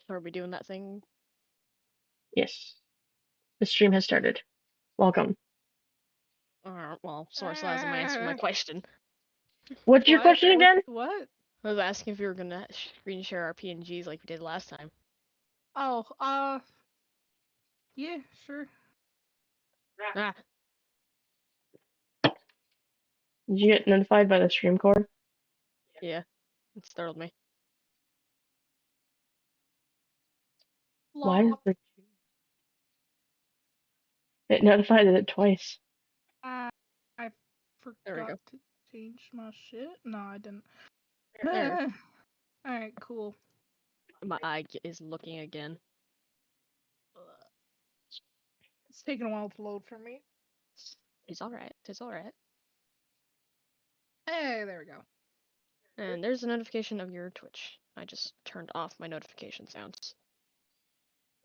Are we doing that thing? Yes. The stream has started. Welcome. Well, source as I'm answering my question. What's your question again? What? I was asking if we were gonna screen share our PNGs like we did last time. Oh, yeah, sure. Ah, Did you get notified by the stream cord? yeah. It startled me. Why does Flop. it notified it twice? I There we forgot go. to change my shit. No, I didn't. There. Alright, cool. My eye is looking again. It's taking a while to load for me. It's alright. It's alright. Hey, there we go. And there's a notification of your Twitch. I just turned off my notification sounds.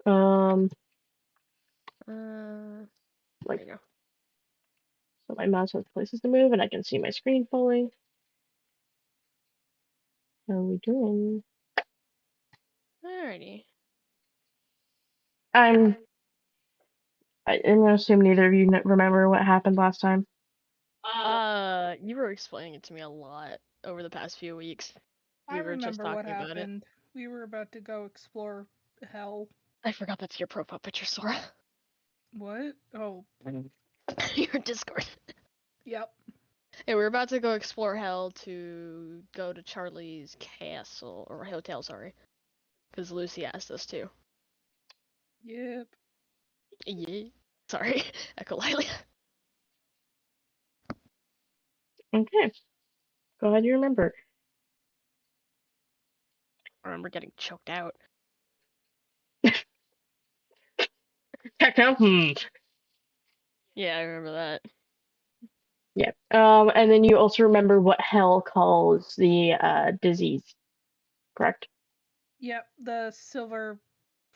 There Like, you go. so my mouse has places to move and I can see my screen fully. How are we doing? Alrighty. I'm gonna assume neither of you remember what happened last time. You were explaining it to me a lot over the past few weeks. I We were just remember what talking about it. happened. We were about to go explore hell. I forgot that's your profile picture, Sora. What? Oh, Your Discord. yep. Yeah, we were about to go explore hell to go to Charlie's castle, or hotel, sorry. Because Lucy asked us to. Yep. Yeah. Sorry, echolalia. Okay. Go ahead, you remember. I remember getting choked out. Techno? Yeah, I remember that. Yeah. And then you also remember what hell calls the disease, correct? Yep, the silver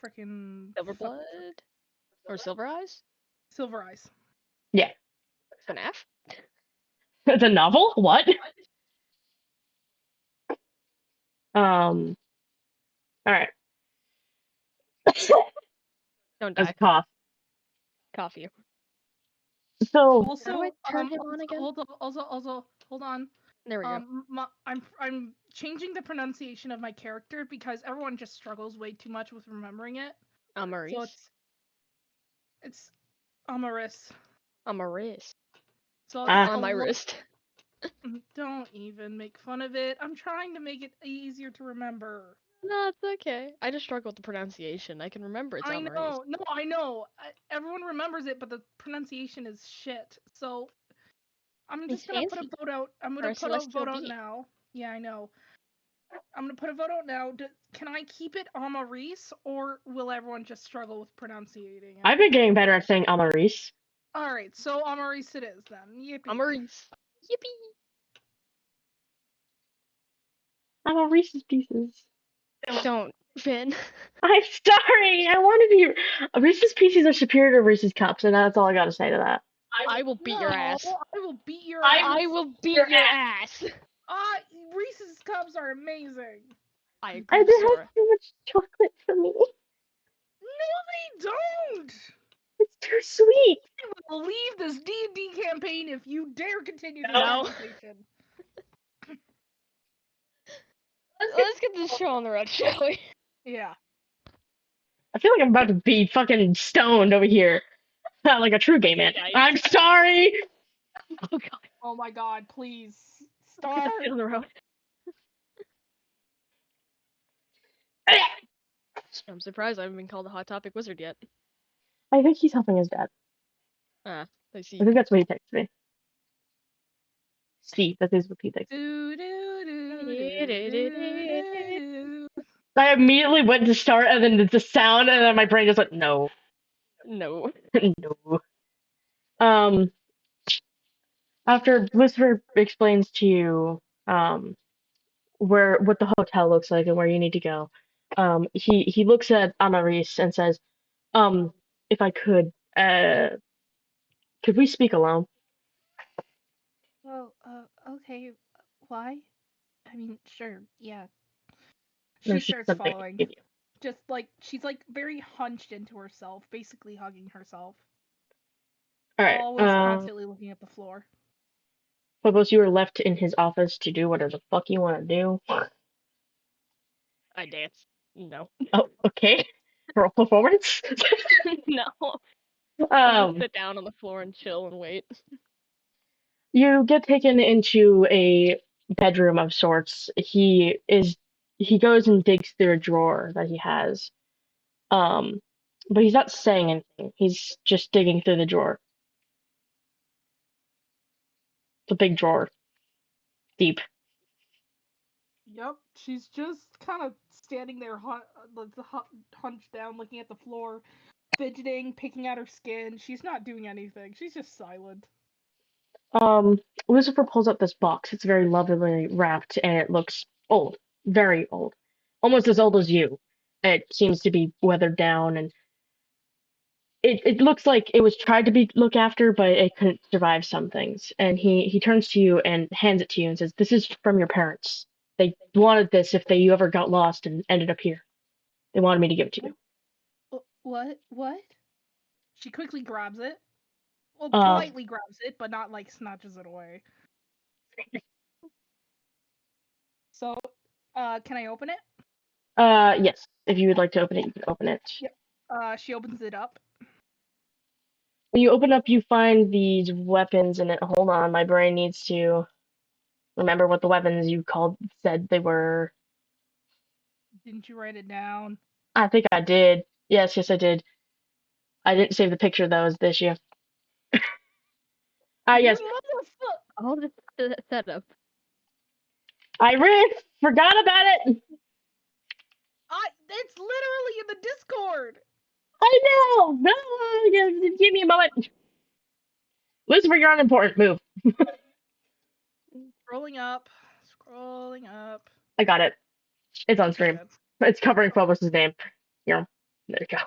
freaking Silver blood? Or silver eyes? silver eyes. Yeah. FNAF? The novel? What? All right. Don't As die. a cough. Coffee. So Also, How do I turn him on again? also, hold on. There we go. I'm changing the pronunciation of my character because everyone just struggles way too much with remembering it. Amaris. So it's Amaris. Amaris. So On my wrist. Don't even make fun of it. I'm trying to make it easier to remember. No, it's okay. I just struggle with the pronunciation. I can remember it's I Amaris. know. No, I know. Everyone remembers it, but the pronunciation is shit. So I'm just gonna put a vote out. I'm gonna put a vote out now. Yeah, I know. I'm gonna put a vote out now. Can I keep it Amaris, or will everyone just struggle with pronouncing it? I've been getting better at saying Amaris. Alright, so Amaris it is then. Yippee. Amaris. Yippee! I'm a Reese's Pieces. Don't, Finn. I'm sorry. I want to be. Reese's Pieces are superior to Reese's Cups, and that's all I gotta say to that. I will beat your ass. I will beat your ass. I will beat your ass. Reese's Cups are amazing. I agree, They Sora. have too much chocolate for me. No, they don't. It's too sweet. I will leave this D&D campaign if you dare continue this No. conversation. Let's get this show on the road, shall we? Yeah. I feel like I'm about to be fucking stoned over here. Like a true gay man. I'm sorry! Oh god. Oh my god, please. Let's get Start. this shit on the road. I'm surprised I haven't been called a Hot Topic Wizard yet. I think he's helping his dad. I see. I think that's what he texted me. See, that is what he texted me. I immediately went to start, and then the sound, and then my brain just went, no. No. No. After Lucifer explains to you, what the hotel looks like and where you need to go, he looks at Amaris and says, if I could we speak alone? Well, okay. Why? I mean, sure, yeah. She There's just starts something I following. can give you. just like she's like very hunched into herself, basically hugging herself. All right. Always constantly looking at the floor. Phobos, you are left in his office to do whatever the fuck you want to do. I dance. No. Oh, okay. Roll performance. No. I'm just um, sit down on the floor and chill and wait. you get taken into a bedroom of sorts. He goes and digs through a drawer that he has. But he's not saying anything. He's just digging through the drawer. It's a big drawer, deep. Yep, she's just kind of standing there, hunched down, looking at the floor, fidgeting, picking at her skin. She's not doing anything. She's just silent. Um, Lucifer pulls up this box. It's very lovely wrapped, and it looks old, very old, almost as old as you. It seems to be weathered down, and it looks like it was tried to be looked after, but it couldn't survive some things. And he turns to you and hands it to you and says, "This is from your parents. They wanted this if you ever got lost and ended up here. They wanted me to give it to you." What? What? She quickly grabs it. Well, Um, politely grabs it, but not like snatches it away. So, can I open it? yes. If you would like to open it, you can open it. Yep. She opens it up. When you open up, you find these weapons in it. Hold on, my brain needs to remember what the weapons you said they were. Didn't you write it down? I think I did. Yes, I did. I didn't save the picture though as the issue. Ah, You yes. motherfucker! All this setup. Forgot about it. It's literally in the Discord. I know. No, give me a moment. Lucifer, you're unimportant. Move. Scrolling up. Scrolling up. I got it. It's on Okay, stream. good. It's covering Phobos' name. Here. There you go.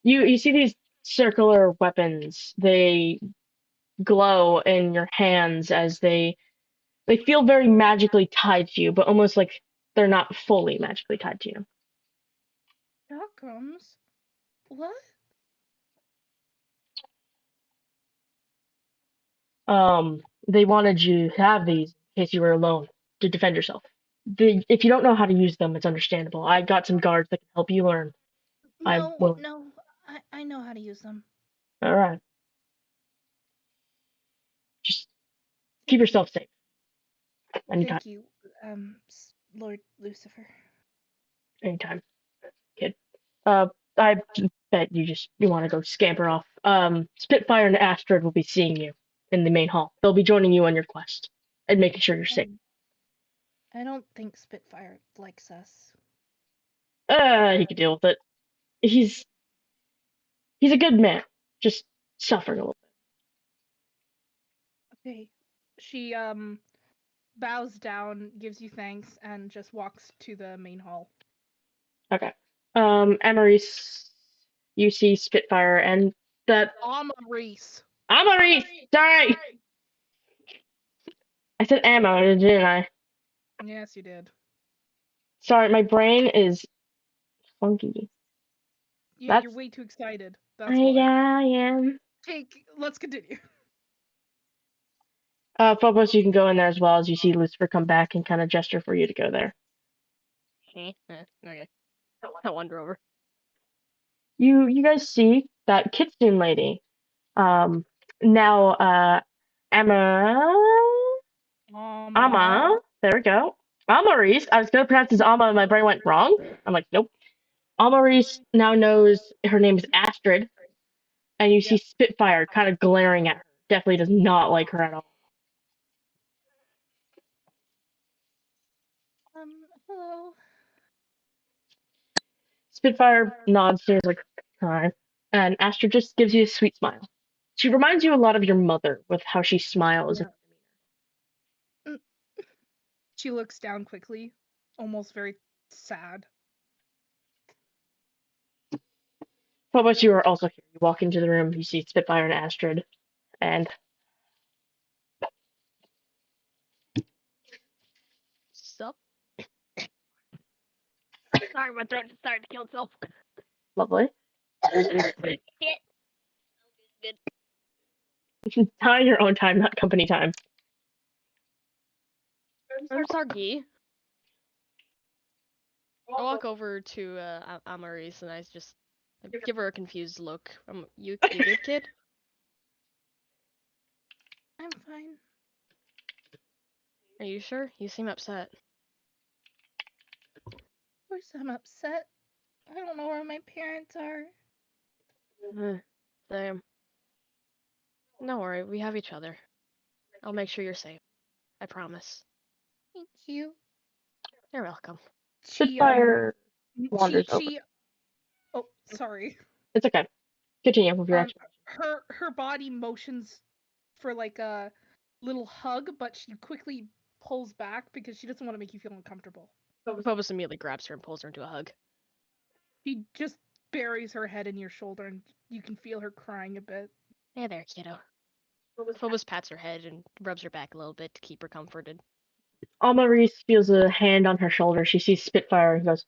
You see these circular weapons. They glow in your hands as they feel very magically tied to you, but almost like they're not fully magically tied to you. Outcomes? What? They wanted you to have these in case you were alone to defend yourself. If you don't know how to use them, it's understandable. I got some guards that can help you learn. I'm No, willing. no. I know how to use them. All right. Just keep Thank you. yourself safe. Anytime. Thank you, Lord Lucifer. Anytime, kid. I bet you want to go scamper off. Spitfire and Astrid will be seeing you in the main hall. They'll be joining you on your quest and making sure you're safe. I don't think Spitfire likes us. He can deal with it. He's a good man. Just suffering a little Okay. She bows down, gives you thanks, and just walks to the main hall. bit. Okay. Emery's, you see Spitfire and that. Amaris. Emery! Sorry! I said ammo, didn't I? Yes, you did. Sorry, my brain is funky. Yeah, you're That's. way too excited. That's why. Yeah, I am. Let's continue. Phobos, you can go in there as well as you see Lucifer come back and kind of gesture for you to go there. Okay. I'll wander over. You guys see that Kitsune lady. Now, Emma. Amma. There we go. Amaris. I was going to pronounce it as Amma and my brain went wrong. I'm like, nope. Amaris now knows her name is Astrid. And you see Spitfire kind of glaring at her. Definitely does not like her at all. Hello. Spitfire nods to you, like, hi. And Astrid just gives you a sweet smile. She reminds you a lot of your mother with how she smiles. Yeah. She looks down quickly, almost very sad. Phobos, you are also here. You walk into the room, you see Spitfire and Astrid, and Sup? Sorry, my throat decided to kill itself. Lovely. Shit. Good. Time your own time, not company time. I'm sorry. I walk over to Amaris and I just give her a confused look. You good, kid? I'm fine. Are you sure? You seem upset. Of course I'm upset. I don't know where my parents are. Damn. Don't worry, we have each other. I'll make sure you're safe. I promise. Thank you. You're welcome. Spitfire wanders over. Oh, sorry. It's okay. Continue with your action. Her body motions for like a little hug, but she quickly pulls back because she doesn't want to make you feel uncomfortable. Phobos immediately grabs her and pulls her into a hug. She just buries her head in your shoulder and you can feel her crying a bit. Hey there, kiddo. Phobos pats her head and rubs her back a little bit to keep her comforted. Amaris feels a hand on her shoulder. She sees Spitfire and goes,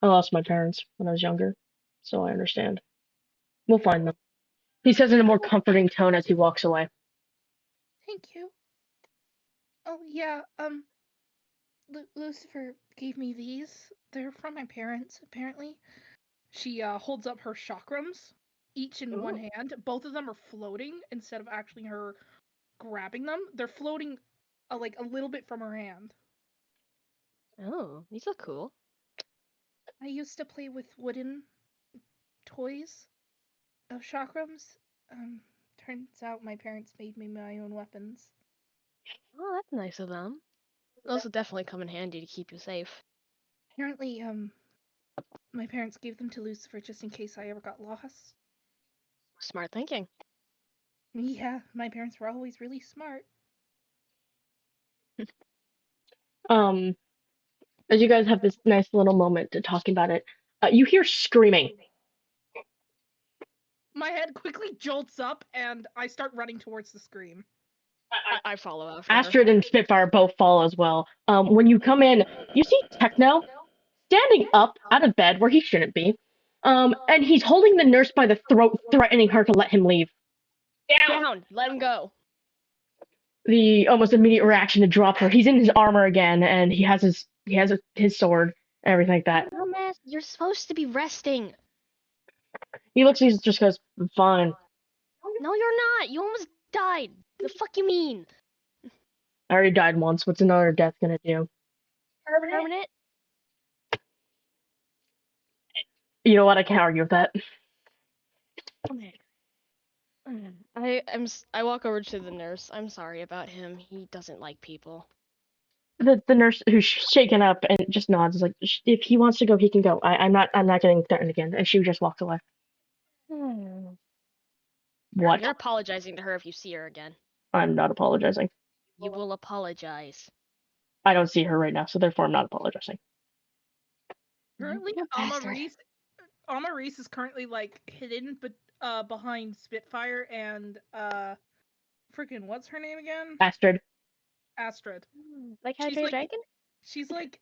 I lost my parents when I was younger, so I understand. We'll find them. He says in a more comforting tone as he walks away. Thank you. Oh, yeah, Lucifer gave me these. They're from my parents, apparently. She holds up her chakrams, each in one hand. Both of them are floating instead of actually her grabbing them. They're floating like a little bit from her hand. Oh, these look cool. I used to play with wooden toys of chakrams. Turns out my parents made me my own weapons. Oh, that's nice of them. Those will definitely come in handy to keep you safe. Apparently, my parents gave them to Lucifer just in case I ever got lost. Smart thinking. Yeah, my parents were always really smart. As you guys have this nice little moment to talking about it, you hear screaming. My head quickly jolts up and I start running towards the scream. I follow after Astrid her. and Spitfire both fall as well. When you come in, you see Techno standing up out of bed where he shouldn't be. And he's holding the nurse by the throat, threatening her to let him leave. Down! Let him go! The almost immediate reaction to drop her. He's in his armor again, and he has his sword and everything like that. Dumbass, you're supposed to be resting. He looks, he just goes, I'm fine. No, you're not. You almost died. The fuck you mean? I already died once. What's another death gonna do? Permanent? You know what? I can't argue with that. I walk over to the nurse. I'm sorry about him. He doesn't like people. The nurse who's shaken up and just nods is like, if he wants to go, he can go. I'm not getting threatened again. And she just walks away. What? You're apologizing to her if you see her again. I'm not apologizing. You will apologize. I don't see her right now, so therefore I'm not apologizing. Currently, Amaris is currently like hidden behind Spitfire and freaking what's her name again? Astrid. Like How to Train Your Dragon? She's like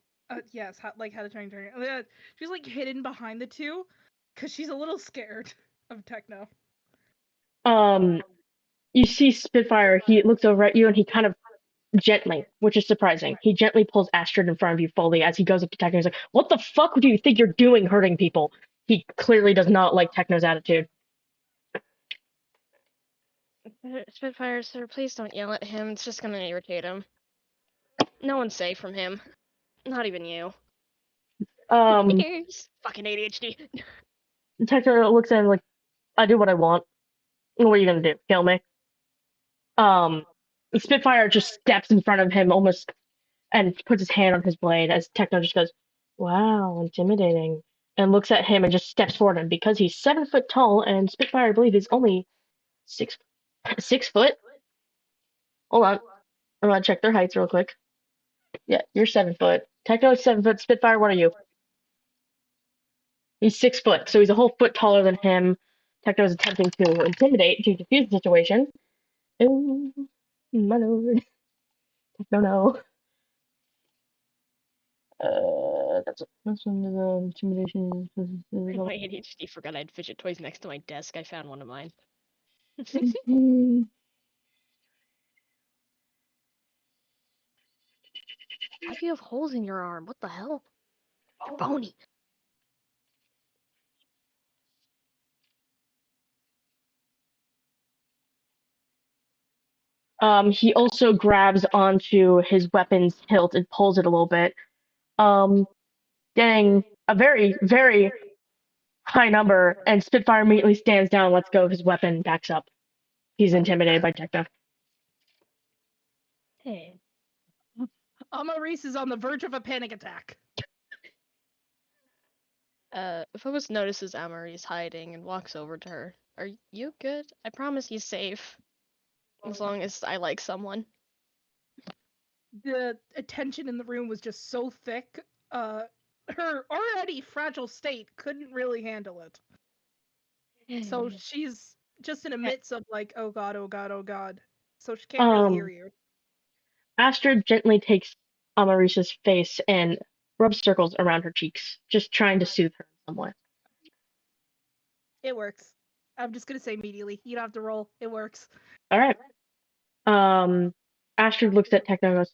yes, like How to Train Your Dragon. She's like hidden behind the two because she's a little scared of Techno. You see Spitfire. He looks over at you and he kind of gently, which is surprising. He gently pulls Astrid in front of you fully as he goes up to Techno. He's like, "What the fuck do you think you're doing, hurting people?" He clearly does not like Techno's attitude. Spitfire, sir, please don't yell at him. It's just gonna irritate him. No one's safe from him. Not even you. Fucking ADHD. Techno looks at him like, I do what I want. What are you gonna do? Kill me? Spitfire just steps in front of him almost and puts his hand on his blade as Techno just goes, wow, intimidating. And looks at him and just steps forward him because he's 7 foot tall and Spitfire, I believe, is only 6 foot. Hold on. I'm gonna check their heights real quick. Yeah, you're 7 foot. Techno is 7 foot. Spitfire, what are you? He's 6 foot, so he's a whole foot taller than him. Techno is attempting to intimidate to defuse the situation. Oh, my lord. Techno, no. That's under the intimidation. My ADHD forgot I had fidget toys next to my desk. I found one of mine. Why do you have holes in your arm? What the hell? You're bony. He also grabs onto his weapon's hilt and pulls it a little bit, getting a very, very high number, and Spitfire immediately stands down, lets go of his weapon, backs up. He's intimidated by Techno. Hey. Maurice is on the verge of a panic attack. Phobos notices Amaris hiding and walks over to her. Are you good? I promise he's safe. As long as I like someone. The attention in the room was just so thick. Her already fragile state couldn't really handle it. So she's just in a midst of like, oh god, oh god, oh god. So she can't really hear you. Astrid gently takes Amarisha's face and rubs circles around her cheeks, just trying to soothe her in some way. It works. I'm just gonna say immediately. You don't have to roll. It works. All right. Astrid looks at Techno and goes,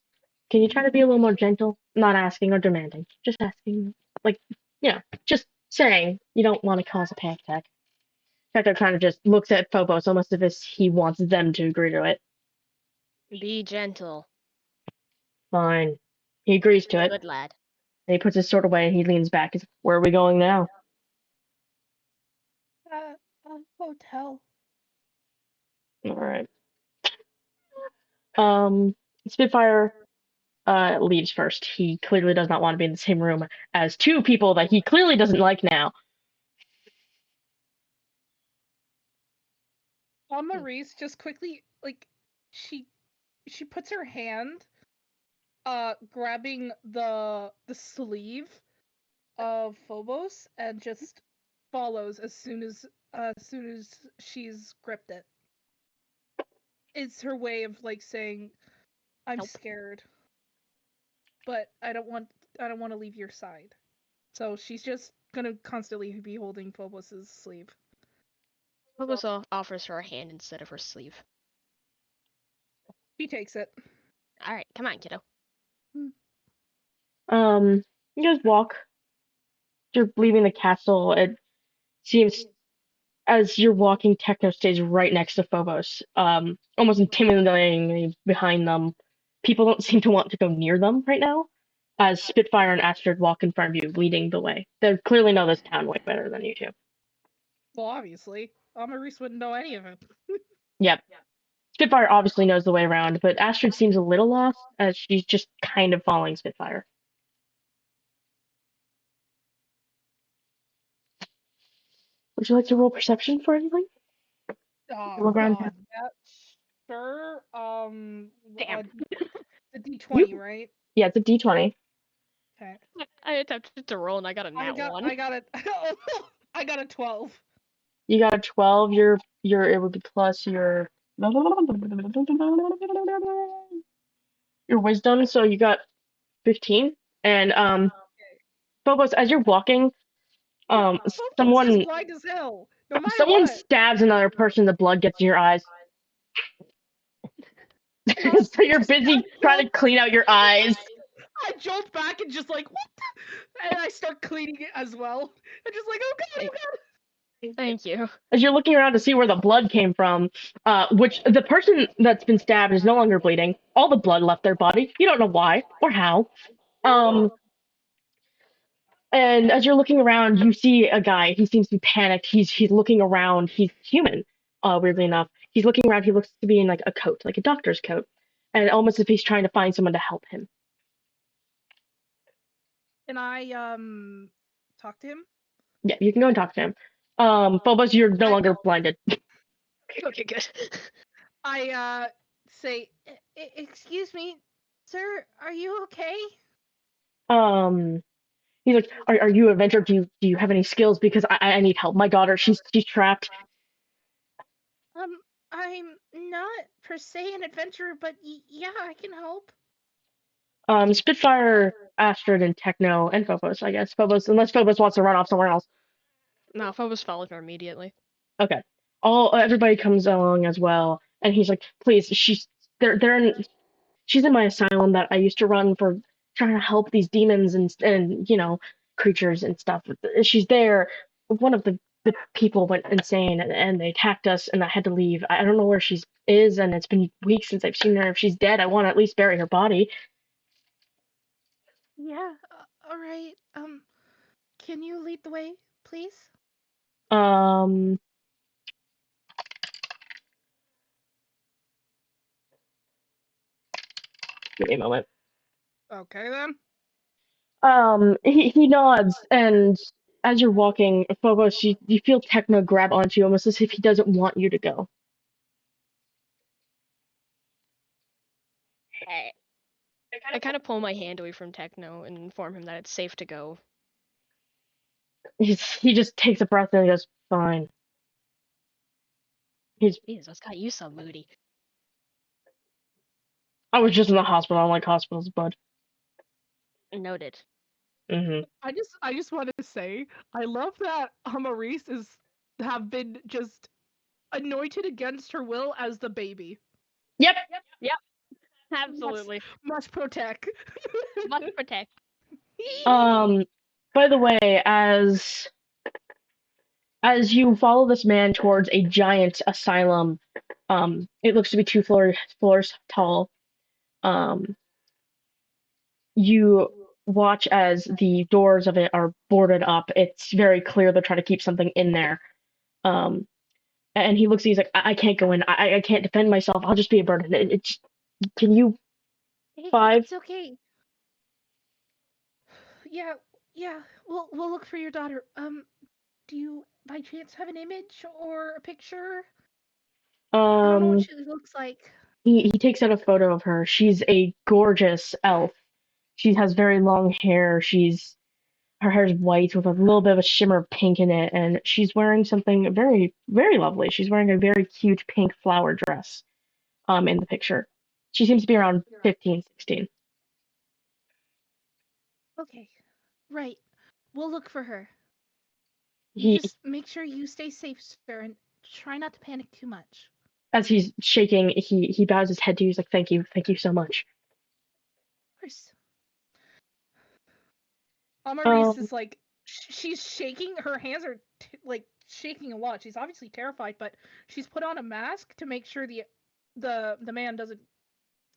"Can you try to be a little more gentle? Not asking or demanding, just asking, like, just saying you don't want to cause a panic attack." Techno kind of just looks at Phobos almost as if he wants them to agree to it. Be gentle. Fine. He agrees to it. Good lad. And he puts his sword away and he leans back. He's, "Where are we going now?" Hotel. All right. Spitfire leaves first. He clearly does not want to be in the same room as two people that he clearly doesn't like now. Maurice just quickly, like, she puts her hand grabbing the sleeve of Phobos and just follows as soon as she's gripped it. It's her way of like saying, I'm scared, but I don't want to leave your side. So she's just gonna constantly be holding Phobos's sleeve. Phobos offers her a hand instead of her sleeve. He takes it. All right, come on, kiddo. You guys walk. You're leaving the castle. It seems as you're walking, Techno stays right next to Phobos, almost intimidatingly behind them. People don't seem to want to go near them right now, as Spitfire and Astrid walk in front of you, leading the way. They clearly know this town way better than you two. Well, obviously. Maurice wouldn't know any of it. Yep. Spitfire obviously knows the way around, but Astrid seems a little lost, as she's just kind of following Spitfire. Would you like to roll perception for anything? Oh, God. Sure. Damn. The D20, right? Yeah, it's a D20. Okay. I attempted to roll and I got a nat 1. I got it. I got a 12. You got a 12. It would be plus your wisdom, so you got 15. And Phobos, as you're walking, Phobos is blind as hell. No matter someone what. stabs another person, the blood gets in your eyes. So you're busy trying to clean out your eyes. I jolt back and just like, what? And I start cleaning it as well. I'm just like, oh god, oh god. Thank you. As you're looking around to see where the blood came from, which the person that's been stabbed is no longer bleeding. All the blood left their body. You don't know why or how. And as you're looking around, you see a guy. He seems to be panicked. He's looking around. He's human, weirdly enough. He's looking around. He looks to be in like a coat, like a doctor's coat, and almost as if he's trying to find someone to help him. Can I talk to him? Yeah, you can go and talk to him. Phobos, you're no longer blinded. Okay, good. I say, excuse me, sir, are you okay? He's like, are you an adventurer? Do you have any skills? Because I need help. My daughter, she's trapped. I'm not per se an adventurer, but yeah, I can help. Spitfire, Astrid, and Techno, and Phobos, I guess. Phobos, unless Phobos wants to run off somewhere else. No, Phobos followed her immediately. Okay. Everybody comes along as well, and he's like, "Please, they're in she's in my asylum that I used to run for trying to help these demons and creatures and stuff. She's there. One of the people went insane and they attacked us, and I had to leave. I don't know where she is, and it's been weeks since I've seen her. If she's dead, I want to at least bury her body." Yeah. All right. Can you lead the way, please? Um, Give me a moment. Okay then. He nods, and as you're walking, Phobos, you feel Techno grab onto you almost as if he doesn't want you to go. I kind of pull my hand away from Techno and inform him that it's safe to go. He just takes a breath and he goes, "Fine." He's Jesus, what's got you so moody? I was just in the hospital. I don't like hospitals, bud. Noted. I just want to say I love that Amaris have been just anointed against her will as the baby. Yep. Yep. Absolutely. Must protect. Must protect. By the way, as you follow this man towards a giant asylum, it looks to be two floors tall. Um, you watch as the doors of it are boarded up. It's very clear they're trying to keep something in there. Um, and he looks at you, he's like, I can't go in. I can't defend myself. I'll just be a burden. Can you five? It's okay. Yeah, yeah. We'll look for your daughter. Do you by chance have an image or a picture? I don't know what Um, she looks like. he takes out a photo of her. She's a gorgeous elf. She has very long hair. Her hair's white with a little bit of a shimmer of pink in it, and she's wearing something very, very lovely. She's wearing a very cute pink flower dress, in the picture. She seems to be around 15, 16. Okay. Right. We'll look for her. You He, just make sure you stay safe, sir, and try not to panic too much. as he's shaking, he bows his head to you. He's like, thank you so much. Of course. Amaris Um, is like, she's shaking. Her hands are like shaking a lot. She's obviously terrified, but she's put on a mask to make sure the man doesn't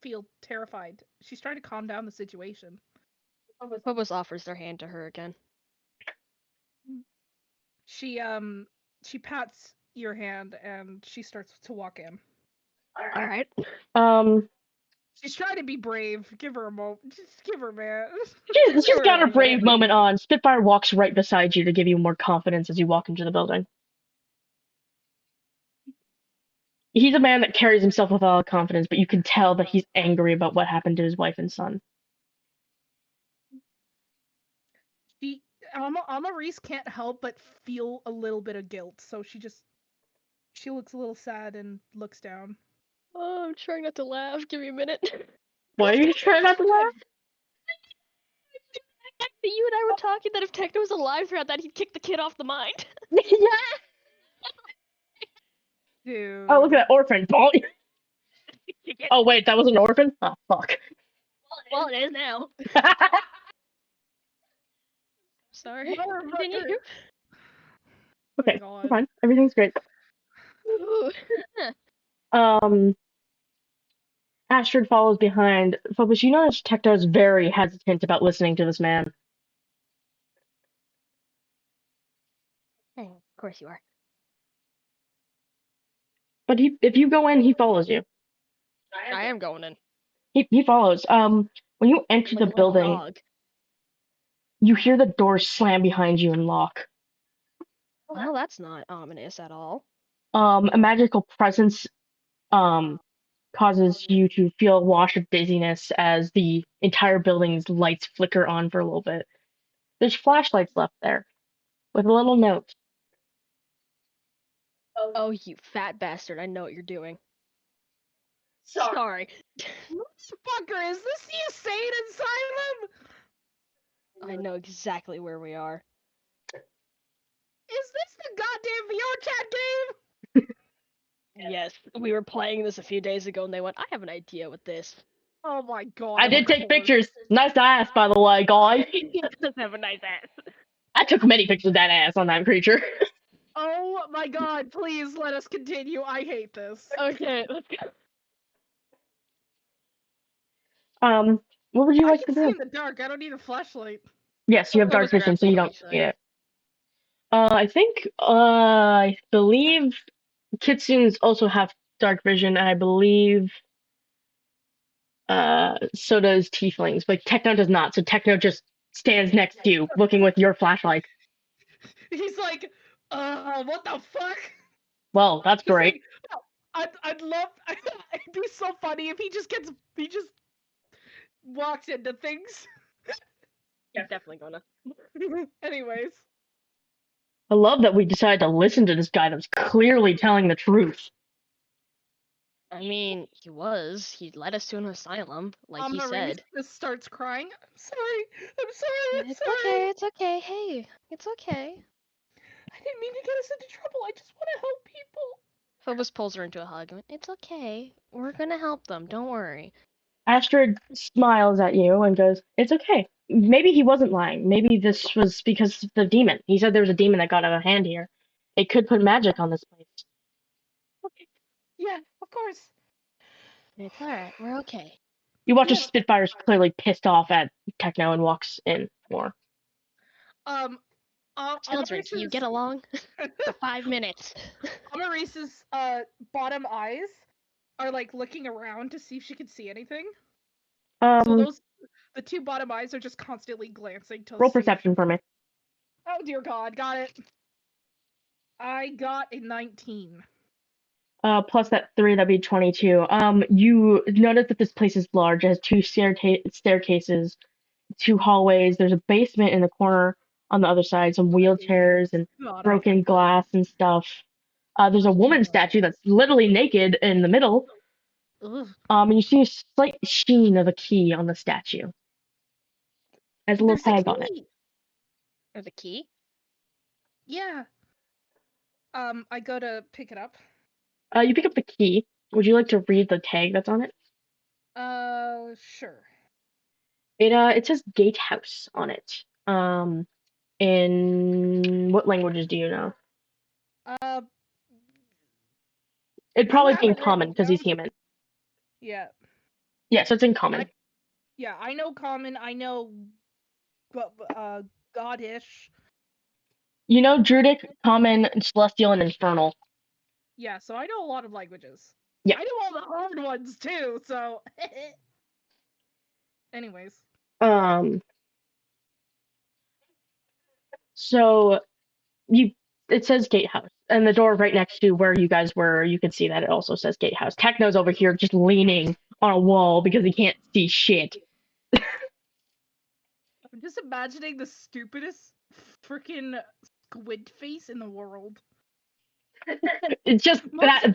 feel terrified. She's trying to calm down the situation. Phobos offers their hand to her again. She she pats your hand and she starts to walk in. All right. um, She's trying to be brave. Give her a moment. Just give her, man. she's Give got her a a brave minute. moment on. Spitfire walks right beside you to give you more confidence as you walk into the building. He's a man that carries himself with a lot of confidence, but you can tell that he's angry about what happened to his wife and son. She Alma Reese can't help but feel a little bit of guilt, so she looks a little sad and looks down. Oh, I'm trying not to laugh. Give me a minute. Why are you trying not to laugh? You and I were talking that if Techno was alive throughout that, he'd kick the kid off the mine. Yeah. Oh, look Dude. at that orphan. Oh, wait, that was an orphan? Oh, fuck. Well, it is now. Sorry. Continue. Motherfucker. Oh my Okay, we're god. fine. Everything's great. Ooh. Um, Astrid follows behind. Phobos, you notice Tecto is very hesitant about listening to this man. Hey, of course you are. But if you go in, he follows you. I am going in. He follows. When you enter the Like a building, dog. you hear the doors slam behind you and lock. Well, that's not ominous at all. A magical presence um causes you to feel a wash of dizziness as the entire building's lights flicker on for a little bit. There's flashlights left there with a little note. Oh, you fat bastard. I know what you're doing. Sorry. Motherfucker, is this the insane asylum? I know exactly where we are. Is this the goddamn VR chat game? Yes, we were playing this a few days ago, and they went, "I have an idea with this." Oh my god. I did take pictures. Nice ass, by the way, guys. He does have a nice ass. I took many pictures of that ass on that creature. Oh my god, please let us continue. I hate this. Okay, let's go. What would you I like can to see do? in the dark. I don't need a flashlight. Yes, you have dark vision, so you don't need it. I believe kitsunes also have dark vision, and I believe so does tieflings, but Techno does not. So Techno just stands next to you, looking with your flashlight. He's like, what the fuck? Well, that's He's great. like, I'd love, it'd be so funny if he just walks into things. He's definitely gonna. Anyways. I love that we decided to listen to this guy that was clearly telling the truth. I mean, he was. He led us to an asylum, like he said. Just starts crying. I'm sorry. I'm sorry. I'm It's sorry. okay. It's okay. Hey, it's okay. I didn't mean to get us into trouble. I just want to help people. Phobos pulls her into a hug. It's okay. We're gonna help them. Don't worry. Astrid smiles at you and goes, "It's okay. Maybe he wasn't lying. Maybe this was because of the demon. He said there was a demon that got out of hand here. It could put magic on this place." Okay. Yeah, of course. It's alright. We're okay. You watch as Spitfire's clearly pissed off at Techno and walks in more. Children, can you get along? For 5 minutes. Amaris's bottom eyes are like looking around to see if she can see anything. So the two bottom eyes are just constantly glancing to roll perception for me. Oh dear God, got it. I got a 19. Plus that 3, that'd be 22. You notice that this place is large. It has two staircases, two hallways. There's a basement in the corner on the other side, some wheelchairs and broken glass and stuff. There's a woman statue that's literally naked in the middle. Ugh. And you see a slight sheen of a key on the statue. There's a little tag on it. There's a key? Yeah. I go to pick it up. You pick up the key. Would you like to read the tag that's on it? Sure. It says gatehouse on it. In what languages do you know? It'd probably be in common because he's human. Yeah. Yeah, so it's in common. I know common. I know, Godish. You know Druidic, Common, Celestial, and Infernal. Yeah, so I know a lot of languages. Yeah. I know all the hard ones too, so. Anyways. So, it says gatehouse. And the door right next to where you guys were, you can see that it also says gatehouse. Techno's over here just leaning on a wall because he can't see shit. I'm just imagining the stupidest freaking squid face in the world. It's just that.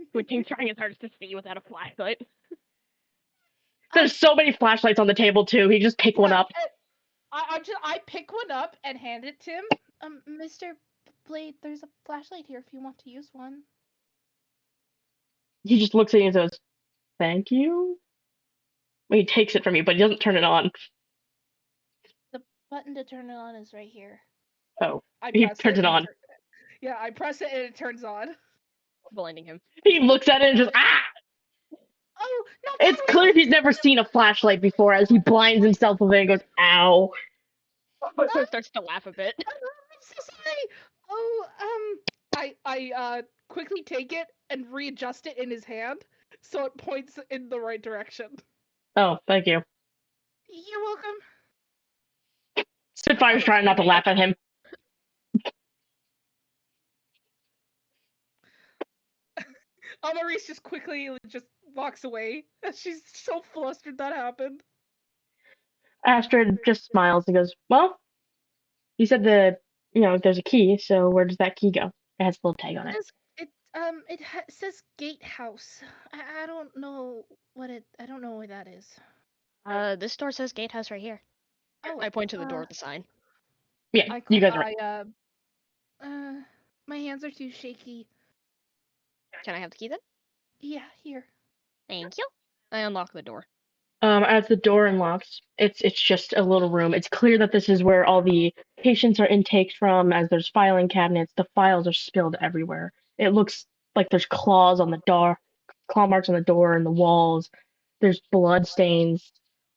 Squinting, trying his hardest to see without a flashlight. There's so many flashlights on the table too. He just pick one up. I pick one up and hand it to him. Mr. Blade, there's a flashlight here if you want to use one. He just looks at you and says, "Thank you." Well, he takes it from you, but he doesn't turn it on. The button to turn it on is right here. Oh, he turns it on. Yeah, I press it and it turns on. Blinding him. He looks at it and just, ah! Oh, no! It's clear he's never seen a flashlight before as he blinds himself with it and goes, ow. Starts to laugh a bit. I'm so sorry! Oh, I quickly take it and readjust it in his hand so it points in the right direction. Oh, thank you. You're welcome. Spitfire's trying not to laugh at him. Amaris just quickly just walks away. She's so flustered that happened. Astrid just smiles and goes, well, you said there's a key, so where does that key go? It has a little tag on it. It says gatehouse. I don't know I don't know what that is. This door says gatehouse right here. Oh, I point to the door with the sign. Yeah, you guys are right. My hands are too shaky. Can I have the key then? Yeah, here. Thank you. I unlock the door. As the door unlocks, it's just a little room. It's clear that this is where all the patients are intaked from, as there's filing cabinets. The files are spilled everywhere. It looks like there's claws on the door, claw marks on the door and the walls. There's blood stains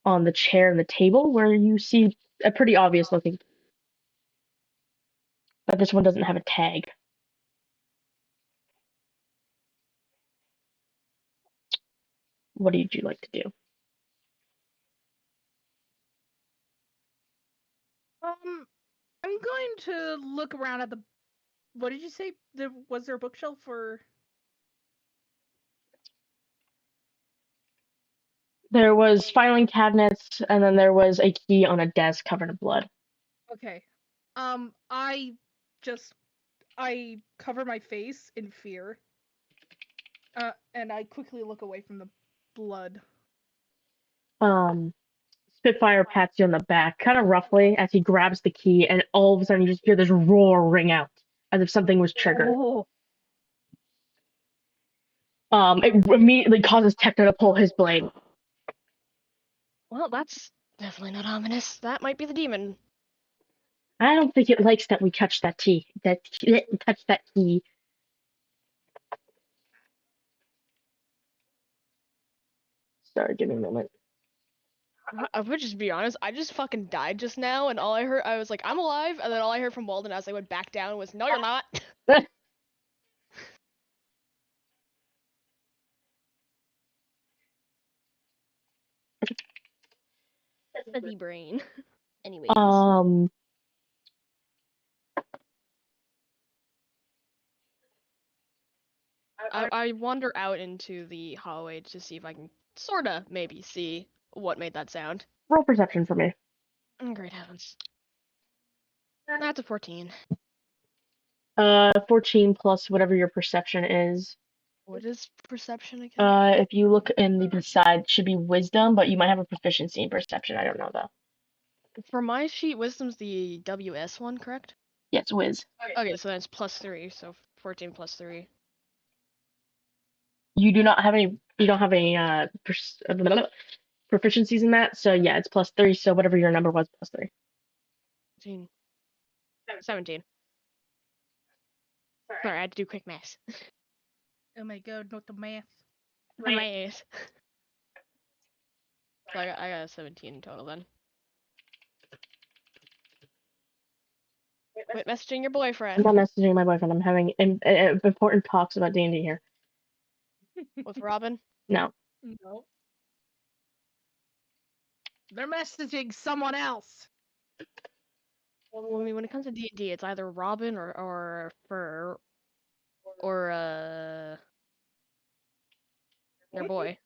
on the chair and the table where you see a pretty obvious looking, but this one doesn't have a tag. What would you like to do? I'm going to look around at the. What did you say? Was there a bookshelf or? There was filing cabinets, and then there was a key on a desk covered in blood. Okay. I cover my face in fear. And I quickly look away from the blood. Spitfire pats you on the back, kind of roughly, as he grabs the key, and all of a sudden you just hear this roar ring out, as if something was triggered. Oh. It immediately causes Techno to pull his blade. Well, that's definitely not ominous. That might be the demon. I don't think it likes that we touch that key. Touch that key. Sorry, give me a moment. I would just be honest, I just fucking died just now, and all I heard, I was like, I'm alive, and then all I heard from Walden as I went back down was, no, you're not. Fuzzy brain. Anyways. I wander out into the hallway to see if I can sorta maybe see what made that sound. Roll perception for me. Great heavens. That's a 14. 14 plus whatever your perception is. What is perception again? If you look in the side, it should be wisdom, but you might have a proficiency in perception. I don't know though. For my sheet, wisdom's the WS one, correct? Yes, whiz. Okay, so that's +3, so 14 plus 3. You do not have any. You don't have any proficiencies in that. So yeah, it's +3. So whatever your number was, +3. 17. Sorry, I had to do quick math. Oh my god, not the math. Math. So I got a 17 in total then. Quit messaging your boyfriend. I'm not messaging my boyfriend. I'm having important talks about D&D here. With Robin? No. No. They're messaging someone else. Well, I mean, when it comes to D&D, it's either Robin or Fur or their boy.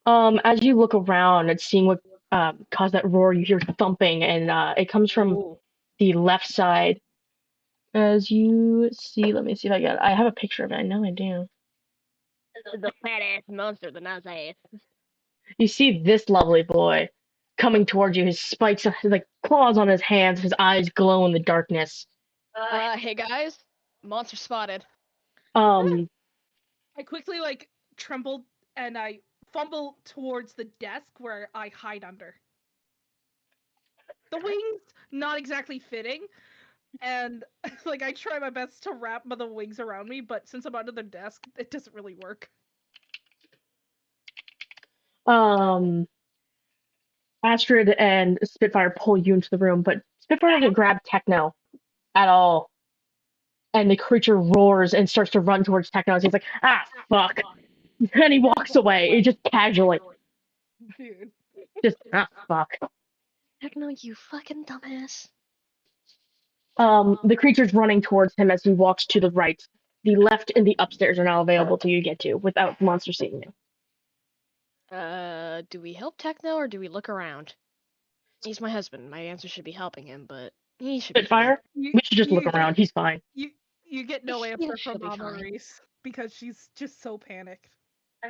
As you look around and seeing what caused that roar, you hear thumping, and it comes from the left side. As you see, let me see if I have a picture of it. I know I do. The fat ass monster, the nice ass. You see this lovely boy coming towards you. His spikes, his like claws on his hands. His eyes glow in the darkness. Hey guys, monster spotted. Um, I quickly tremble and I fumble towards the desk where I hide under. The wings not exactly fitting, and I try my best to wrap the wings around me, but since I'm under the desk, it doesn't really work. Astrid and Spitfire pull you into the room, but Spitfire doesn't grab Techno at all. And the creature roars and starts to run towards Techno. He's like, ah, fuck. And he walks away, just casually. Dude. Just, ah, fuck. Techno, you fucking dumbass. The creature's running towards him as he walks to the right. The left and the upstairs are now available to you to get to without the monster seeing you. Do we help Techno or do we look around? He's my husband. My answer should be helping him, but he should Spitfire? be We should just look around. He's fine. You get no answer She'll from be Mama fine. Reese because she's just so panicked.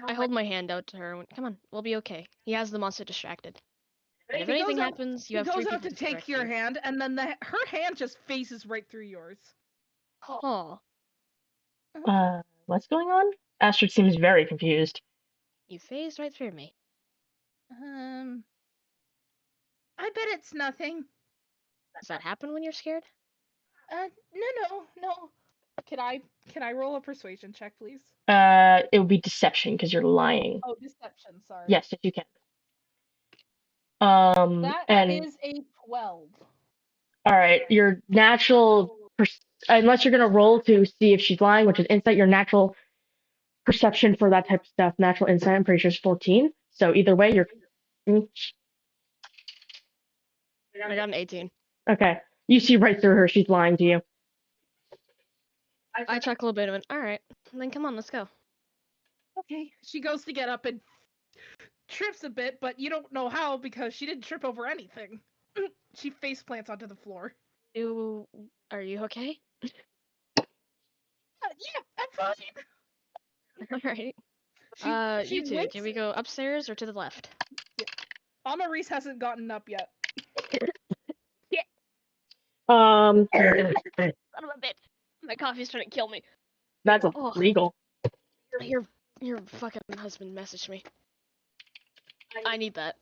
I hold my hand out to her. Come on, we'll be okay. He has the monster distracted. And if He anything goes out. happens, you He have three goes out people to to take direct your you. hand, and then her hand just faces right through yours. Oh, What's going on? Astrid seems very confused. you phased right through me. I bet it's nothing. Does that happen when you're scared? No. Can I roll a persuasion check, please? It would be deception because you're lying. Oh, deception. Sorry. Yes, if you can. That And is a 12. all right, your natural, unless you're gonna roll to see if she's lying, which is insight. Your natural perception for that type of stuff, natural insight. I'm pretty sure is 14. So either way, you're I got an 18. okay. You see right through her. She's lying to you. I chuckle a bit and went, alright, then come on, let's go. Okay. She goes to get up and trips a bit, but you don't know how because she didn't trip over anything. She face plants onto the floor. Are you okay? Yeah, I'm fine. Alright. She You two, waits. can we go upstairs or to the left? Yeah. Mama Reese hasn't gotten up yet. Um, Son of a bitch. My coffee's trying to kill me. that's Oh, illegal. your fucking husband messaged me. I need that.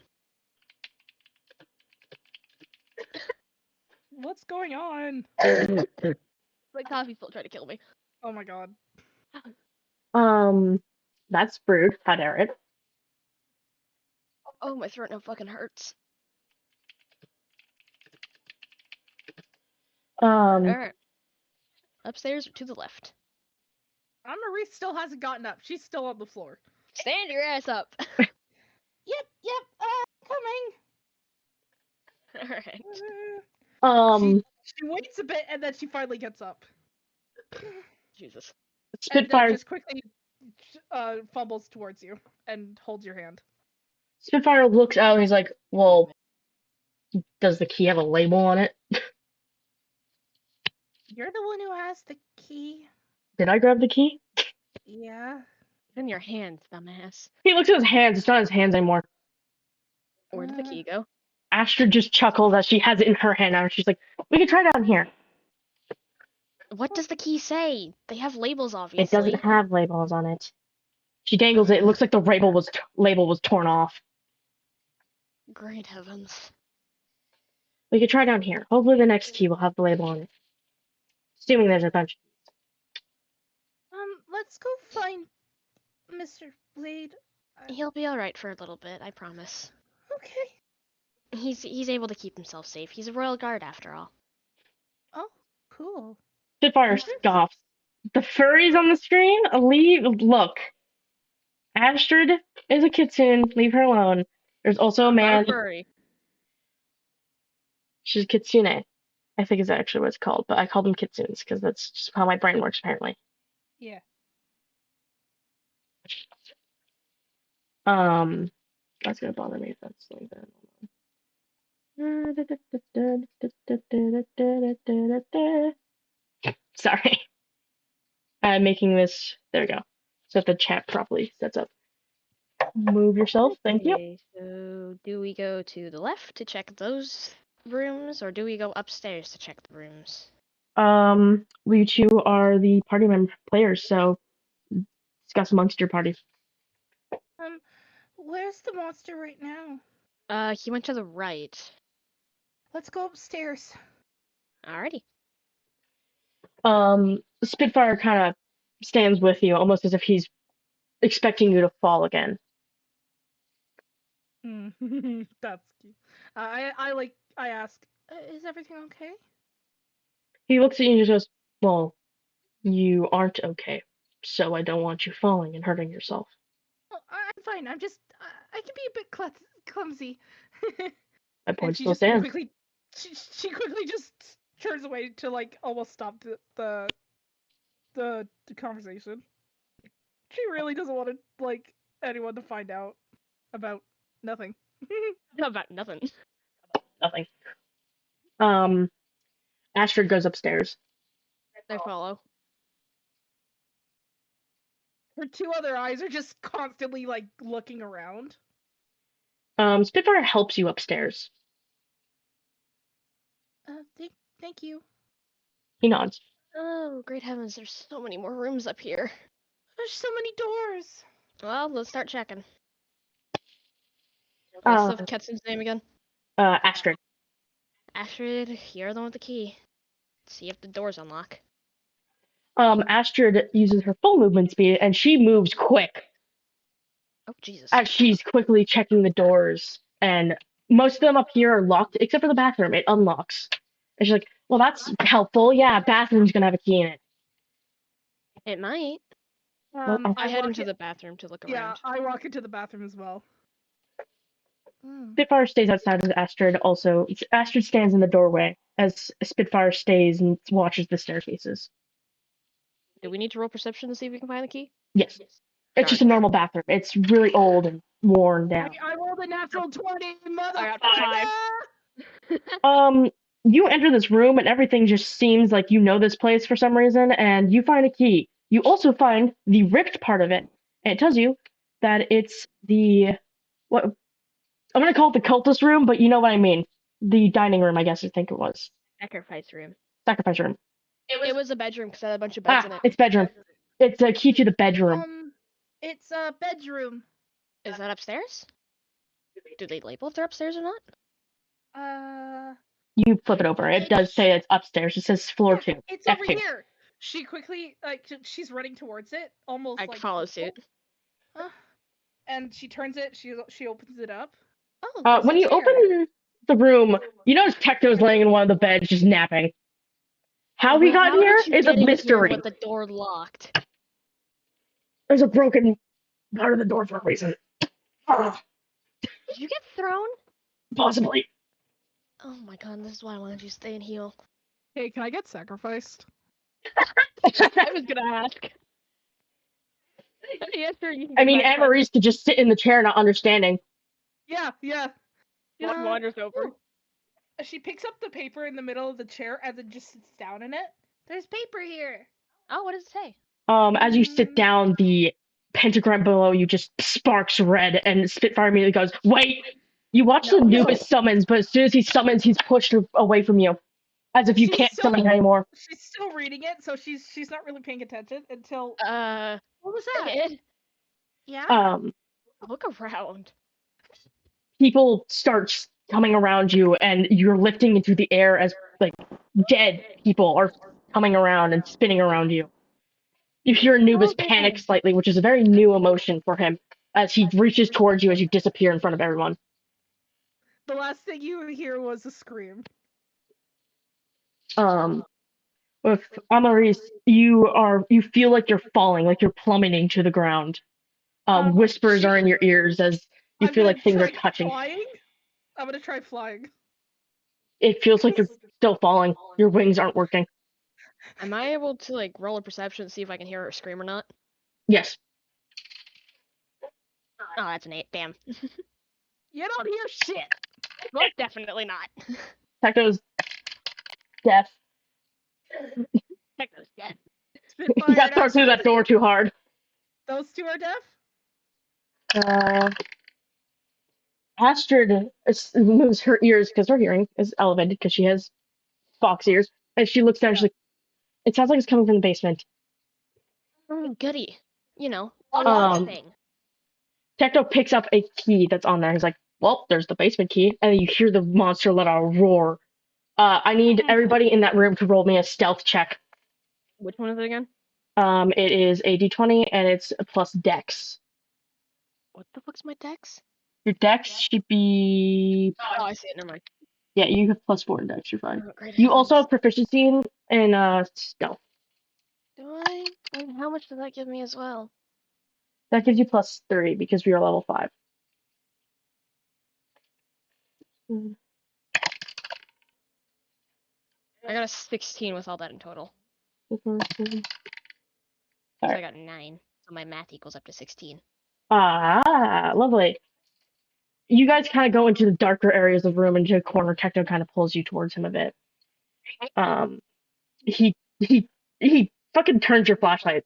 What's going on? My coffee's still trying to kill me. Oh my god. That's rude. How dare it? Oh, my throat now fucking hurts. Alright. Upstairs or to the left? Mama Reese still hasn't gotten up. She's still on the floor. Stand your ass up. Yep, coming. Alright. She waits a bit and then she finally gets up. Jesus. And then Spitfire just quickly fumbles towards you and holds your hand. Spitfire looks out and he's like, "Well, does the key have a label on it?" You're the one who has the key. Did I grab the key? Yeah. It's in your hands, dumbass. He looks at his hands. It's not his hands anymore. Where did the key go? Astrid just chuckles as she has it in her hand now. She's like, "We can try down here." What does the key say? They have labels, It obviously. doesn't have labels on it. She dangles it. It looks like the label was torn off. Great heavens. We could try down here. Hopefully the next key will have the label on it. Assuming there's a bunch. Let's go find Mr. Blade. He'll be alright for a little bit, I promise. Okay. He's able to keep himself safe. He's a royal guard after all. Oh, cool. Spitfire scoffs. The furries on the screen? Look. Astrid is a kitsune. Leave her alone. There's also a man. Not a furry. She's a kitsune. I think is actually what it's called, but I call them kitsunes because that's just how my brain works apparently. Yeah. That's gonna bother me if that's like that. Sorry. I'm making this. There we go. So that the chat properly sets up. Move yourself. Thank you. Okay, so do we go to the left to check those rooms, or do we go upstairs to check the rooms? You two are the party players, so discuss amongst your party. Where's the monster right now? He went to the right. Let's go upstairs. Alrighty. Spitfire kind of stands with you, almost as if he's expecting you to fall again. That's cute. I ask, is everything okay? He looks at you and just goes, "Well, you aren't okay, so I don't want you falling and hurting yourself." Oh, I'm fine. I'm just, I can be a bit clumsy. My point And she still just stands. she quickly just turns away to like almost stop the conversation. She really doesn't want to like anyone to find out about nothing. About nothing. Nothing. Astrid goes upstairs. I follow. Her two other eyes are just constantly like looking around. Spitfire helps you upstairs. Thank you. He nods. Oh, great heavens, there's so many more rooms up here. There's so many doors. Well, let's start checking. What's Uh, the Ketsun's name again? Astrid. Astrid, you're the one with the key. See if the doors unlock. Astrid uses her full movement speed, and she moves quick Oh, Jesus. as she's quickly checking the doors. And most of them up here are locked, except for the bathroom. It unlocks. And she's like, well, that's helpful. Yeah, bathroom's gonna have a key in it. It might. Well, I head into the bathroom to look around. Yeah, I walk into the bathroom as well. Spitfire stays outside of Astrid also. Astrid stands in the doorway as Spitfire stays and watches the staircases. Do we need to roll perception to see if we can find the key? Yes. It's just a normal bathroom. It's really old and worn down. I rolled a natural 20, I got 5. You enter this room and everything just seems like you know this place for some reason, and you find a key. You also find the ripped part of it, and it tells you that it's the what I'm gonna call it the cultist room, but you know what I mean. The dining room, I guess I think it was. Sacrifice room. Sacrifice room. It was a bedroom because it had a bunch of beds in it. It's bedroom. It's a key to the bedroom. It's a bedroom. Is that upstairs? Do they label if they're upstairs or not? You flip it over. It does say it's upstairs. It says floor 2. It's F2. over here. She quickly, she's running towards it, almost I follow suit. And she turns it. She opens it up. Oh, when you open the room, you notice Tecto's laying in one of the beds, just napping. How he got here is a mystery. With the door locked. There's a broken part of the door for a reason. Did you get thrown? Possibly. Oh my god, this is why I wanted you to stay and heal. Hey, can I get sacrificed? I was gonna ask. Yes, sir, you can I mean, Anne-Marie's could just sit in the chair not understanding. Yeah. One wanders over. She picks up the paper in the middle of the chair as it just sits down in it. There's paper here. Oh, what does it say? As you sit down, the pentagram below you just sparks red, and Spitfire immediately goes, wait! You watch the Nubis summons, but as soon as he summons, he's pushed away from you. As if you can't summon him anymore. She's still reading it, so she's not really paying attention until... What was that? Yeah? Look around. People start coming around you, and you're lifting into the air as, like, dead people are coming around and spinning around you. You hear Anubis panic slightly, which is a very new emotion for him, as he reaches towards you as you disappear in front of everyone. The last thing you hear was a scream. With Amaris, you feel like you're falling, like you're plummeting to the ground. Whispers are in your ears as you feel like things are touching. Flying? I'm gonna try flying. It feels like you're still falling. Your wings aren't working. Am I able to, like, roll a perception to see if I can hear her scream or not? Yes. Oh, that's an 8. Damn. You don't hear shit! Well, definitely not. Tecto's deaf. Tecto's deaf. You got thrown through that door too hard. Those two are deaf? Astrid moves her ears because her hearing is elevated because she has fox ears. And she looks down, she's like, it sounds like it's coming from the basement. Oh, goody. You know, a thing. Tecto picks up a key that's on there. He's like, well, there's the basement key. And then you hear the monster let out a roar. I need everybody in that room to roll me a stealth check. Which one is it again? It is a d20 and it's plus dex. What the fuck's my dex? Your dex should be... Oh, I see it. Never mind. Yeah, you have +4 in dex. You're fine. Oh, great. You also have proficiency in stealth. Do I? And how much does that give me as well? That gives you +3 because we are level 5. I got a 16 with all that in total. Right. I got 9, so my math equals up to 16. Ah, lovely. You guys kind of go into the darker areas of the room, into a corner. Tecto kind of pulls you towards him a bit. He fucking turns your flashlight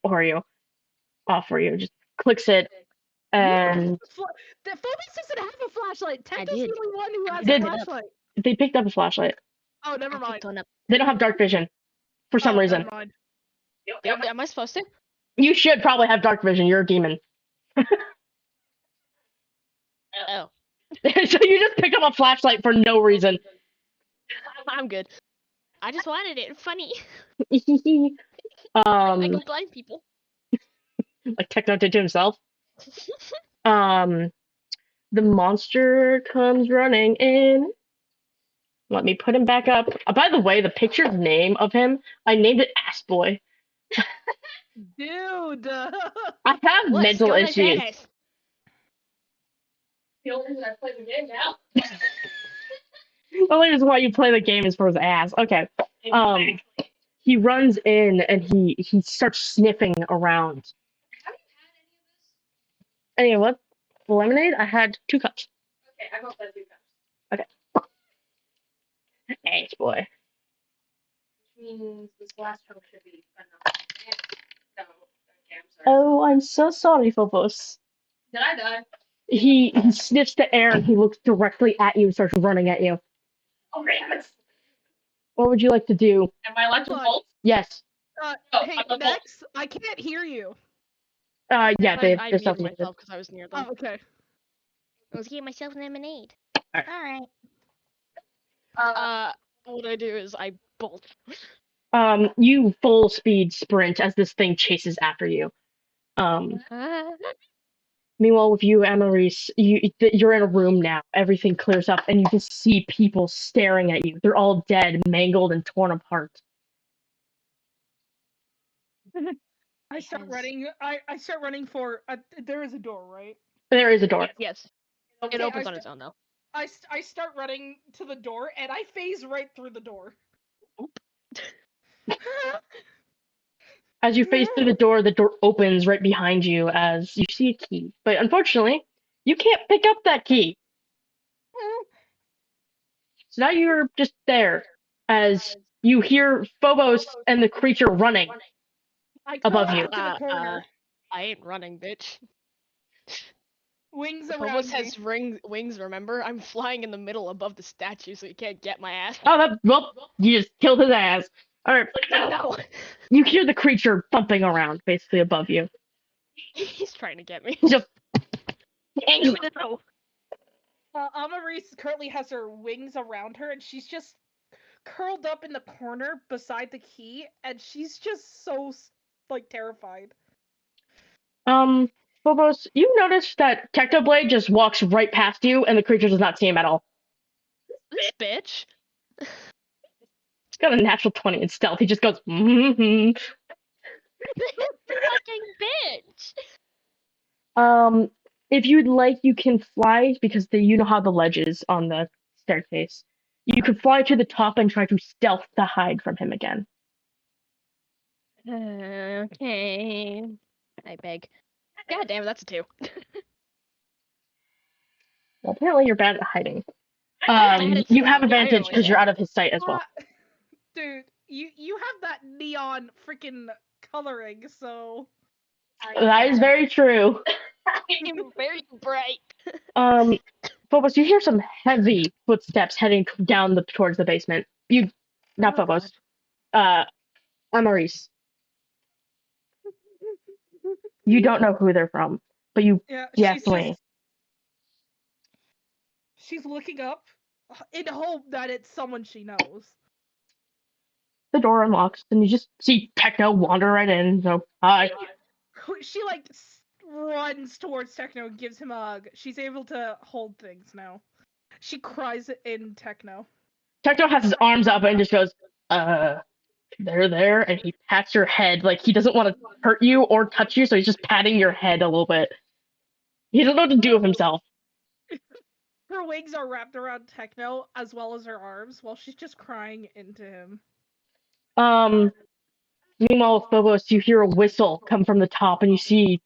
for you. off for you. Just clicks it, and The Phobos doesn't have a flashlight. Techno's the did. only one who has Did- a flashlight. they picked up a flashlight. Oh, never mind. Picked one up. They don't have dark vision for some reason. Never mind. Am I supposed to? You should probably have dark vision. You're a demon. Oh, So you just picked up a flashlight for no reason. I'm good. I just wanted it. Funny. I um, can blind people. like Techno did to himself. The monster comes running in. Let me put him back up. By the way, the pictured name of him, I named it Ass Boy. Dude. I have What? mental Go on his issues. ass. The only reason I play the game now. The only reason why you play the game is for his ass. Okay. He runs in and he starts sniffing around. Anyway, what? Lemonade? I had 2 cups. Okay, I got 2 cups. Okay. Ass Boy. Means this last one should be enough. No, okay, I'm sorry. Oh, I'm so sorry, Phobos. Did I die? He sniffs the air and he looks directly at you and starts running at you. Oh, damn. What would you like to do? Am I allowed to bolt? Yes. Hey, Nex, I can't hear you. Yeah, I there's stuff muted myself because I was near them. Oh, okay. I was getting myself lemonade. Alright. What I do is I bolt. You full speed sprint as this thing chases after you. Meanwhile, with you, Amaris, you're in a room now. Everything clears up, and you just see people staring at you. They're all dead, mangled, and torn apart. I start running. I start running for. There is a door, right? There is a door. Yes. It opens on its own, though. I start running to the door, and I phase right through the door. As you phase through the door opens right behind you as you see a key. But unfortunately, you can't pick up that key. So now you're just there as you hear Phobos and the creature running above you. To the corner. I ain't running, bitch. Wings around Phobos me. has wings, remember? I'm flying in the middle above the statue, so you can't get my ass. Oh, well, you just killed his ass. Alright. No. You hear the creature bumping around, basically above you. He's trying to get me. Just. No. Amaris currently has her wings around her, and she's just curled up in the corner beside the key, and she's just so, terrified. Phobos, you notice that Technoblade just walks right past you, and the creature does not see him at all. This bitch. He's got a natural 20 in stealth. He just goes, mm-hmm. Fucking bitch. If you'd like, you can fly because you know how the ledge is on the staircase. You could fly to the top and try to stealth to hide from him again. Okay. I beg. God damn, that's a 2. Well, apparently you're bad at hiding. at You have stealth. advantage because you're out of his sight as well. Dude, you have that neon freaking coloring, so. That is very true. I'm very bright. Phobos, you hear some heavy footsteps heading down towards the basement. Not Phobos. Amaris. You don't know who they're from, but you definitely. She's looking up in hope that it's someone she knows. The door unlocks, and you just see Techno wander right in. So, hi. She runs towards Techno and gives him a hug. She's able to hold things now. She cries in Techno. Techno has his arms up and just goes, they're there, and he pats your head like he doesn't want to hurt you or touch you, so he's just patting your head a little bit. He doesn't know what to do with himself. Her wings are wrapped around Techno as well as her arms while she's just crying into him. Meanwhile, Phobos, you hear a whistle come from the top, and you see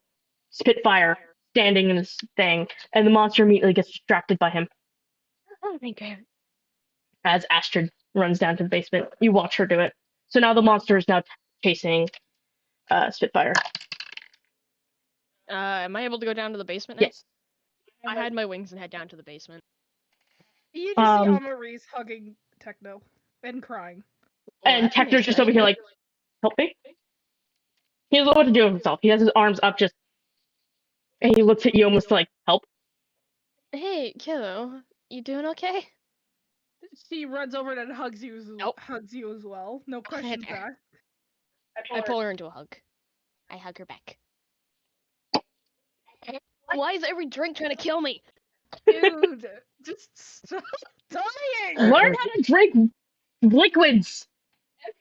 Spitfire standing in this thing, and the monster immediately gets distracted by him. Oh, thank you. As Astrid runs down to the basement, you watch her do it. So now the monster is now chasing Spitfire. Am I able to go down to the basement now? Yes. I hide my wings and head down to the basement. You just see Amaris hugging Techno and crying. Well, And that's an Techno's just over here excitement. like, help me? He doesn't know what to do with himself. He has his arms up just, and he looks at you almost like, help? Hey, kiddo, you doing okay? She runs over and hugs you Nope. as well. No questions asked. I pull her into a hug. I hug her back. Why is every drink trying to kill me? Dude, just stop dying! Learn how to drink liquids!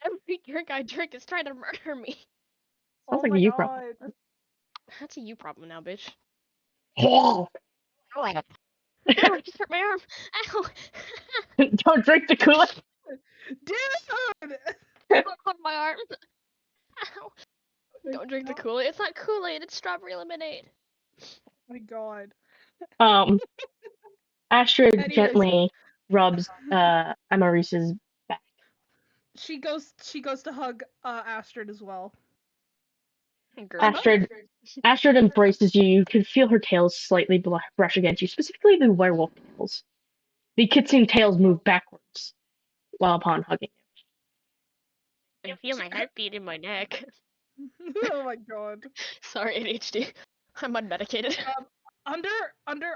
Every drink I drink is trying to murder me. Sounds Oh like my a you god. problem. That's a you problem now, bitch. Oh, Ow, I just hurt my arm. Ow. don't drink the Kool-Aid. Dude! On my arm. Ow. Don't drink the Kool-Aid. It's not Kool-Aid, it's strawberry lemonade. Oh my god. Astrid Anyways. gently rubs Amaris's back. She goes to hug Astrid as well. Astrid embraces you. You can feel her tails slightly brush against you, specifically the werewolf tails. The kitsune tails move backwards while upon hugging you. I feel my heartbeat in my neck. Oh my god. Sorry, ADHD. I'm unmedicated. Under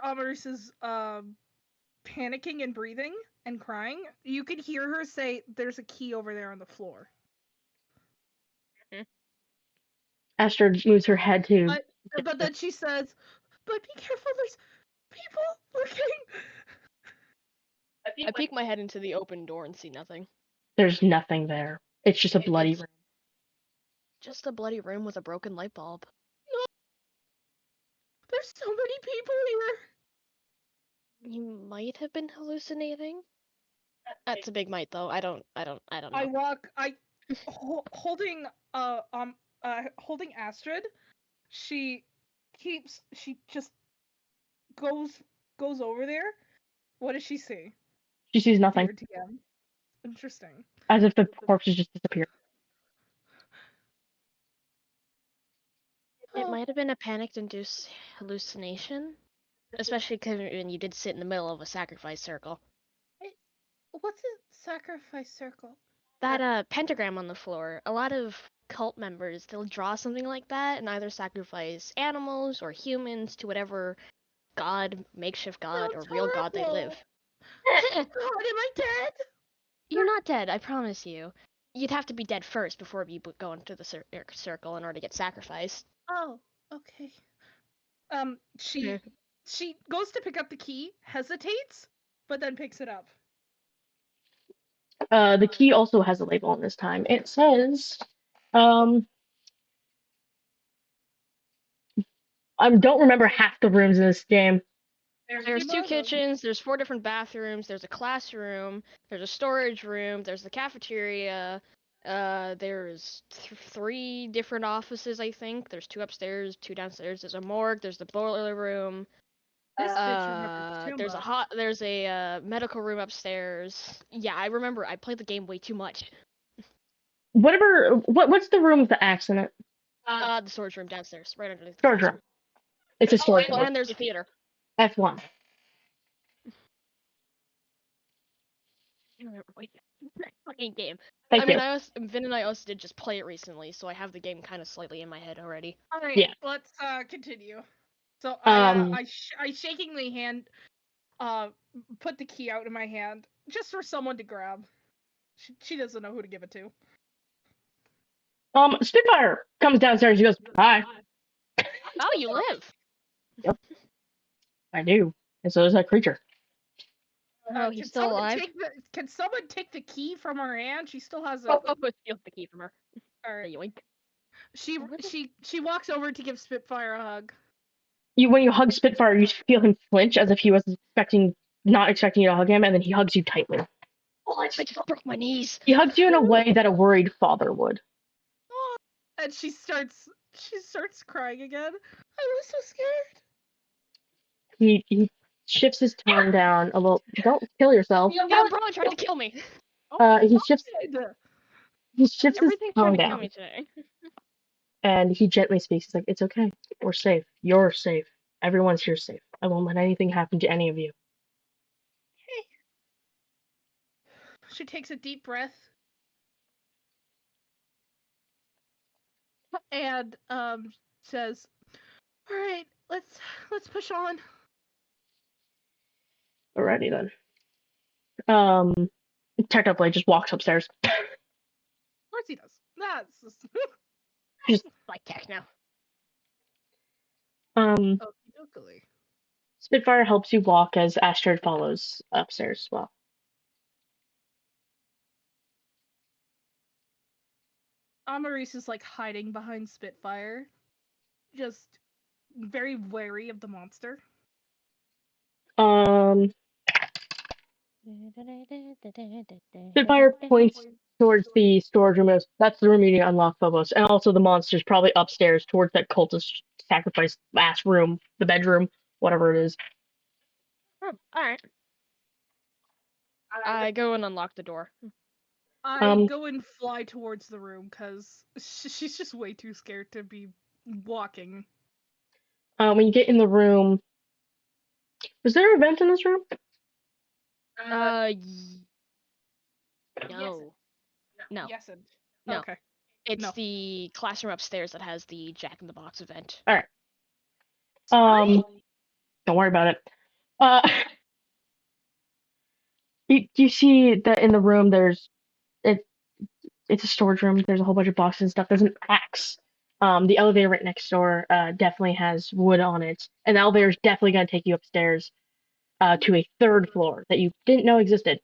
Amaris's panicking and breathing and crying, you can hear her say, "There's a key over there on the floor." Astrid moves her head to. But then she says, "But be careful, there's people looking." I peek my head into the open door and see nothing. There's nothing there. It's just a bloody room. Just a bloody room with a broken light bulb. No. There's so many people here. You might have been hallucinating. That's a big might, though. I don't know. Holding holding Astrid. She just goes over there. What does she see? She sees nothing. Interesting. As if the corpses just disappeared. It might have been a panic-induced hallucination, especially when you did sit in the middle of a sacrifice circle. What's a sacrifice circle? That pentagram on the floor. A lot of cult members, they'll draw something like that and either sacrifice animals or humans to whatever god, makeshift god, or real god they live. God, am I dead? You're not dead, I promise you. You'd have to be dead first before you go into the circle in order to get sacrificed. Oh, okay. She goes to pick up the key, hesitates, but then picks it up. The key also has a label on this time. It says, I don't remember half the rooms in this game. There's 2 kitchens, there's 4 different bathrooms, there's a classroom, there's a storage room, there's the cafeteria, there's 3 different offices, I think. There's 2 upstairs, 2 downstairs, there's a morgue, there's the boiler room. There's a medical room upstairs. Yeah, I remember. I played the game way too much. What's the room with the axe in it? The storage room downstairs, right underneath the storage room. It's a storage room. And there's a theater. F1. I remember. Wait, fucking game. Thank you. Vin and I also did just play it recently, so I have the game kind of slightly in my head already. All right, let's continue. So I shakingly put the key out in my hand just for someone to grab. She doesn't know who to give it to. Spitfire comes downstairs. He goes, "Hi." Oh, you live. Yep. I do. And so does that creature. Oh, he's still alive? Can someone take the key from her hand? She still has steal the key from her. Alright. Yoink. She walks over to give Spitfire a hug. When you hug Spitfire, you feel him flinch as if he was not expecting you to hug him, and then he hugs you tightly. Oh, I just broke my knees. He hugs you in a way that a worried father would. Oh, and she starts crying again. I was so scared. He shifts his tone down a little. Don't kill yourself. Yeah, bro tried to kill me. He shifts his Everything's tone trying to down. kill me today. And he gently speaks. He's like, "It's okay. We're safe. You're safe. Everyone's here safe. I won't let anything happen to any of you." She takes a deep breath and says, "All right, let's push on." Alrighty then. Technically just walks upstairs. Of course he does. That's Just like techno. Okey-dokey. Spitfire helps you walk as Astrid follows upstairs as well. Amaris is like hiding behind Spitfire, just very wary of the monster. Spitfire points towards the storage room as that's the room you need to unlock Phobos, and also the monster's probably upstairs towards that cultist sacrifice ass room, the bedroom, whatever it is. Oh, alright. I go and unlock the door. I go and fly towards the room because she's just way too scared to be walking. When you get in the room, was there a vent in this room? No. No. Yes and No. Okay. It's No. the classroom upstairs that has the Jack in the Box event. Alright. Sorry? Don't worry about it. You see that in the room it's a storage room. There's a whole bunch of boxes and stuff. There's an axe. The elevator right next door definitely has wood on it, and the elevator is definitely going to take you upstairs to a third floor that you didn't know existed.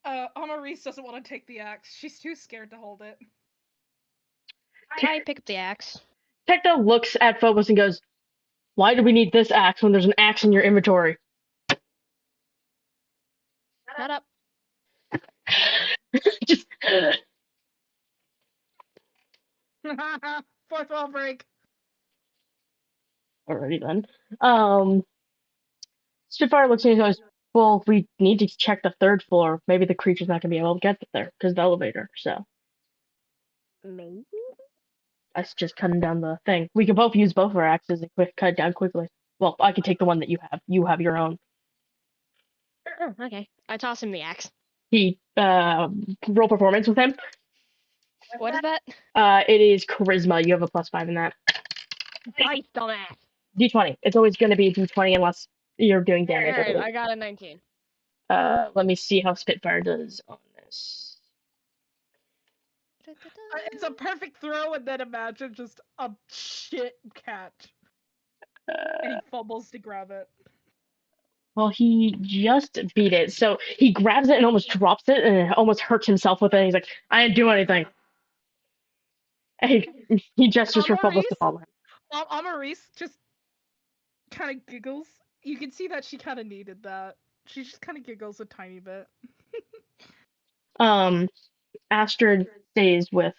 Amaris doesn't want to take the axe. She's too scared to hold it. I pick up the axe. Techno looks at Phobos and goes, "Why do we need this axe when there's an axe in your inventory?" Shut up. Just Fourth wall break. alrighty then. Spitfire looks at you and goes, "Well, we need to check the third floor. Maybe the creature's not going to be able to get there because of the elevator. So Maybe? that's just cutting down the thing. We can both use both our axes and cut it down quickly. Well, I can take the one that you have. You have your own." Oh, okay. I toss him the axe. He roll performance with him. What is that? It is charisma. You have a +5 in that. Dice, dumbass. D20. It's always going to be a D20 unless you're doing damage. Alright, I got a 19. Let me see how Spitfire does on this. It's a perfect throw, and then imagine just a shit catch. And he fumbles to grab it. Well, he just beat it. So he grabs it and almost drops it and almost hurts himself with it. He's like, "I didn't do anything." And he gestures for Phobos to follow him. Amaris just kind of giggles. You can see that she kind of needed that. She just kind of giggles a tiny bit. Astrid stays with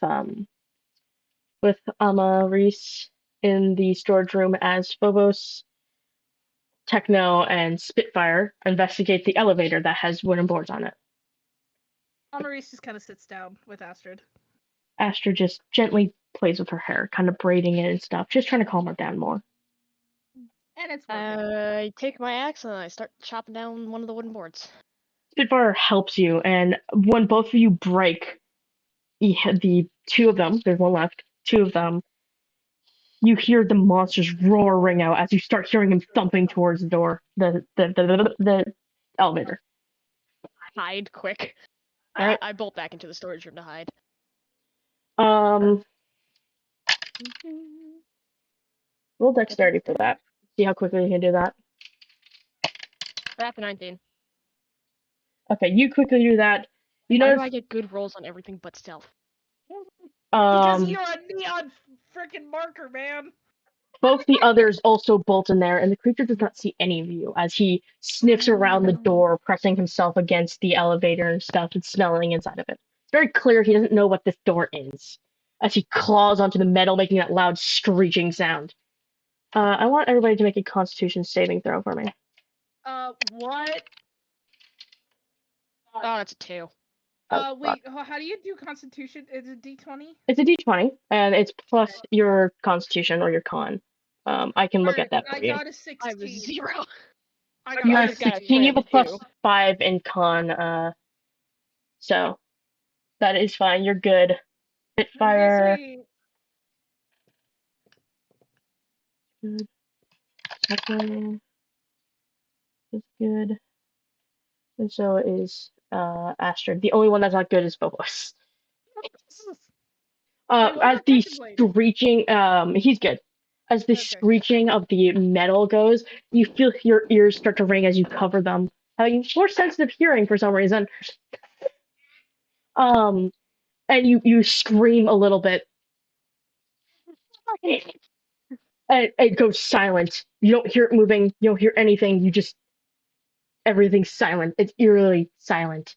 Amaris in the storage room as Phobos, Techno, and Spitfire investigate the elevator that has wooden boards on it. Amaris just kind of sits down with Astrid. Astrid just gently plays with her hair, kind of braiding it and stuff, just trying to calm her down more. And it's working. I take my axe and I start chopping down one of the wooden boards. Spitfire helps you, and when both of you break the two of them, there's one left, two of them, you hear the monster's roar ring out as you start hearing him thumping towards the door, the elevator. Hide quick. Alright. I bolt back into the storage room to hide. Roll dexterity for that. See how quickly you can do that. That's a 19. Okay, you quickly do that. You Why notice do I get good rolls on everything but stealth? Because you're a neon freaking marker, man. both the others also bolt in there, and the creature does not see any of you as he sniffs around the door, pressing himself against the elevator and stuff and smelling inside of it. It's very clear he doesn't know what this door is as he claws onto the metal, making that loud screeching sound. I want everybody to make a Constitution saving throw for me. What? Oh, that's a 2. Oh, Wait, how do you do Constitution? Is it D20? it's a D20, and it's plus your Constitution or your Con. I can look at that for I you. got a I have a 16. 0. I You got have a got a 16. You have a 10 too. +5 in Con. So that is fine. You're good. Spitfire. Sweet. Second is good. And so is Astrid. The only one that's not good is Phobos. Wait, what As about the Captain Blade? screeching, he's good. As the Okay. screeching of the metal goes, you feel your ears start to ring as you cover them, having more sensitive hearing for some reason. Um, and you scream a little bit. And it goes silent. You don't hear it moving. You don't hear anything. Everything's silent. It's eerily silent,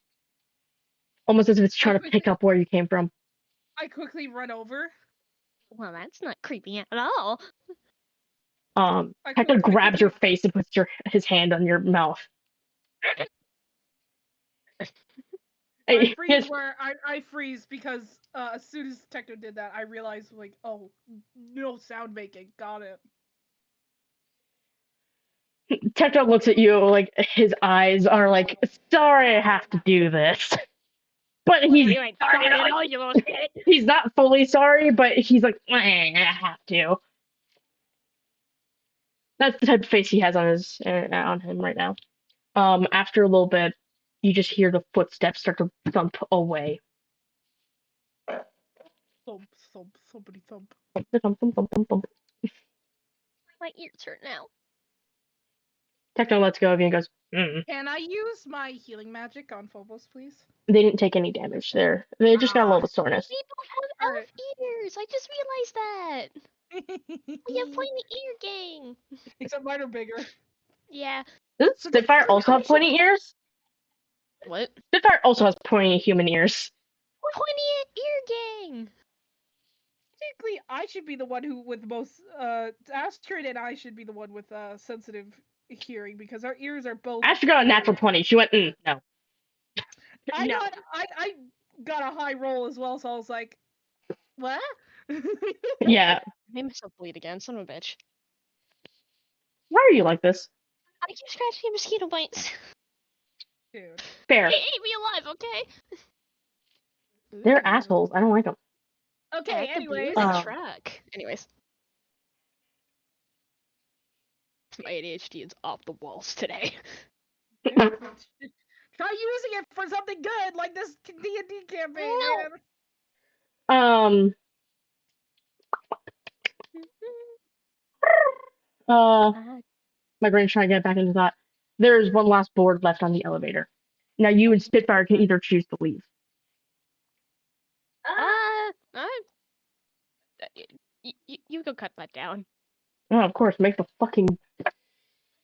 almost as if it's trying to pick up where you came from. I quickly run over. Well, that's not creepy at all. Hector grabs your face and puts his hand on your mouth. I freeze I freeze because as soon as Tecto did that, I realized like, oh, no sound making. Got it. Tecto looks at you like his eyes are like, sorry I have to do this. But he's he's not fully sorry, but he's like, I have to. That's the type of face he has on him right now. After a little bit, you just hear the footsteps start to thump away. Thump, thump, thumpity thump. Thump, thump, thump, thump, thump. My ears hurt now. Tecno lets go of you and goes, mm. Can I use my healing magic on Phobos, please? They didn't take any damage there. They just got a little bit soreness. We both have elf ears. I just realized that. We have pointy ear gang. Except mine are bigger. Yeah. Doesn't Spitfire also have pointy ears? What? Spitfire also has pointy human ears. Pointy ear gang. Technically, I should be the one who with the most. Astrid and I should be the one with sensitive hearing because our ears are both. Astrid got a natural 20. She went, no. I got a high roll as well, so I was like, what? Yeah. I made myself bleed again, son of a bitch. Why are you like this? I keep scratching mosquito bites. Dude. Fair. They ate me alive, okay? They're assholes. I don't like them. Okay, anyways. Track. Anyways. My ADHD is off the walls today. Try using it for something good, like this D&D campaign, man. My brain's trying to get back into that. There's one last board left on the elevator. Now you and Spitfire can either choose to leave. You go cut that down. Oh, of course, make the fucking...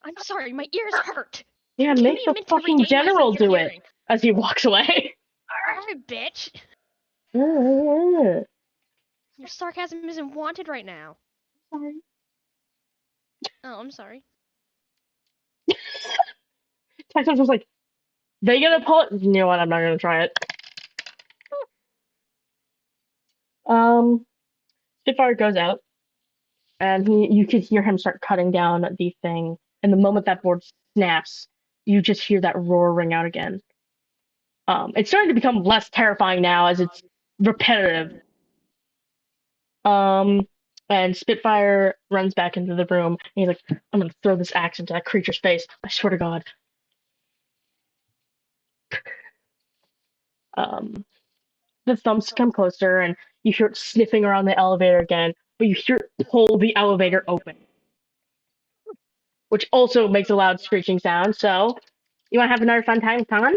I'm sorry, my ears hurt. Yeah, make the fucking general do it as he walks away. Alright, bitch. Your sarcasm isn't wanted right now. Sorry. Oh, I'm sorry. Texas was like, they gonna pull it? You know what, I'm not gonna try it. Spitfire goes out, and you could hear him start cutting down the thing, and the moment that board snaps, you just hear that roar ring out again. It's starting to become less terrifying now as it's repetitive. And Spitfire runs back into the room, and he's like, I'm gonna throw this axe into that creature's face. I swear to God. The thumps come closer, and you hear it sniffing around the elevator again, but you hear it pull the elevator open, which also makes a loud screeching sound. So, you want to have another fun time, Con?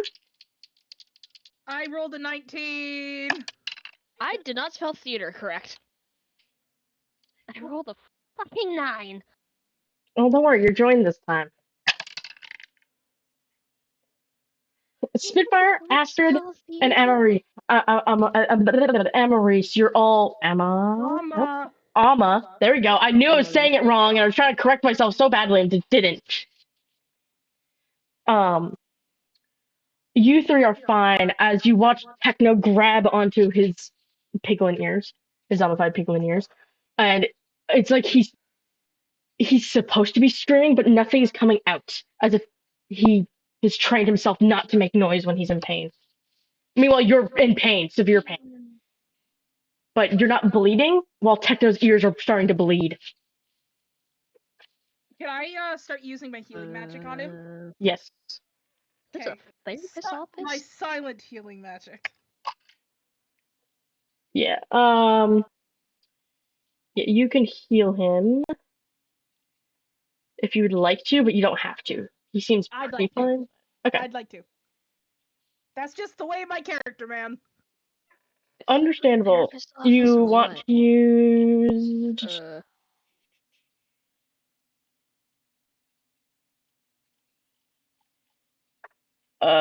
I rolled a 19. I did not spell theater correct. I rolled a fucking 9. Oh, don't worry, you're joined this time. Spitfire, Astrid, and Amarie. Amarise, you're all Amma. There we go. I knew I was saying it wrong, and I was trying to correct myself so badly and didn't. You three are fine as you watch Techno grab onto his piglin ears, his zombified piglin ears, and it's like he's supposed to be screaming, but nothing's coming out, as if he has trained himself not to make noise when he's in pain. Meanwhile, you're in pain, severe pain, but you're not bleeding, while Techno's ears are starting to bleed. Can I start using my healing magic on him? Yes. Okay. My silent healing magic. Yeah. Yeah, you can heal him if you would like to, but you don't have to. He seems pretty fine. Okay. I'd like to. That's just the way of my character, man. Understandable. You want to use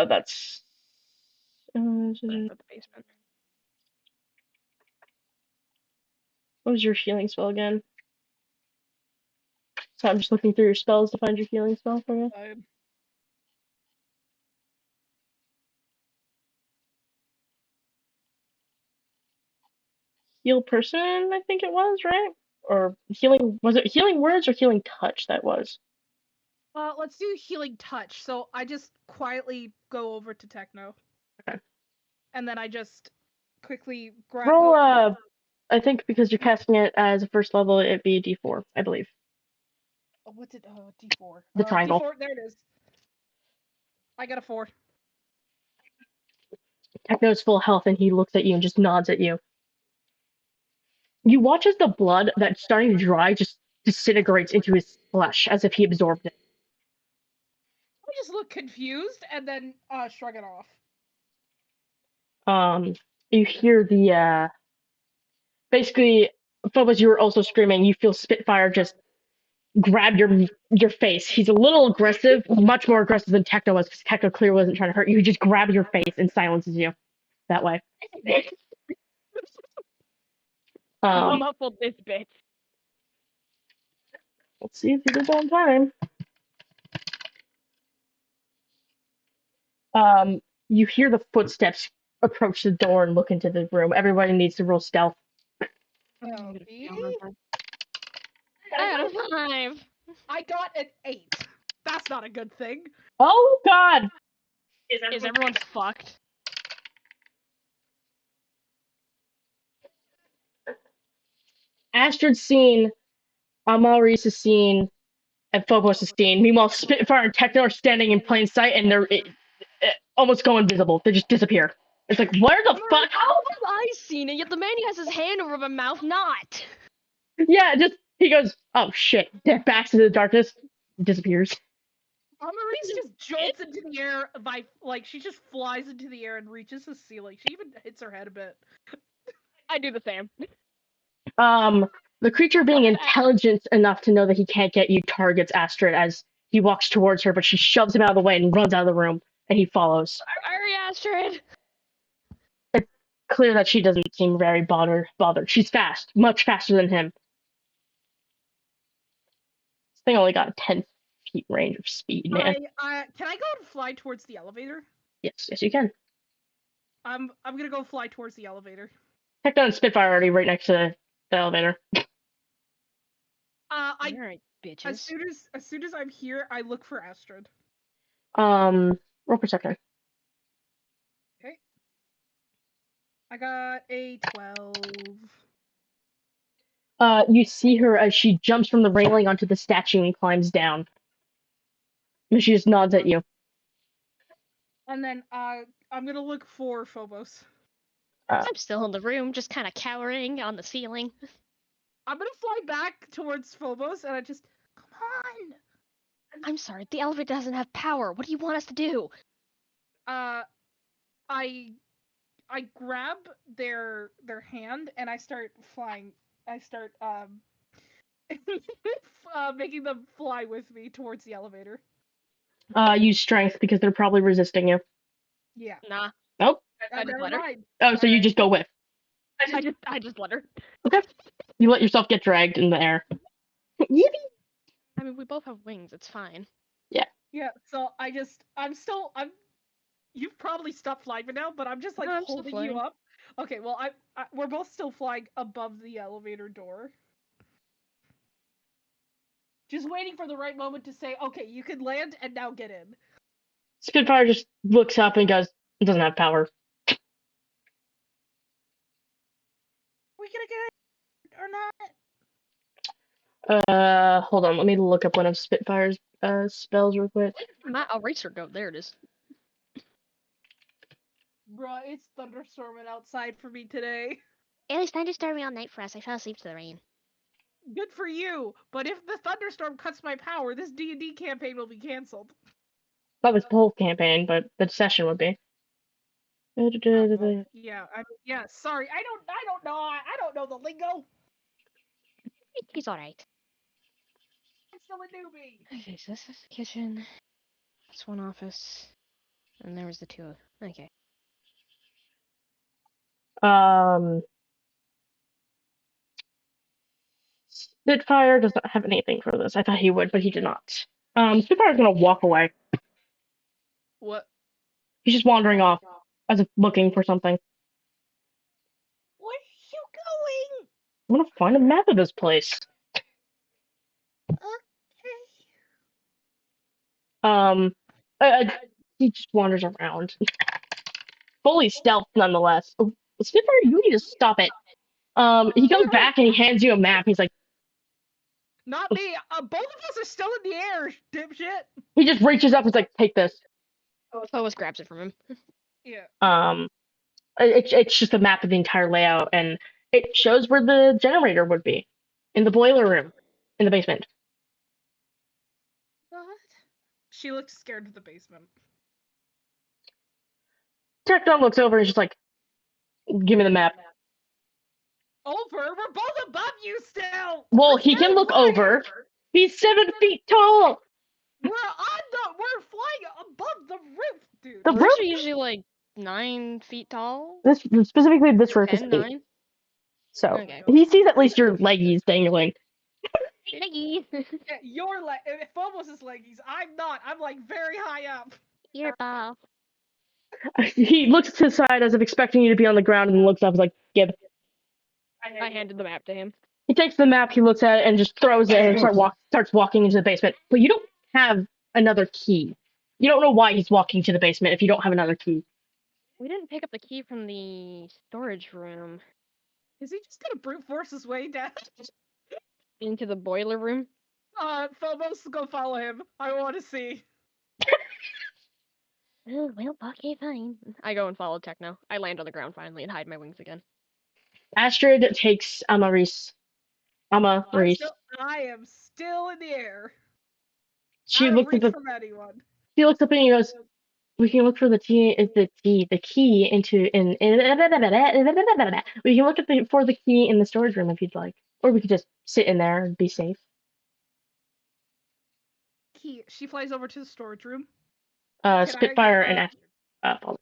that's the basement. what was your healing spell again? So I'm just looking through your spells to find your healing spell for you. Heal person, I think it was, right? Or healing, was it healing words or healing touch that was? Let's do healing touch. So I just quietly go over to Techno. Okay. And then I just quickly grab. Roll I think because you're casting it as a first level, it'd be a D4, I believe. What's it? D4. The triangle. D4, there it is. I got a 4. Techno's full health and he looks at you and just nods at you. You watch as the blood that's starting to dry just disintegrates into his flesh as if he absorbed it. I just look confused and then shrug it off. You hear the basically, Phobos, you were also screaming. You feel Spitfire just grab your face. He's a little aggressive, much more aggressive than Techno was, because Techno clearly wasn't trying to hurt you. He just grabs your face and silences you that way. Muffled this bitch. Let's see if he did that on time. You hear the footsteps approach the door and look into the room. Everybody needs to roll stealth. Oh, I got a 5. I got an 8. That's not a good thing. Oh God! Is everyone fucked? Astrid's seen, Amalrice is seen, and Phobos is seen. Meanwhile, Spitfire and Techno are standing in plain sight, and they're almost go invisible. They just disappear. It's like, where the fuck? How have I seen it? Yet the man who has his hand over my mouth not. Yeah, just he goes, oh shit, back to the darkness, disappears. Amarys just jolts into the air she just flies into the air and reaches the ceiling. She even hits her head a bit. I do the same. The creature being intelligent enough to know that he can't get you targets Astrid as he walks towards her, but she shoves him out of the way and runs out of the room, and he follows. Hurry, Astrid! It's clear that she doesn't seem very bothered. She's fast, much faster than him. This thing only got a 10 feet range of speed, man. Can I go and fly towards the elevator? Yes, you can. I'm gonna go fly towards the elevator. Techno and Spitfire already right next to the elevator. Alright, bitches. As soon as I'm here, I look for Astrid. Roll perception. Okay. I got a 12. You see her as she jumps from the railing onto the statue and climbs down. And she just nods at you. And then I'm gonna look for Phobos. I'm still in the room, just kind of cowering on the ceiling. I'm gonna fly back towards Phobos, and I just, come on! I'm sorry, the elevator doesn't have power. What do you want us to do? I grab their hand, and I start flying. I start, making them fly with me towards the elevator. Use strength because they're probably resisting you. Yeah. Nah. Nope. I just let her. Oh, so you just go with. I just let her. Okay. You let yourself get dragged in the air. Yippee! I mean, we both have wings. It's fine. Yeah. Yeah. So I'm You've probably stopped flying by now, but I'm just like No, I'm still holding you flying. up. Okay, well, we're both still flying above the elevator door. Just waiting for the right moment to say, okay, you can land and now get in. Spitfire just looks up and goes, it doesn't have power. We gonna get it or not? Hold on, let me look up one of Spitfire's spells real quick. My eraser go. There it is. Bruh, it's thunderstorming outside for me today. It was thunderstorming all night for us. I fell asleep to the rain. Good for you, but if the thunderstorm cuts my power, this D&D campaign will be canceled. That was the whole campaign, but the session would be. Well, yeah, sorry, I don't know the lingo. He's alright. I'm still a newbie. Okay, so this is the kitchen. That's one office. And there was the two. Okay. Spitfire does not have anything for this. I thought he would, but he did not. Spitfire's gonna walk away. What? He's just wandering off, as if looking for something. Where are you going? I'm gonna find a map of this place. Okay. He just wanders around. Fully stealth, nonetheless. Oh, Spitfire, you need to stop it. He comes back and he hands you a map. He's like, Not me. Both of us are still in the air, dipshit. he just reaches up and is like, take this. Phobos grabs it from him. Yeah. It's just a map of the entire layout, and it shows where the generator would be, in the boiler room, in the basement. What? She looks scared of the basement. Techno looks over and she's like, give me the map. Over? We're both above you still! Well, he can look over. He's 7 feet tall! We're flying above the roof, dude. The Roofs roof? are usually like 9 feet tall. Specifically, this roof is 10, 8. 9. So, Okay. he sees at least your leggies dangling. Leggy. Yeah, your Phobos' leggies. I'm not. I'm like very high up. Your ball. He looks to the side as if expecting you to be on the ground and looks up and is like, give. I handed the map to him. He takes the map, he looks at it, and just throws it and starts walking into the basement. But you don't have another key. You don't know why he's walking to the basement if you don't have another key. We didn't pick up the key from the storage room. Is he just gonna brute force his way down? Into the boiler room? Phobos, go follow him. I want to see. Oh, well, okay, fine. I go and follow Techno. I land on the ground finally and hide my wings again. Astrid takes Amaris. I am still in the air. She Out of looks reach at from anyone. She looks up and he goes, we can look for the key into we can look at for the key in the storage room if you'd like. Or we could just sit in there and be safe. Key. She flies over to the storage room. Spitfire and Astrid.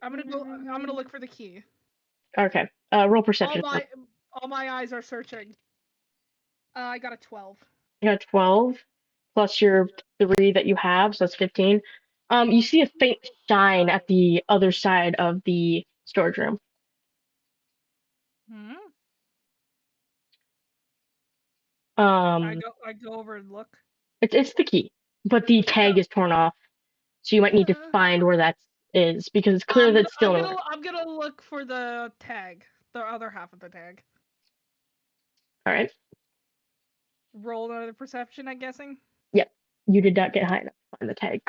I'm gonna look for the key. Okay. Roll perception. All my eyes are searching. I got a 12. You got 12 plus your 3 that you have, so that's 15. You see a faint shine at the other side of the storage room. I go over and look. It's the key, but the tag is torn off, so you might need to find where that is because it's clear that it's still. I'm gonna look for the tag, the other half of the tag. All right. Roll another perception, I'm guessing. Yep, you did not get high enough to find the tag.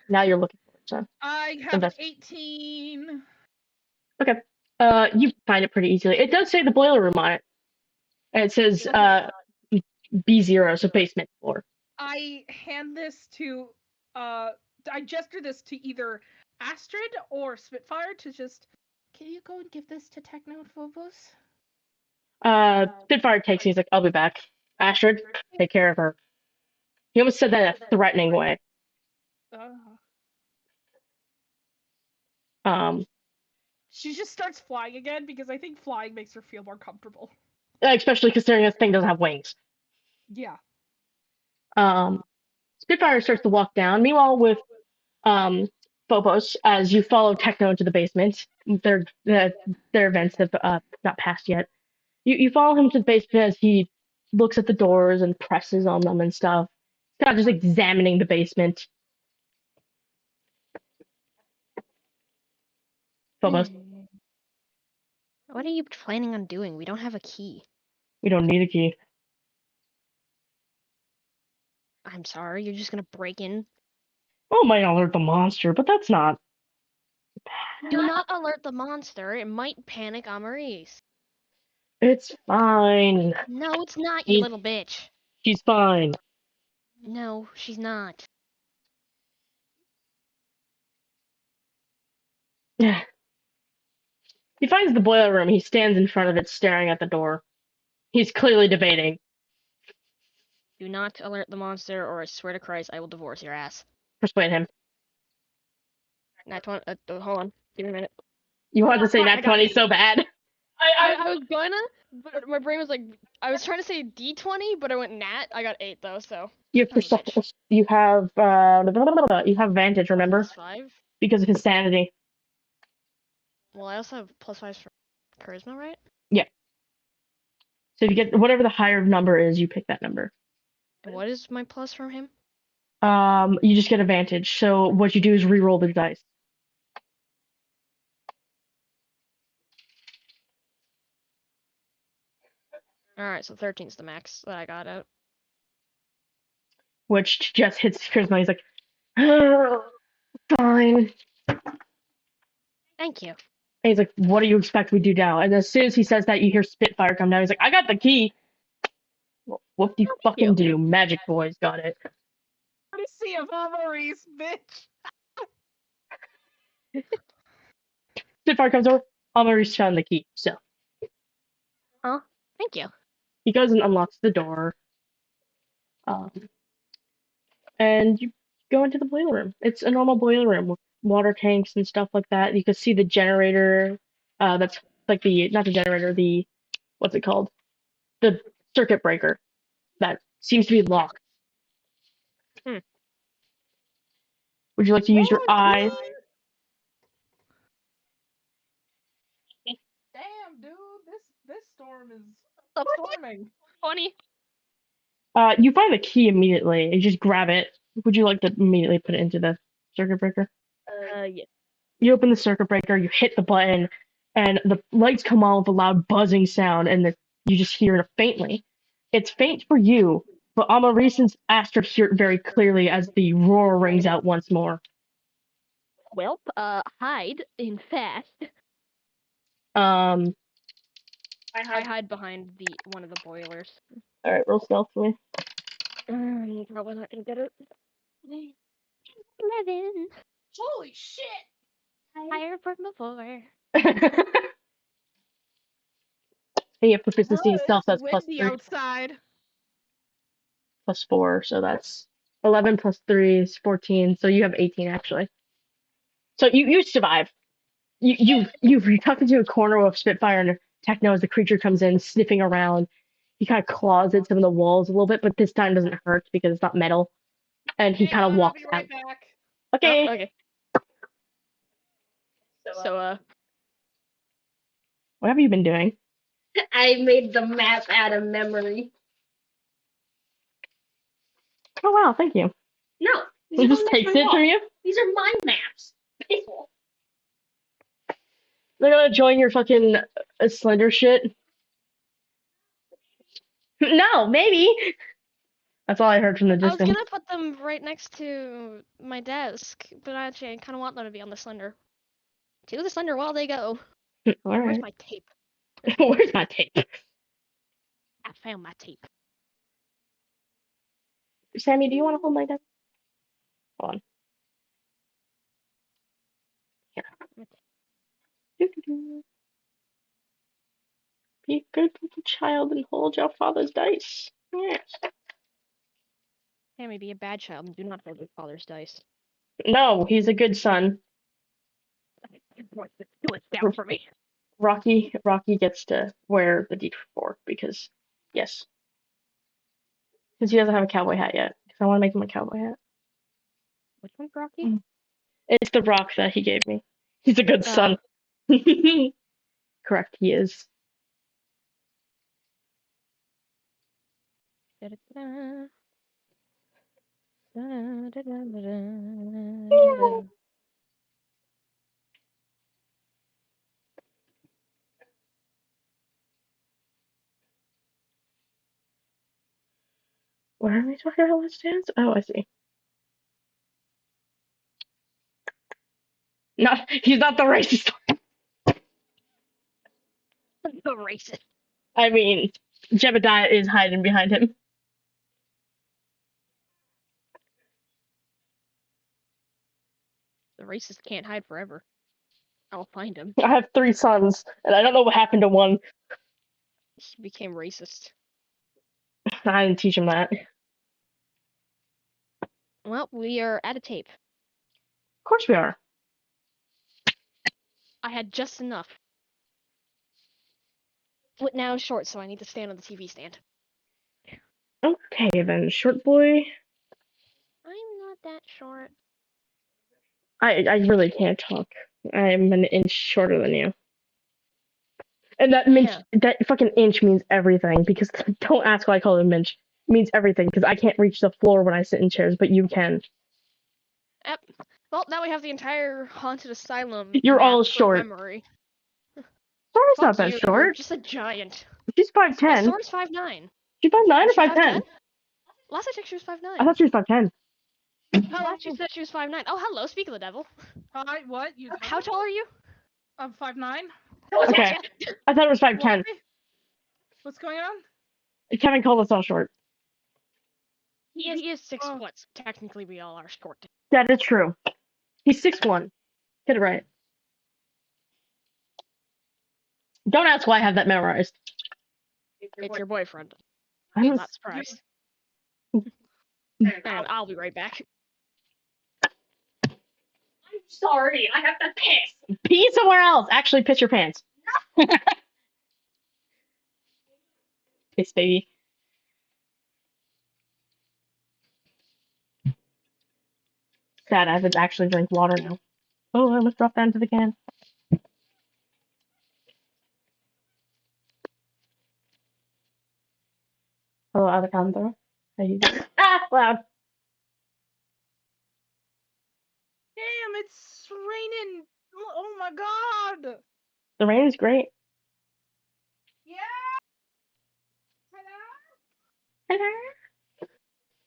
Now you're looking for it. So I have 18. Okay. You find it pretty easily. It does say the boiler room on it, and it says B0, so basement floor. I hand this to I gesture this to either Astrid or Spitfire to just. Can you go and give this to Techno Phobos? Spitfire takes it. He's like, I'll be back. Astrid, take care of her. He almost said that in a threatening way. She just starts flying again because I think flying makes her feel more comfortable. Especially considering this thing doesn't have wings. Yeah. Spitfire starts to walk down. Meanwhile, with Phobos, as you follow Techno into the basement. Their events have not passed yet. You follow him to the basement as he looks at the doors and presses on them and stuff. Kind of just examining the basement. Phobos, What are you planning on doing? We don't have a key. we don't need a key. I'm sorry, you're just gonna break in? Oh, might alert the monster, but that's not. Do not alert the monster. It might panic Amaris. It's fine. No, it's not, you She, little bitch. she's fine. No, she's not. He finds the boiler room. He stands in front of it, staring at the door. He's clearly debating. Do not alert the monster, or I swear to Christ, I will divorce your ass. Persuade him. Hold on. Give me a minute. You want to say Fuck, nat I got 20 8. so bad? I was gonna, but my brain was like, I was trying to say D20, but I went nat. I got 8 though, so. You have Son of a bitch. you have you have advantage, remember? +5? Because of his sanity. Well, I also have +5 for charisma, right? Yeah. So if you get whatever the higher number is, you pick that number. And what is my plus from him? You just get advantage. So what you do is re-roll the dice. Alright, so 13's the max that I got out. Which just hits charisma. He's like, "Oh, fine." Thank you. And he's like, "What do you expect we do now?" And as soon as he says that, you hear Spitfire come down. He's like, "I got the key." Well, what do you Oh, thank fucking you. do? Magic boys got it. Courtesy of Maurice, bitch. Spitfire comes over. Amaris found the key. So Oh, thank you. he goes and unlocks the door. Um, and you go into the boiler room. It's a normal boiler room with water tanks and stuff like that. You can see the generator. That's like the not the generator. The what's it called? The circuit breaker that seems to be locked. Hmm. Would you like to use your eyes? Damn, dude, this storm is storming. Funny. You find the key immediately. You just grab it. Would you like to immediately put it into the circuit breaker? Yeah. You open the circuit breaker, you hit the button, and the lights come on with a loud buzzing sound, and you just hear it faintly. It's faint for you, but Amaris and Aster hear it very clearly as the roar rings out once more. Well, hide in fast. Um, I hide behind one of the boilers. all right, roll stealth for me. Probably not gonna get it. 11. Holy shit! Higher from before. And you have proficiency in stealth, It's that's windy +3, outside. +4, so that's 11 plus 3 is 14, so you have 18 actually. So you survive. You're tucked into a corner of Spitfire and Techno as the creature comes in, sniffing around. He kind of claws at some of the walls a little bit, but this time doesn't hurt because it's not metal. And he Hang kind of on, I'll walks be out. right back. Okay. Oh, okay. So, What have you been doing? I made the map out of memory. Oh wow, thank you. No, He just takes it from you. These are my maps. They're gonna join your fucking slender shit. No, maybe. That's all I heard from the I was distance. gonna put them right next to my desk, but actually I kind of want them to be on the slender. To the slender while they go. All Where's right. my tape? Where's my tape? I found my tape. Sammy, do you want to hold my desk? Hold on. Here. Be a good little child and hold your father's dice. Yes. Sammy, be a bad child and do not hold your father's dice. No, he's a good son. Do it down for me. Rocky gets to wear the D4 because yes, because he doesn't have a cowboy hat yet. Because I want to make him a cowboy hat. Which one's Rocky? It's the rock that he gave me. He's a good son. Correct, he is. What are we talking about? Let's Dance? Oh, I see. Not, he's not the racist. The racist. I mean, Jebediah is hiding behind him. The racist can't hide forever. I'll find him. I have 3 sons, and I don't know what happened to one. He became racist. I didn't teach him that. Well, we are out of tape. Of course we are. I had just enough. But now it's short, so I need to stand on the TV stand. Okay, then, short boy. I'm not that short. I really can't talk. I'm an inch shorter than you. And that fucking inch means everything, because don't ask why I call it an inch. It means everything, because I can't reach the floor when I sit in chairs, but you can. Yep. Well, now we have the entire haunted asylum You're map all for short. memory. Sora's not Fuck that you, short. you're just a giant. She's Yeah, 5'10". Sora's 5'9". She's 5'9" or Is she 5'10"? 5'10"? Last I checked, she was 5'9". I thought she was 5'10". Hello, she said she was 5'9". Oh, hello, speak of the devil. Hi, what? You How tall are you? I'm 5'9". Okay. I thought it was 5'10". What's going on? Kevin called us all short. He is 6 foot, so technically we all are short. That is true. He's 6'1". Get it right. Don't ask why I have that memorized. It's your boyfriend. I'm not surprised. And I'll be right back. I'm sorry, I have to piss. Pee somewhere else. Actually, piss your pants. Piss, baby. Sad, I have to actually drink water now. Oh, I almost dropped that into the can. Hello, Alejandro. How you doing? Ah, loud. Damn, it's raining. Oh my god. The rain is great. Yeah. Hello.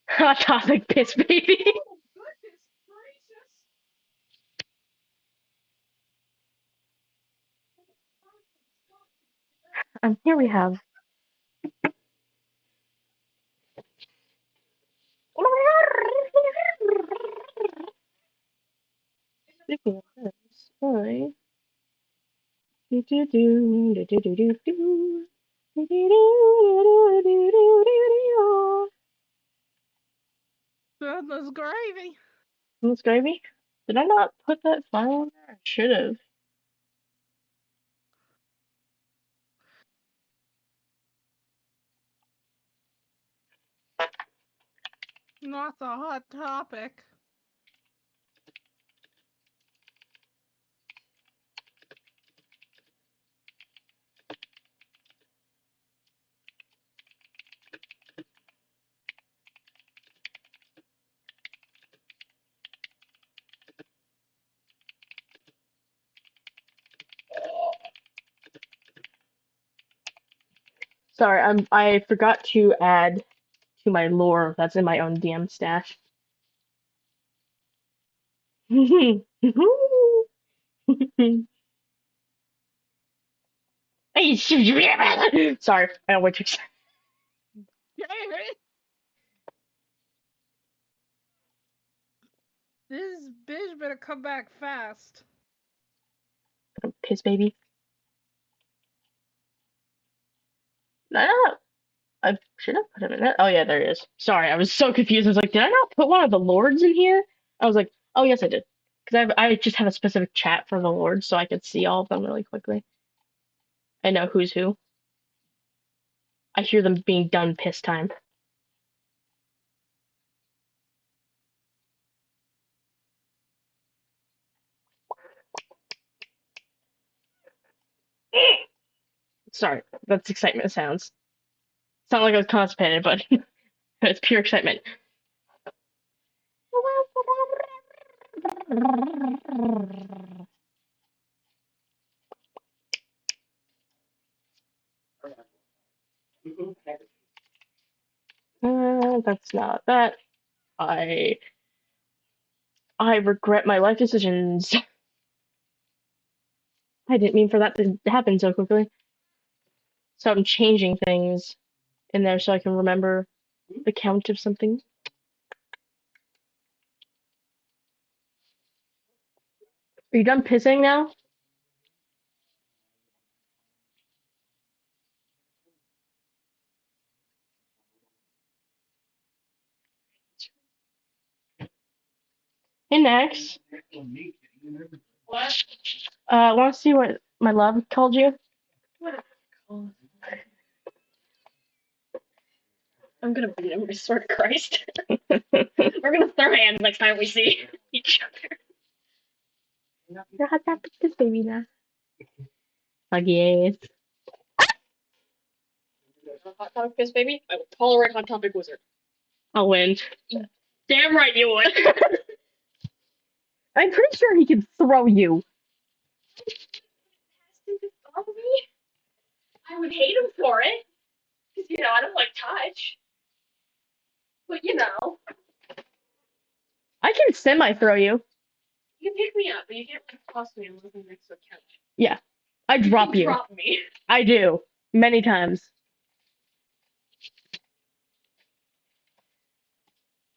Hot topic, piss, baby. Oh, goodness gracious. And here we have. Speaking of this, I. Do do do do do do do do. Do do do do do do do. Goodness gravy. Miss Gravy? Did I not put that file in there? I should have. Not a hot topic. Sorry, I forgot to add to my lore that's in my own DM stash. Hey, sorry, I don't wait to This bitch better come back fast. piss baby. No, I should have put him in it. Oh yeah, there he is. Sorry, I was so confused. I was like, did I not put one of the lords in here? I was like, oh yes, I did. Because I just have a specific chat for the lords, so I could see all of them really quickly. I know who's who. I hear them being done piss time. Sorry, that's excitement sounds. Sound like I was constipated, but it's pure excitement. That's not that. I regret my life decisions. I didn't mean for that to happen so quickly. So I'm changing things in there so I can remember the count of something. Are you done pissing now? Hey, Max. Want to see what my love called you? I'm gonna beat him, I swear to Christ. We're gonna throw hands next time we see each other. You're hot topic this baby now. Like yes. Hot topic quiz, baby. I will tolerate hot topic wizard. I'll win. Damn right you would. I'm pretty sure he can throw you. I would hate him for it. Because, I don't like touch. But, I can semi-throw you. you can pick me up, but you can't toss me and leave me next to a couch. Yeah. I drop you. Drop me. I do. Many times.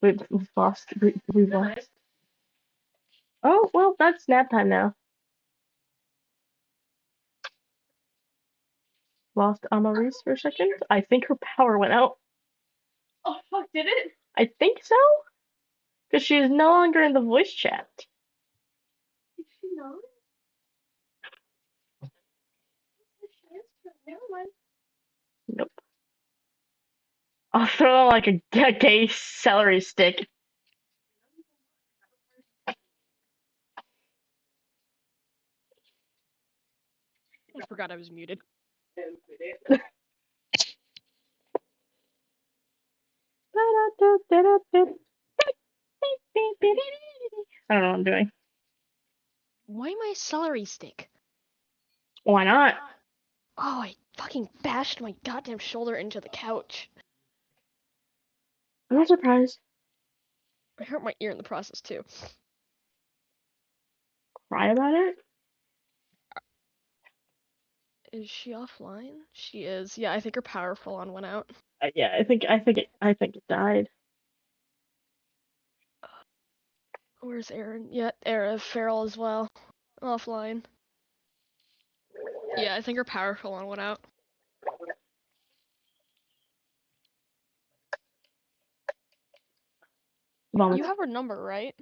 We've lost. We've lost. Oh, well, that's nap time now. Lost Amaris for a second. I think her power went out. Oh, fuck, did it? I think so. Because she is no longer in the voice chat. Did she not? Never mind. Nope. I'll throw like a gay celery stick. I forgot I was muted. I don't know what I'm doing. Why my celery stick? Why not? Oh, I fucking bashed my goddamn shoulder into the couch. I'm not surprised. I hurt my ear in the process too. Cry about it? Is she offline? She is. Yeah, I think her power full on went out. Yeah, I think it died. Where's Aaron? Yeah, Aaron Farrell as well. Offline. Yeah, I think her power full on went out. You have her number, right?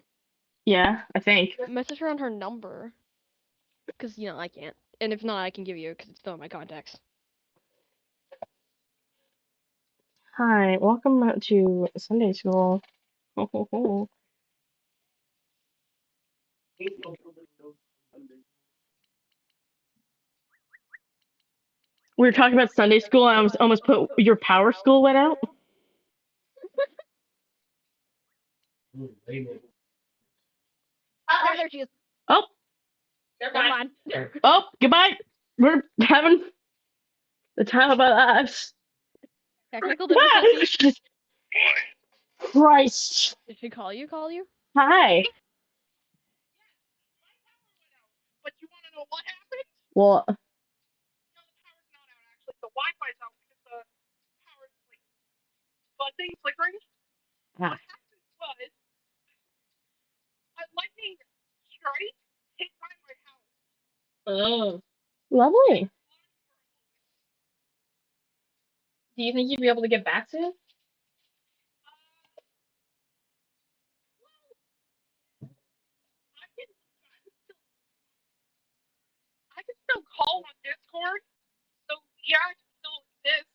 Yeah, I think. Message her on her number. Because, I can't. And if not, I can give you because it's still in my contacts. Hi, welcome to Sunday school. Ho, ho, ho. We were talking about Sunday school, and I almost put your power school went out. Oh, there she is. Oh, Never Never mind. mind. oh, goodbye. We're having the time of our lives. Technical difficulty. Christ. Did she call you? Hi. But you want to know what happened? Well, No, the power's not out actually. The Wi-Fi's out because the power's like buzzing, flickering. Ah. What happened was a lightning strike hit by my house. Oh. lovely. Do you think you'd be able to get back to it? I can still call on Discord, so yeah, I can still exist.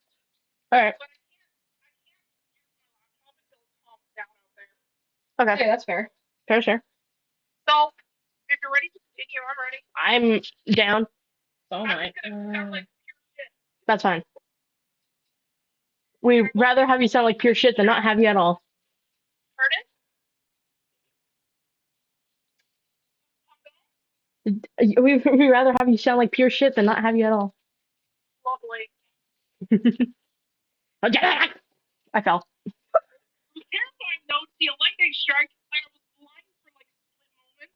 All right. But I can't use my laptop until it calms down out there. Okay. Yeah, that's fair. Fair share. So, if you're ready to continue, I'm ready. I'm down. So am I. I'm just gonna sound like pure shit. That's fine. We'd rather have you sound like pure shit than not have you at all. We'd rather have you sound like pure shit than not have you at all. Lovely. I fell. Terrifying though, to see a lightning strike. I was blind for like a split moment.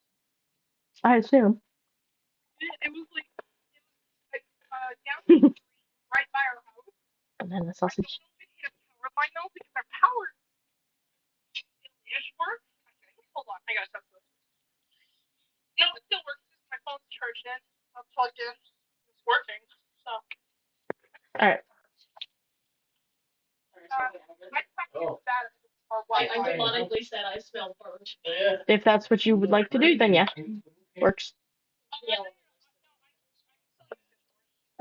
I assume. It was down the street, right by our house. And then the I sausage. don't know if it hit a power line though, because our power still-ish works. Okay, hold on, I gotta test this. No, it still works. My phone's charged in. I'm plugged in. It's working. So. Alright. I melodically said I smell burnt. If that's what you would like to do, then yeah. Works. Yeah.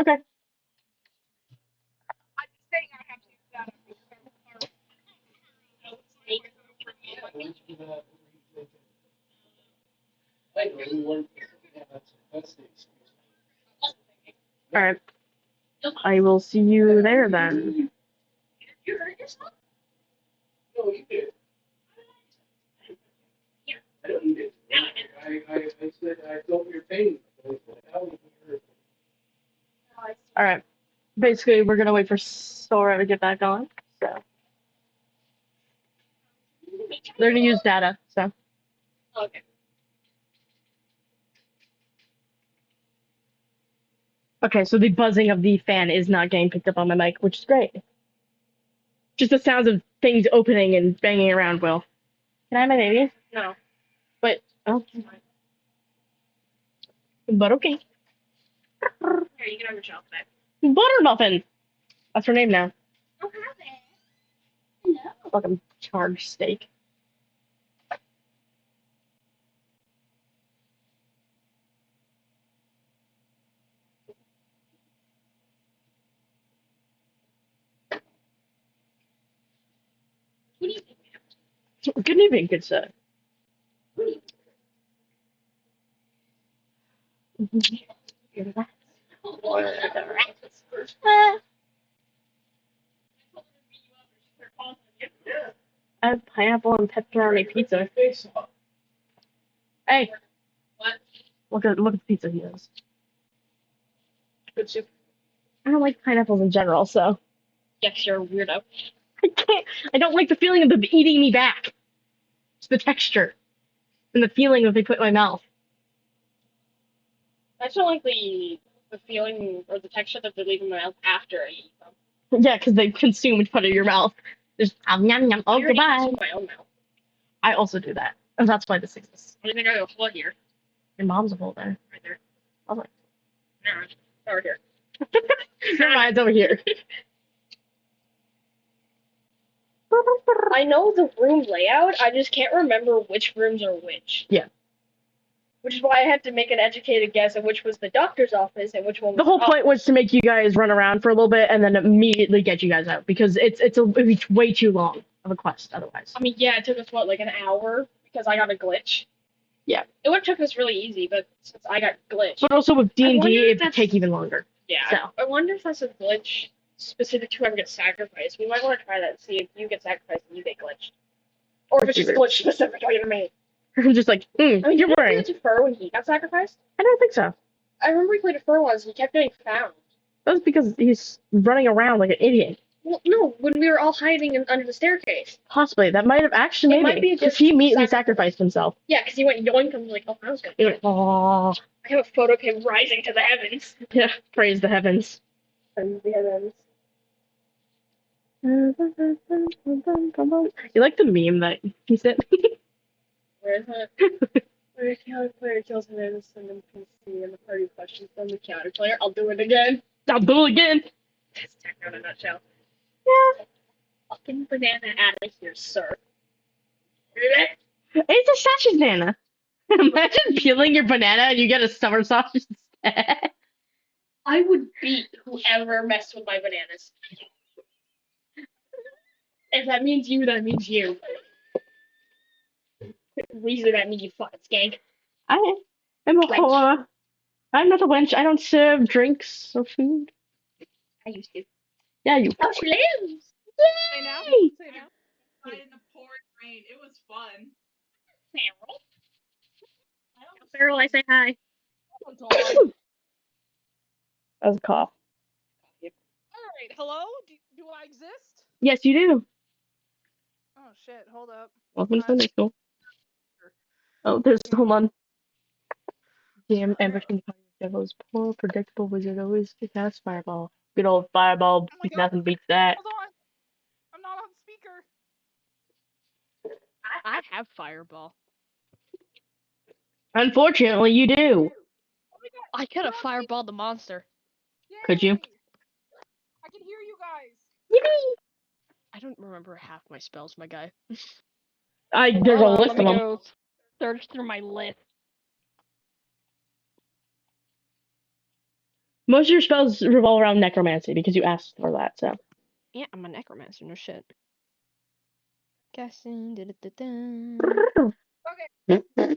Okay. I'm saying I have to use that Alright. I will see you there then. You hurt yourself? No, you did. I don't need it. I said I felt your pain. Alright. Basically, we're gonna wait for Sora to get back on. So. They're gonna use data, so. Okay. Okay, so the buzzing of the fan is not getting picked up on my mic, which is great. Just the sounds of things opening and banging around will. Can I have my baby? No. But, oh. But okay. Here, you can have your chocolate. Buttermuffin! That's her name now. Don't have it. No. Fucking charged steak. What do you think? Good evening, good sir. I have pineapple and pepperoni pizza. Hey, What? look at the pizza he has. Good soup. I don't like pineapples in general, so Yes, you're a weirdo. I can't. I don't like the feeling of them eating me back. It's the texture and the feeling that they put in my mouth. I just don't like the feeling or the texture that they leave in my mouth after I eat them. Yeah, because they consume and put it in your mouth. Just yum yum. Oh, I already goodbye. consume my own mouth. I also do that, and that's why this exists. What do you think I go flood here? Your mom's a hole there. Right there. I was like, No, over here. never mind, it's over here. I know the room layout, I just can't remember which rooms are which. Yeah. Which is why I had to make an educated guess of which was the doctor's office and which one was The whole point was to make you guys run around for a little bit and then immediately get you guys out because it's way too long of a quest otherwise. I mean, yeah, it took us like an hour because I got a glitch. Yeah. It would have took us really easy, but since I got glitched. But also with I wonder D&D, if it would that's- take even longer. Yeah. So. I wonder if that's a glitch specific to whoever gets sacrificed. We might want to try that and see if you get sacrificed and you get glitched. Or if it's just glitch specific to me. I'm just like, I mean, you're did worrying. he defer when he got sacrificed? I don't think so. I remember he played defer once and he kept getting found. That's because he's running around like an idiot. Well, no, when we were all hiding under the staircase. Possibly. That might have actually It might be a because good he immediately sacrificed himself. Yeah, because he went yoink and was like, oh, I was gonna. He went, oh. I have a photo of him rising to the heavens. Yeah, praise the heavens. Praise the heavens. You like the meme that he sent me? Where is it? Where a counterplayer kills an innocent NPC and the party questions from the counterplayer. I'll do it again. I'll do it again. That's techno in a nutshell. Yeah. Fucking banana out of here, sir. It's a sausage banana. Imagine peeling your banana and you get a summer sausage instead. I would beat whoever messed with my bananas. If that means you, that means you. Weezer, that means you fucking skank. I am a Wench. whore. I'm not a wench. I don't serve drinks or food. I used to. Yeah, you. Oh, she lives! Say now. Yay! Say now. In the pouring rain. It was fun. Farrell, I say hi. Oh God. That was a cough. All right. Hello. Do I exist? Yes, you do. Oh shit. Hold up. Welcome to Sunday school. Oh, there's hold on. Damn, ambushing party of devils. Poor, predictable wizard always cast fireball. Good old fireball. Oh my God. Nothing beats that. Hold on. I'm not on speaker. I have fireball. Unfortunately, you do. Oh my God. I could have fireballed the monster. Yay. Could you? I can hear you guys. Yippee! I don't remember half my spells, my guy. There's Hold a on, list let of me them. go search through my list. Most of your spells revolve around necromancy because you asked for that, so. Yeah, I'm a necromancer, no shit. Casting, da-da-da-da. Okay.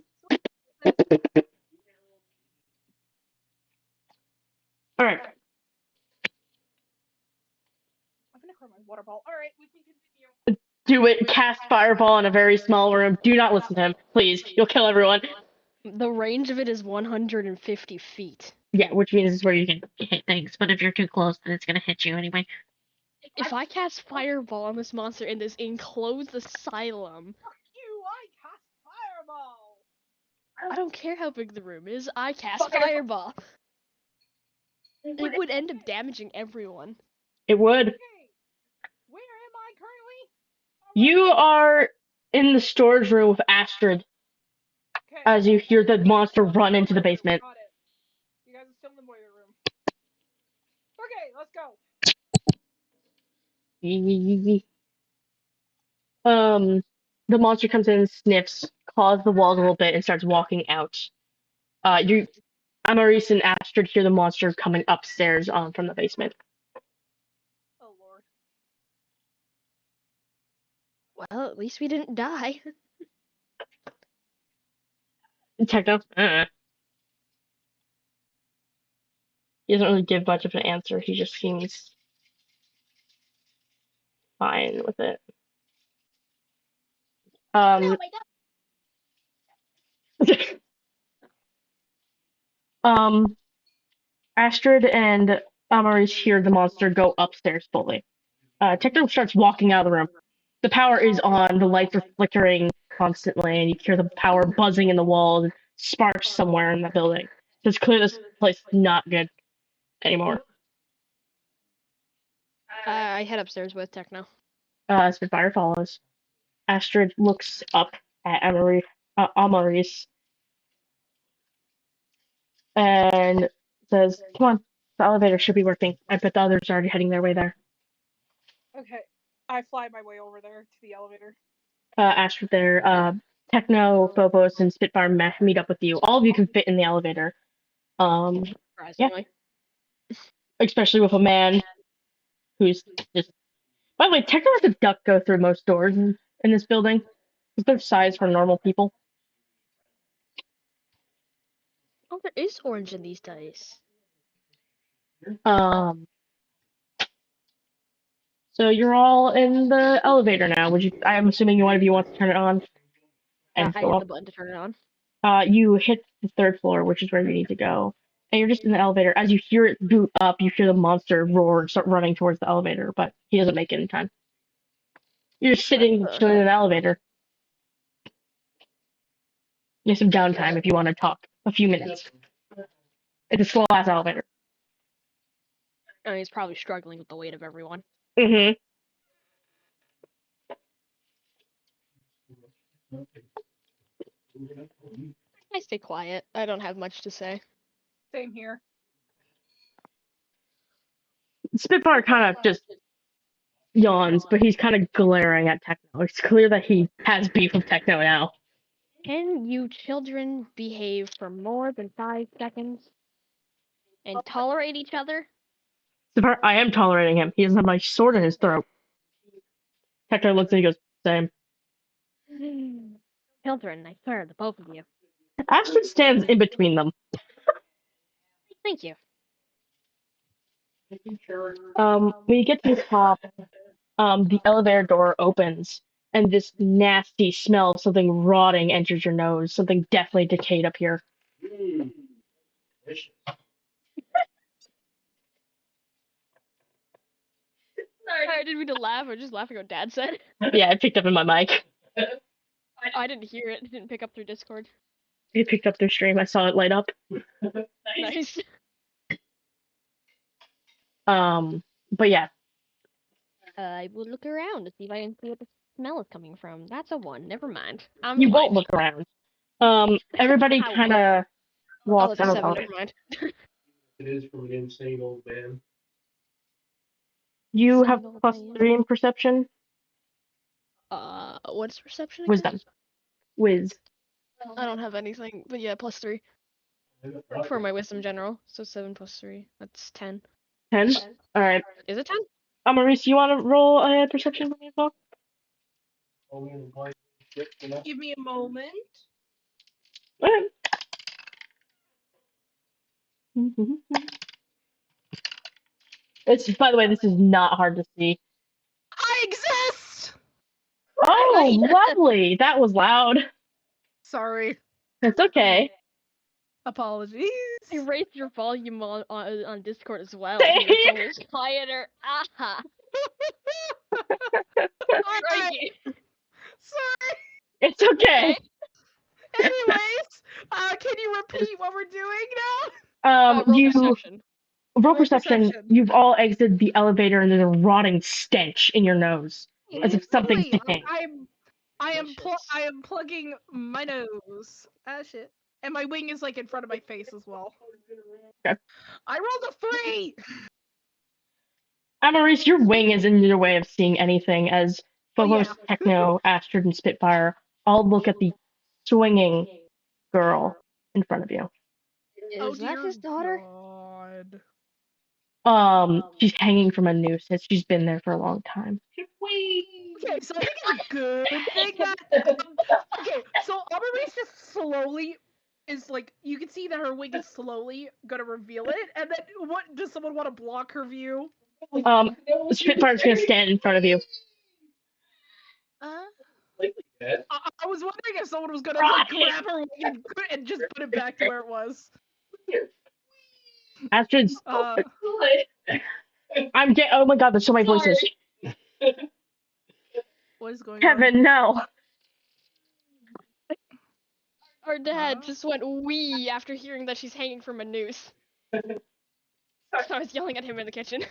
Alright. I'm gonna cry my water ball. All right. We can continue. Do it. Cast fireball in a very small room. Do not listen to him, please. You'll kill everyone. The range of it is 150 feet. Yeah, which means it's where you can hit things, but if you're too close, then it's gonna hit you anyway. If I cast fireball on this monster in this enclosed asylum, Fuck you. I cast fireball. I don't care how big the room is, I cast fireball. It would end up damaging everyone. It would. Okay. Where am I currently? You are in the storage room with Astrid Okay. as you hear the monster run into the basement. Got it. You guys are still in the boiler room. Okay, let's go. The monster comes in, sniffs, claws the walls a little bit, and starts walking out. Amaris and Astrid hear the monster coming upstairs from the basement. Oh lord. Well, at least we didn't die. Techno, he doesn't really give much of an answer. He just seems fine with it. um, Astrid and Amaris hear the monster go upstairs fully. Techno starts walking out of the room. The power is on, the lights are flickering constantly, and you hear the power buzzing in the walls and sparks somewhere in the building. So it's clear this place is not good anymore. I head upstairs with Techno. Spitfire follows. Astrid looks up at Amaris and says, "Come on, the elevator should be working. I bet the others are already heading their way there." Okay. I fly my way over there to the elevator. Astrid there, Techno, Phobos, and Spitfire meet up with you. All of you can fit in the elevator. Yeah, Surprisingly. especially with a man who's just. By the way, Techno has a duck go through most doors in this building. It's their size for normal people. Oh, there is orange in these dice. Um, so you're all in the elevator now. I'm assuming one of you wants to turn it on and I go hit up. the button to turn it on. You hit the third floor, which is where you need to go. And you're just in the elevator. As you hear it boot up, you hear the monster roar and start running towards the elevator, but he doesn't make it in time. You're just sitting, chilling in the elevator. You have some downtime if you want to talk. A few minutes. It's a slow ass elevator. I mean, he's probably struggling with the weight of everyone. Mm-hmm. I stay quiet. I don't have much to say. Same here. Spitfire kind of just yawns, but he's kind of glaring at Techno. It's clear that he has beef with Techno now. Can you children behave for more than 5 seconds? And tolerate each other? Spitfire, I am tolerating him. He doesn't have my sword in his throat. Techno looks and he goes, same. Children, I swear, the both of you. Astrid stands in between them. Thank you. When you get to the top, the elevator door opens, and this nasty smell of something rotting enters your nose. Something definitely decayed up here. Delicious. Sorry, I didn't mean to laugh. I was just laughing at what Dad said. Yeah, I picked up in my mic. I didn't hear it. It didn't pick up through Discord. It picked up their stream. I saw it light up. Nice. But yeah, I will look around to see if I can see what the smell is coming from. That's a 1. Never mind. I'm you fine. won't look around. Everybody I kind will. of Oh, walks it's a out. 7. Never mind. It is from an insane old man. You have Single man. +3 in perception. What's perception again? Wisdom. Whiz. I don't have anything, but yeah, +3 for my wisdom general. So 7 + 3. That's 10. 10? Alright. Is it 10? Maurice, you want to roll a perception for me as well? Give me a moment. Okay. It's, by the way, this is not hard to see. I exist! Oh, lovely! That was loud. Sorry. It's okay. Apologies. I raised your volume on Discord as well. Same. So it's almost quieter. Aha! Crikey. Sorry. It's okay. Anyways, can you repeat what we're doing Roll You perception. roll perception. perception. You've all exited the elevator, and there's a rotting stench in your nose, as if something's Wait, decaying. I am plugging my nose. Ah, shit. And my wing is like in front of my face as well. Okay. I rolled a 3. Maurice, your wing is in your way of seeing anything, as Phobos, yeah. Techno, Astrid, and Spitfire all look at the swinging girl in front of you. Is that his daughter? God. She's hanging from a noose. She's been there for a long time. Okay, so I think it's a good thing that. Okay, so Amaris just slowly is like, you can see that her wing is slowly gonna reveal it, and then what does someone want to block her view? Spitfire's gonna stand in front of you. I was wondering if someone was gonna like grab her wing and just put it back to where it was. Astrid's. I'm getting. Oh my god, there's so many voices. What is going Kevin, on? no. Our dad just went wee after hearing that she's hanging from a noose. So I was yelling at him in the kitchen.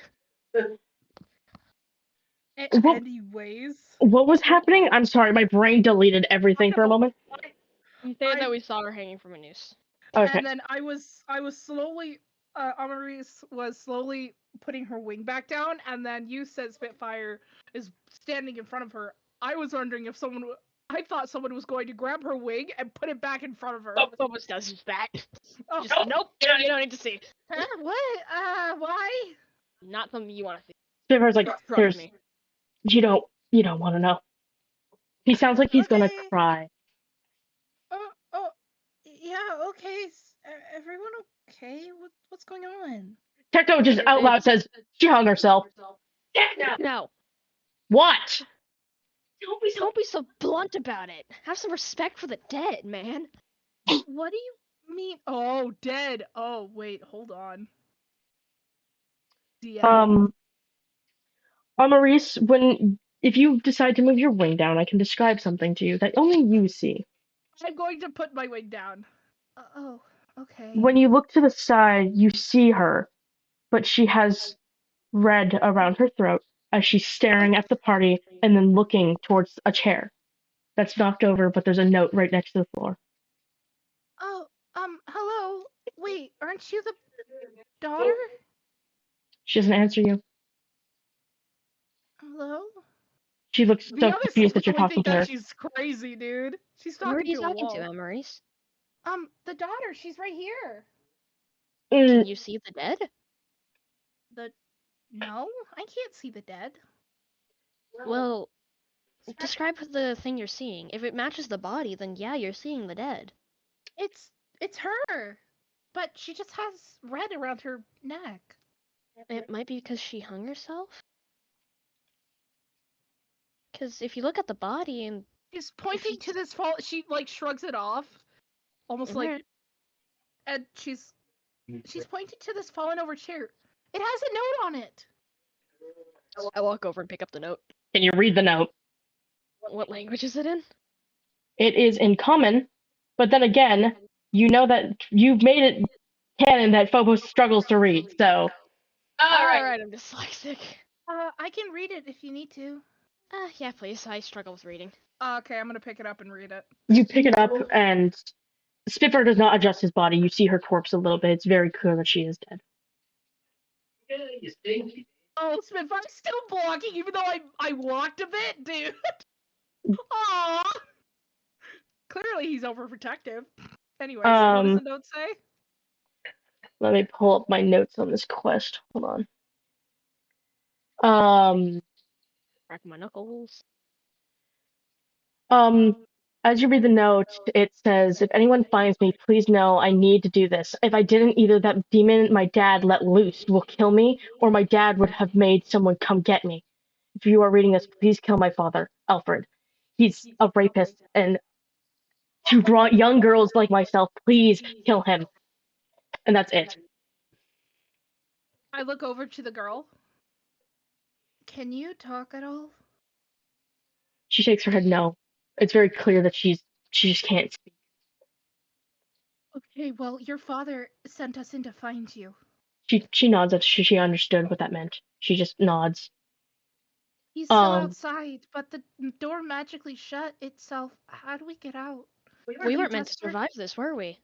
Anyways. What was happening? I'm sorry, my brain deleted everything for a moment. You said that we saw her hanging from a noose. Okay. And then I was slowly, Amaris was slowly putting her wing back down, and then you said Spitfire is standing in front of her. I was wondering if I thought someone was going to grab her wing and put it back in front of her. Almost does just that. Oh. Just nope, you don't need to see. Huh? What? Why? Not something you want to see. Spitfire's like, Trust me. you don't want to know. He sounds like he's gonna cry. Oh, yeah, okay. Everyone okay? What's going on? Techno just out loud says, she hung herself. No. What? Don't be so blunt about it. Have some respect for the dead, man. What do you mean? Oh, dead. Oh, wait, hold on. DM. Maurice, if you decide to move your wing down, I can describe something to you that only you see. I'm going to put my wing down. Oh, okay. When you look to the side, you see her, but she has red around her throat as she's staring at the party and then looking towards a chair that's knocked over, but there's a note right next to the floor. Oh, hello. Wait, aren't you the daughter? She doesn't answer you. Hello? She looks The so others confused that you're probably talking think to her. that she's crazy, dude. She's talking Who are you to a talking wall. to, Maurice? The daughter. She's right here. Can you see the dead? No, I can't see the dead. Well, describe the thing you're seeing. If it matches the body, then yeah, you're seeing the dead. It's her, but she just has red around her neck. It might be because she hung herself. Because if you look at the body and She's pointing to this fall. She like shrugs it off, almost like, and she's pointing to this fallen over chair. It has a note on it. I walk over and pick up the note. Can you read the note? What language is it in? It is in common, but then again, you know that you've made it canon that Phobos struggles to read, so. Alright, I'm dyslexic. I can read it if you need to. Yeah, please. I struggle with reading. Okay, I'm gonna pick it up and read it. You pick it up, and Spitfire does not adjust his body. You see her corpse a little bit. It's very clear that she is dead. Oh, Spitfire's still blocking, even though I walked a bit, dude. Aww. Clearly he's overprotective. Anyways, what does the note say? Let me pull up my notes on this quest. Hold on. Crack my knuckles. As you read the note, it says, if anyone finds me, please know I need to do this. If I didn't, either that demon my dad let loose will kill me, or my dad would have made someone come get me. If you are reading this, please kill my father, Alfred. He's a rapist, and to young girls like myself, please kill him. And that's it. I look over to the girl. Can you talk at all? She shakes her head no. It's very clear that she just can't speak. Okay, well, your father sent us in to find you. She nods as she understood what that meant. She just nods. He's still outside, but the door magically shut itself. How do we get out? We weren't meant to survive this, were we?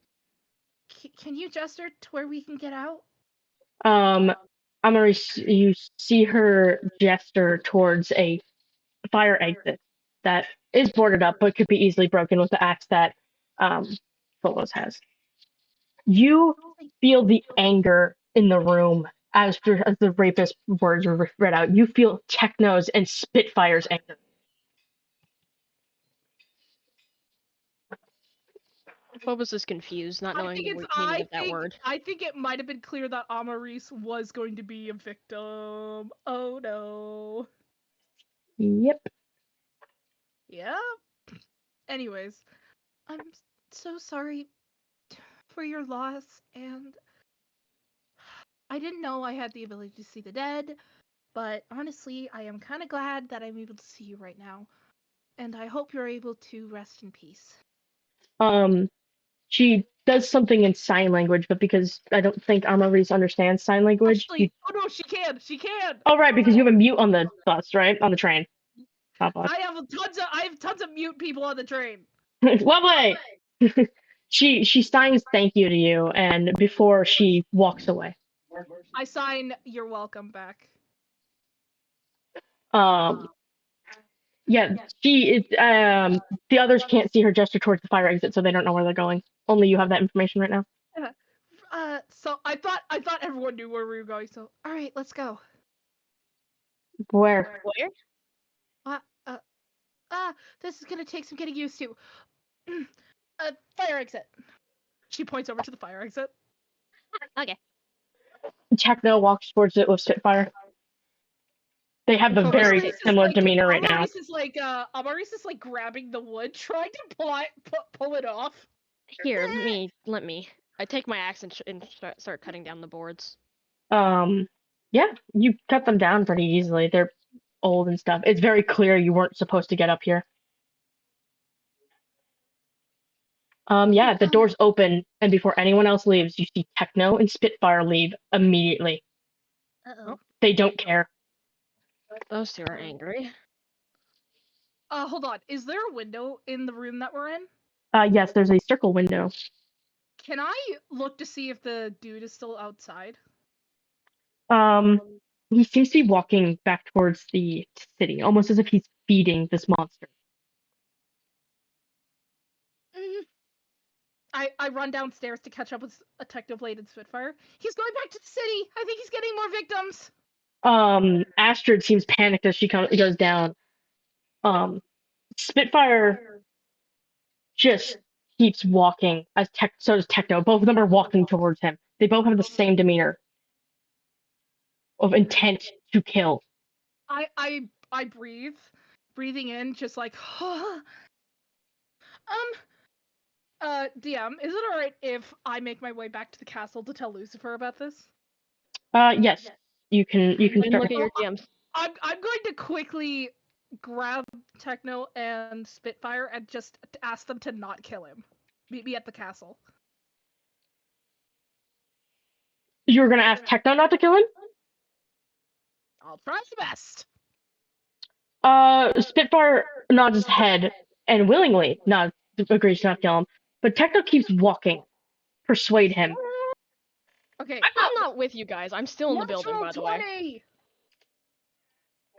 Can you gesture to where we can get out? You see her gesture towards a fire exit that is boarded up, but could be easily broken with the axe that Phobos has. You feel the anger in the room as the rapist words were read out. You feel Techno's and Spitfire's anger. Phobos is confused, not knowing the meaning of that word. I think it might have been clear that Amaris was going to be a victim. Oh no. Yep. Yeah. Anyways, I'm so sorry for your loss, and I didn't know I had the ability to see the dead, but honestly, I am kind of glad that I'm able to see you right now, and I hope you're able to rest in peace. She does something in sign language, but because I don't think Amaris understands sign language. Actually, oh no, she can. She can. Oh right, because you have a mute on the bus, right? On the train. I have tons of mute people on the train. Lovely. She signs thank you to you, and before she walks away. I sign you're welcome back. Yeah, she is. The others can't see her gesture towards the fire exit, so they don't know where they're going. Only you have that information right now. So I thought everyone knew where we were going. So all right, let's go. Where? This is gonna take some getting used to. Fire exit. She points over to the fire exit. Okay. Techno walks towards it with Spitfire. They have a very similar demeanor right now. Amaris is like grabbing the wood, trying to pull it off. Here, let me. I take my axe and start cutting down the boards. Yeah, you cut them down pretty easily. They're old and stuff. It's very clear you weren't supposed to get up here. Yeah, the doors open, and before anyone else leaves, you see Techno and Spitfire leave immediately. Uh-oh. They don't care. Those two are angry. Hold on. Is there a window in the room that we're in? Yes, there's a circle window. Can I look to see if the dude is still outside? He seems to be walking back towards the city, almost as if he's feeding this monster. I run downstairs to catch up with Detective Blade and Spitfire. He's going back to the city. I think he's getting more victims. Astrid seems panicked as she goes down. Spitfire just keeps walking as so does Techno. Both of them are walking towards him. They both have the same demeanor. of intent to kill. I breathe, breathing in, just like, DM, is it alright if I make my way back to the castle to tell Lucifer about this? Yes. You can start. Look at your DMs. I'm going to quickly grab Techno and Spitfire and just ask them to not kill him. Meet me at the castle. You're gonna ask Techno not to kill him? I'll try my best. Spitfire nods his head and willingly agrees to not kill him, but Techno keeps walking. Persuade him. Okay. I'm not with you guys. I'm still in the building, by the way.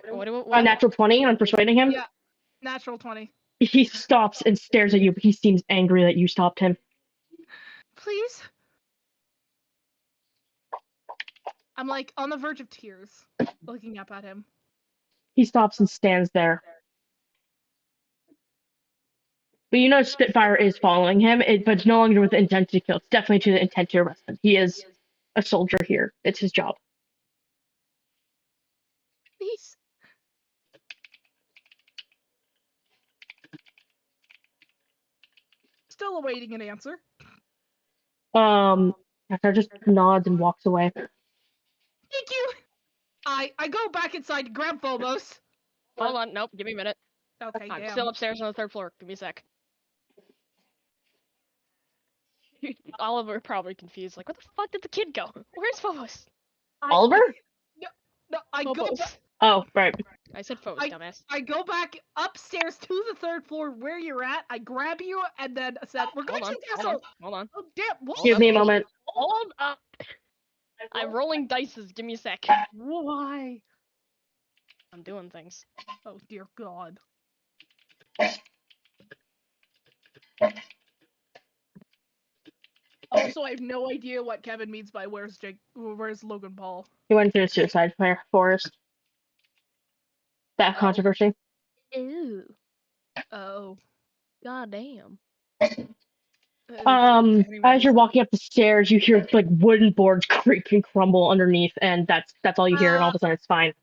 What? A natural 20 on persuading him? Yeah, natural 20. He stops and stares at you, but he seems angry that you stopped him. Please? I'm like on the verge of tears, looking up at him. He stops and stands there. But you know Spitfire is following him, but it's no longer with the intent to kill. It's definitely to the intent to arrest him. He is a soldier here. It's his job. Please. Still awaiting an answer. Techno just nods and walks away. Thank you. I go back inside to grab Phobos. Hold on, nope, give me a minute. Okay, I'm damn. still upstairs on the 3rd floor. Give me a sec. Oliver probably confused, like, where the fuck did the kid go? Where's Phobos? Oliver? No, I Phobos. go back. Oh, right. I said Phobos, dumbass. I go back upstairs to the 3rd floor where you're at. I grab you and then said, "We're going to the castle." Hold on. Oh damn! What? Give me a moment. Hold up. I'm rolling dices. Give me a sec. Why? I'm doing things. Oh dear God. Also, I have no idea what Kevin means by where's Logan Paul. He went to a suicide forest. That controversy. Ew. Oh. God damn. As you're walking up the stairs, you hear like wooden boards creak and crumble underneath, and that's all you hear, and all of a sudden it's fine.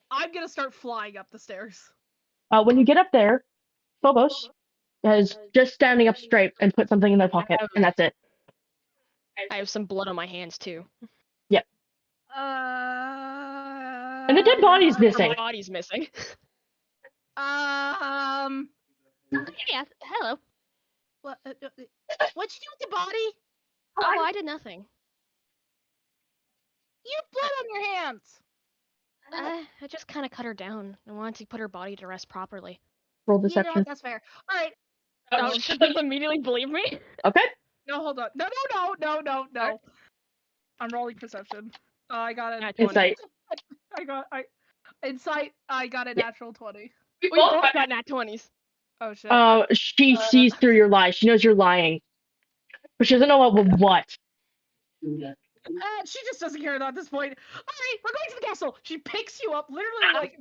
I'm gonna start flying up the stairs. When you get up there, Phobos is just standing up straight and put something in their pocket, and that's it. I have some blood on my hands too. Yep. And the dead body's missing. My body's missing. Yeah. Hello. What'd you do with the body? Oh, I did nothing. You have blood on your hands. I just kind of cut her down. I wanted to put her body to rest properly. Roll deception. You know, that's fair. All right. Oh, should they immediately believe me? Okay. No, hold on. No. Right. I'm rolling perception. I got an Insight. Insight. I got a natural 20. We both got nat 20s. Oh shit. She sees through your lies. She knows you're lying, but she doesn't know what. She just doesn't care at this point. All right, we're going to the castle. She picks you up, literally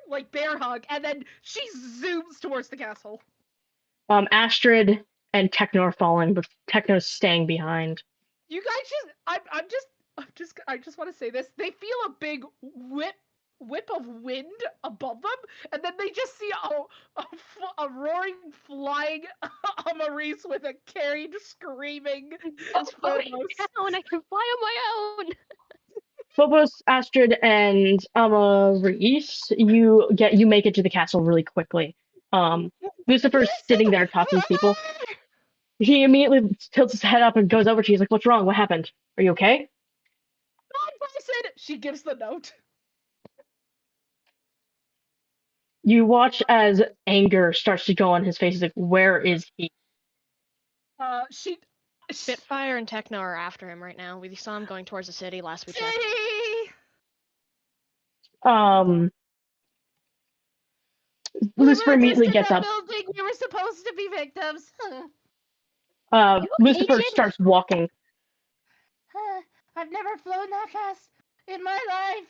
like bear hug, and then she zooms towards the castle. Astrid and Techno are following, but Techno's staying behind. You guys I just want to say this. They feel a big whip of wind above them, and then they just see a roaring, flying Maurice with a carried, screaming. It's flying down. I can fly on my own. Phobos, Astrid, and Maurice, you make it to the castle really quickly. Lucifer's sitting there talking to people. He immediately tilts his head up and goes over to you. He's like, "What's wrong? What happened? Are you okay?" God bless it. She gives the note. You watch as anger starts to go on his face. He's like, "Where is he?" Spitfire and Techno are after him right now. We saw him going towards the city last we checked. Lucifer immediately gets up. Building. We were supposed to be victims. Lucifer starts walking. I've never flown that fast in my life.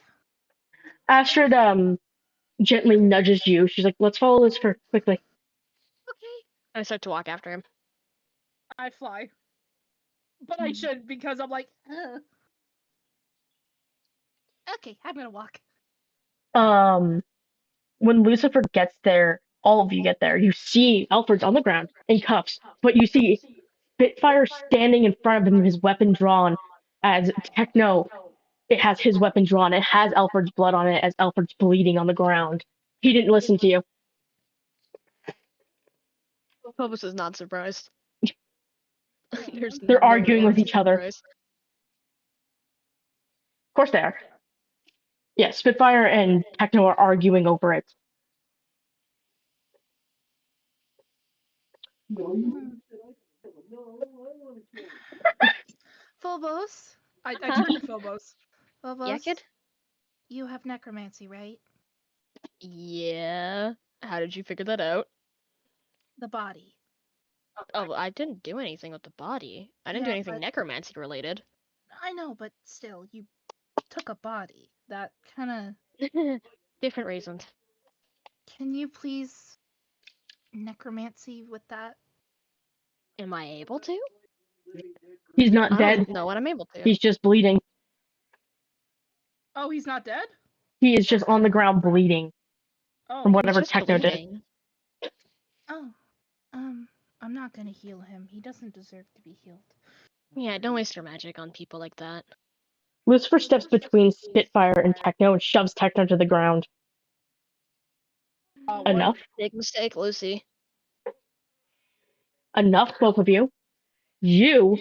Astrid gently nudges you. She's like, "Let's follow Lucifer quickly." Okay. I start to walk after him. I fly. But I should, because I'm like, Okay, I'm gonna walk. When Lucifer gets there, all of you get there. You see Alfred's on the ground in cuffs, but you see Spitfire standing in front of him, his weapon drawn. As Techno, it has his weapon drawn. It has Alfred's blood on it, as Alfred's bleeding on the ground. He didn't listen to you. Phobos is not surprised. There's They're no arguing with reason to each other. surprise. Of course they are. Yeah, Spitfire and Techno are arguing over it. Phobos. I turned to Phobos. Phobos. Yeah, kid? You have necromancy, right? Yeah. How did you figure that out? The body. Oh, I didn't do anything with the body. I didn't do Yeah, anything but- necromancy related. I know, but still, you took a body. That kind Different reasons. of. Can you please necromancy with that? Am I able to? He's not I dead. don't know what I'm able to. He's just bleeding. Oh, he's not dead? He is just on the ground bleeding Oh, from He's whatever just Techno did. bleeding. oh. I'm not gonna heal him. He doesn't deserve to be healed. Yeah, don't waste your magic on people like that. Lucifer steps between Spitfire and Techno and shoves Techno to the ground. What? Enough? Big mistake, Lucy. Enough, both of you. You,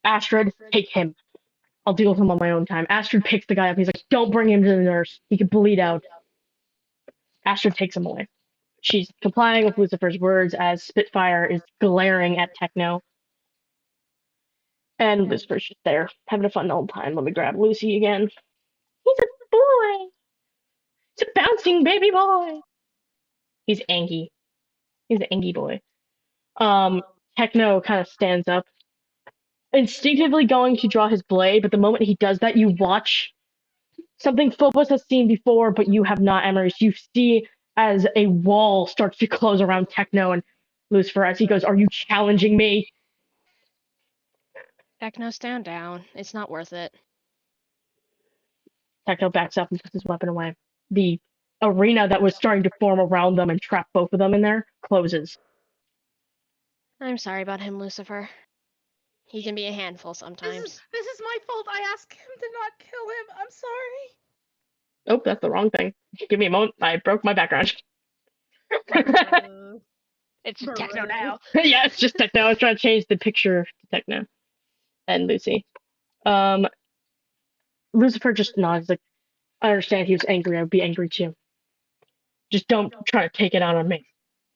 Astrid, take him. I'll deal with him on my own time. Astrid picks the guy up. He's like, don't bring him to the nurse. He could bleed out. Astrid takes him away. She's complying with Lucifer's words as Spitfire is glaring at Techno. And Lucifer's just there, having a fun old time. Let me grab Lucy again. He's a boy. He's a bouncing baby boy. He's Angie. He's an Angie boy. Techno kind of stands up, instinctively going to draw his blade, but the moment he does that, you watch something Phobos has seen before, but you have not, Emerys. You see as a wall starts to close around Techno and Lucifer as he goes, "Are you challenging me?" Techno, stand down. It's not worth it. Techno backs up and puts his weapon away. The arena that was starting to form around them and trap both of them in there closes. I'm sorry about him, Lucifer. He can be a handful sometimes. This is my fault. I asked him to not kill him. I'm sorry. Oh, that's the wrong thing. Give me a moment. I broke my background. It's just Techno now. Yeah, it's just Techno. I was trying to change the picture to Techno and Lucy. Lucifer just nods like, I understand he was angry. I would be angry too. Just don't try to take it out on me,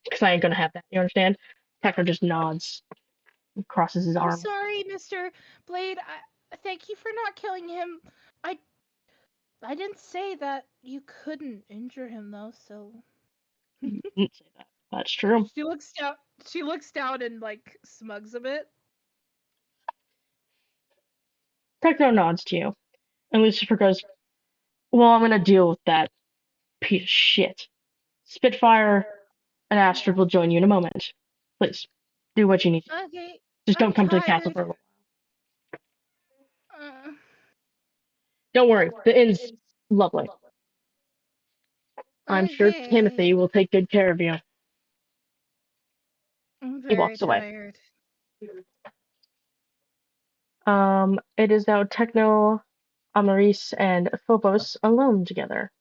because I ain't gonna have that. You understand? Techno just nods and crosses his I'm arms. sorry, Mr. Blade. Thank you for not killing him. I didn't say that you couldn't injure him though, so. You didn't say that. That's true. She looks down. She looks down and like smugs a bit. Techno nods to you, and Lucifer goes, "Well, I'm gonna deal with that piece of shit. Spitfire and Astrid will join you in a moment. Please, do what you need to do. Okay. Just I'm don't come to the castle tired. for a little." Uh, Don't worry, the inn's lovely. I'm sure okay. Timothy will take good care of you. I'm He very walks away. tired. It is now Techno, Amaris, and Phobos alone together.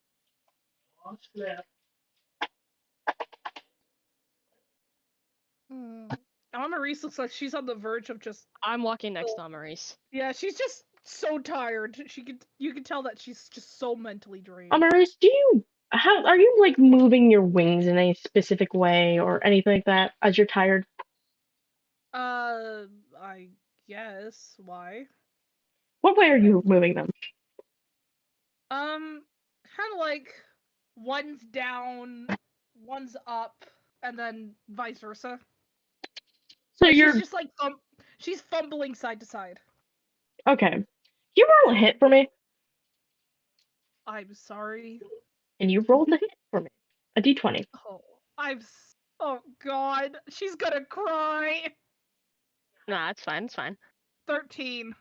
Amaris looks like she's on the verge of just. I'm walking next to Amaris. Yeah, she's just so tired. You can tell that she's just so mentally drained. Amaris, how are you like moving your wings in a specific way or anything like that as you're tired? I guess. Why? What way are you moving them? Kind of like one's down, one's up, and then vice versa. So Like, you're she's just like she's fumbling side to side. okay. Can you roll a hit for me? I'm sorry. And you rolled a hit for me. A d20. Oh god, she's gonna cry. Nah, it's fine. It's fine. 13.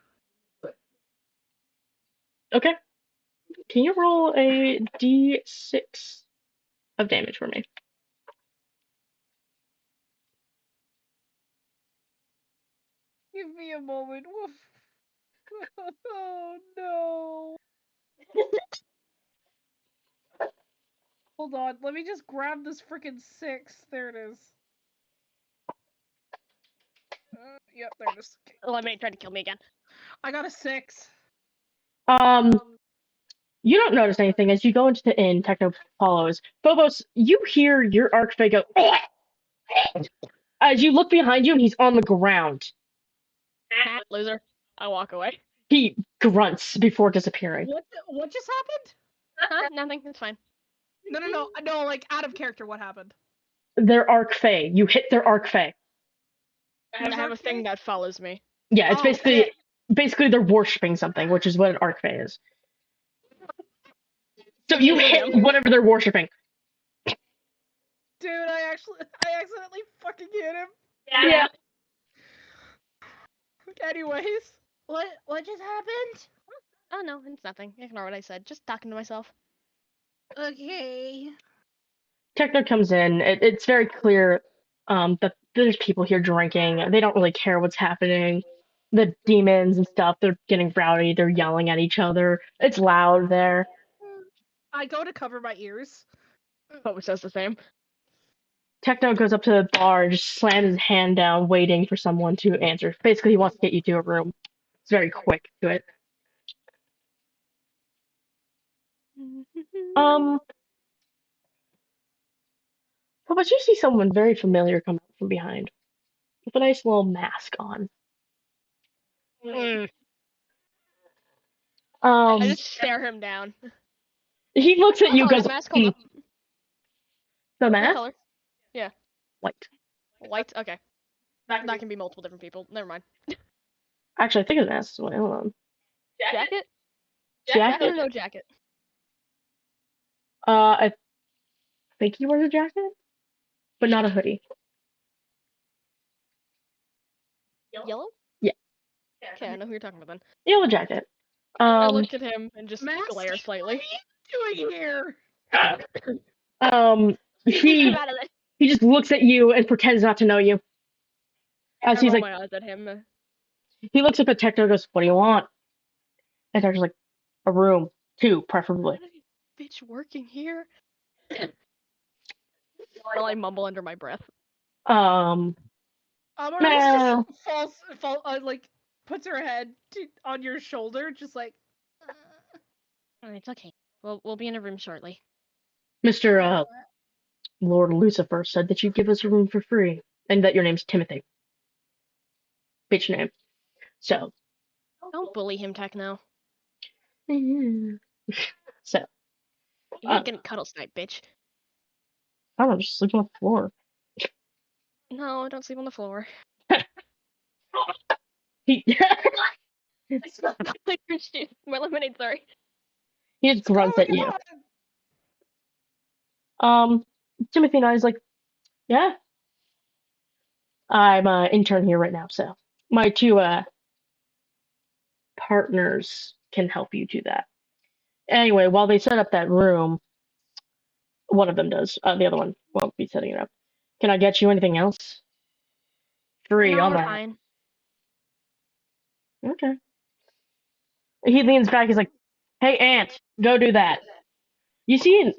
Okay. Can you roll a d6 of damage for me? Give me a moment. Oh no. Hold on, let me just grab this freaking 6. There it is. Yep, there it is. Okay. Eliminate tried to kill me again. I got a 6. You don't notice anything as you go into the inn. Techno follows. Phobos, you hear your archfey go. As you look behind you, and he's on the ground. Loser. I walk away. He grunts before disappearing. What just happened? Huh? Nothing. It's fine. No, like out of character. What happened? Their archfey. You hit their archfey. I have a thing that follows me. Yeah, it's basically they're worshipping something, which is what an archfey is. So you hit whatever they're worshipping. Dude, I accidentally fucking hit him. Yeah. Anyways, what just happened? Oh no, it's nothing. Ignore what I said. Just talking to myself. Okay. Techno comes in. It's very clear that there's people here drinking. They don't really care what's happening. The demons and stuff, they're getting rowdy. They're yelling at each other. It's loud there. I go to cover my ears. But says the same. Techno goes up to the bar and just slams his hand down, waiting for someone to answer. Basically, he wants to get you to a room. It's very quick to it. But you see someone very familiar come up from behind with a nice little mask on. I just stare him down. He looks at you, goes, mask, hold up. The What mask? color? Yeah. White. White? Okay. That can be multiple different people. Never mind. Actually, I think the mask is white. Hold on. Jacket? Jacket? Or no jacket? I think he wears a jacket, but not a hoodie. Yellow? Yeah. Okay, I know who you're talking about then. Yellow jacket. I looked at him and just glare slightly. What are you doing here? He just looks at you and pretends not to know you. As he's roll like, my eyes at him. he looks up at Techno and goes, "What do you want?" And Techno's like, "A room, 2, preferably." Bitch working here? While I mumble under my breath. Maurice just like puts her head on your shoulder, just like. It's okay. We'll be in a room shortly. Mr. Lord Lucifer said that you give us a room for free, and that your name's Timothy. Bitch name. So. Don't bully him, Techno. So. You ain't gonna cuddle snipe, bitch. I don't know, just sleep on the floor. No, don't sleep on the floor. My lemonade, sorry. He just grunts at you. Timothy and I is like, yeah. I'm an intern here right now, so my 2 partners can help you do that. Anyway, while they set up that room, one of them does. The other one won't be setting it up. Can I get you anything else? Free on that. Fine. Okay. He leans back. He's like, "Hey, Ant, go do that." You see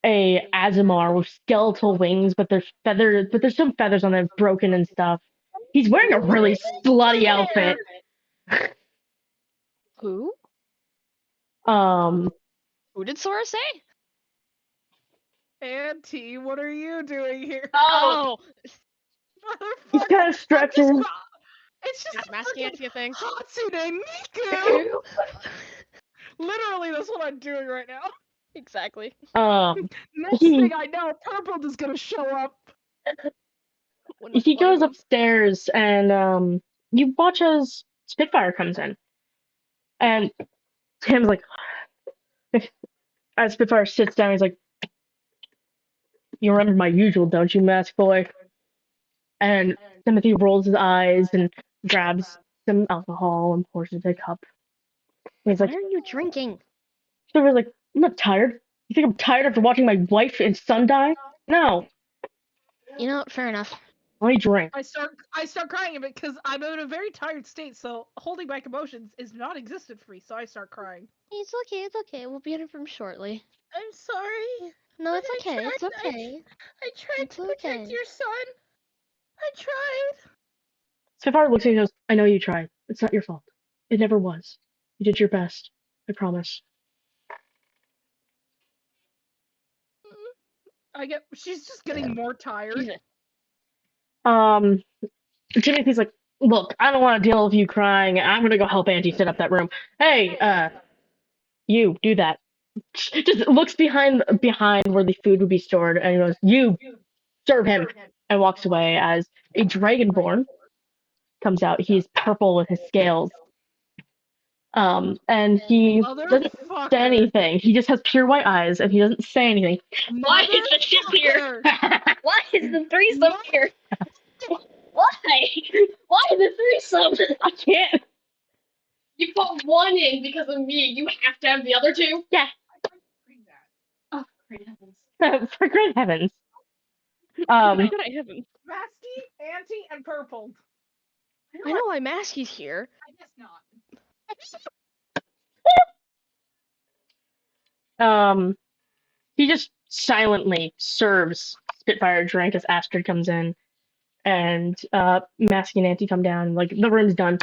a Azimar with skeletal wings, but there's feathers. But there's some feathers on it, broken and stuff. He's wearing a really slutty outfit. Who? Who did Sora say? Auntie, what are you doing here? Oh! He's kind of stretching. It's just a masking thing. Hatsune Miku! Literally, that's what I'm doing right now. Exactly. Next thing I know, Purple is gonna show up. He goes upstairs and you watch as Spitfire comes in. And Tim's like, as Spitfire sits down, he's like, "You remember my usual, don't you, mask boy?" And Timothy rolls his eyes and grabs some alcohol and pours it in a cup. He's like, "What are you drinking?" Spitfire's like, I'm not tired. You think I'm tired after watching my wife and son die? No. You know, fair enough. Let me drink. I start crying a bit because I'm in a very tired state, so holding back emotions is not existent for me, so I start crying. It's okay. We'll be in a room shortly. I'm sorry. No, it's okay. It's okay. I tried to protect your son. I tried. Spitfire looks at you and goes, I know you tried. It's not your fault. It never was. You did your best. I promise. She's just getting more tired. Jesus. Timothy's like, look, I don't want to deal with you crying. I'm gonna go help Auntie set up that room. Hey, you do that. Just looks behind where the food would be stored and goes, you serve him, and walks away as a dragonborn comes out. He's purple with his scales. And he doesn't say anything. He just has pure white eyes and he doesn't say anything. Why is the ship here? Why is the threesome here? Why? Why the threesome? I can't. You put one in because of me. You have to have the other two? Yeah. Oh, great heavens. For great heavens. Good heavens. Masky, Auntie, and Purple. I know why Masky's here. I guess not. He just silently serves Spitfire a drink as Astrid comes in, and Masky and Auntie come down. Like the room's done.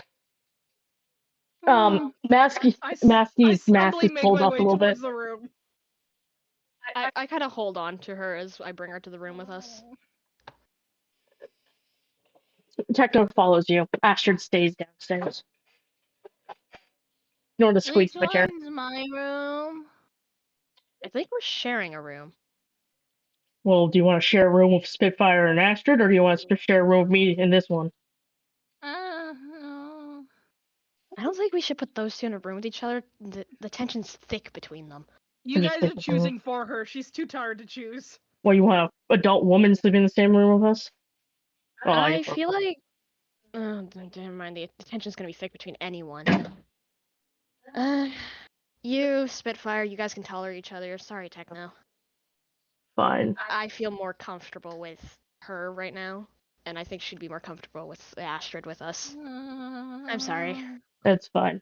Masky's mask is pulled up a little bit. The room. I kind of hold on to her as I bring her to the room with us. Techno follows you. Astrid stays downstairs. Ignore the squeak switch here. My room. I think we're sharing a room. Well, do you want to share a room with Spitfire and Astrid, or do you want to share a room with me in this one? No. I don't think we should put those two in a room with each other. The tension's thick between them. You guys are choosing for her. She's too tired to choose. Well, you want an adult woman sleeping in the same room with us? Oh, I feel like... never mind. The tension's gonna be thick between anyone. You, Spitfire, you guys can tolerate each other. Sorry, Techno. Fine. I feel more comfortable with her right now, and I think she'd be more comfortable with Astrid with us. I'm sorry. That's fine.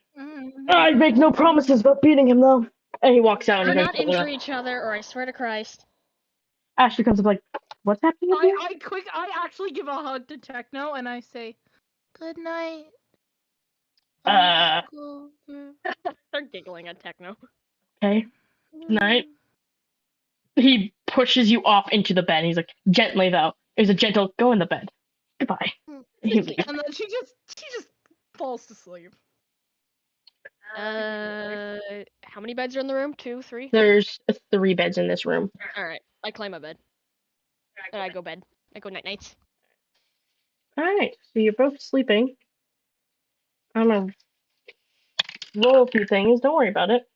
I make no promises about beating him, though. And he walks out. Do not injure each other, or I swear to Christ. Astrid comes up like, what's happening with you? I actually give a hug to Techno, and I say, good night. They're giggling at Techno. Okay. Night. He pushes you off into the bed. He's like, gently though. It was a gentle, go in the bed. Goodbye. And then she just falls to sleep. How many beds are in the room? 2, 3? There's 3 beds in this room. Alright, I climb a bed. And I go bed. I go night-nights. Alright, so you're both sleeping. I'm gonna roll a few things, don't worry about it.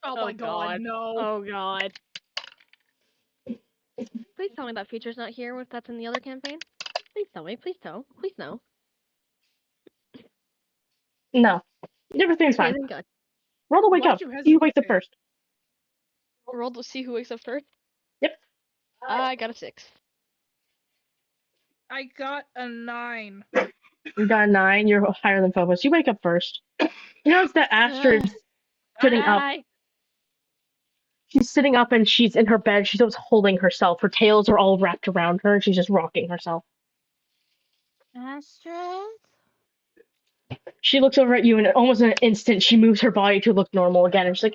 Oh my god, no. Oh god. Please tell me that feature's not here if that's in the other campaign. Please tell me, please tell. Please no. No. Everything's fine. Good. Roll to wake up. You wake up first. Roll to see who wakes up first? Yep. I got a 6. I got a 9. You got a 9, you're higher than Phobos. You wake up first. You notice that Astrid's sitting up. She's sitting up and she's in her bed. She's almost holding herself. Her tails are all wrapped around her and she's just rocking herself. Astrid? She looks over at you and almost in an instant she moves her body to look normal again. And she's like,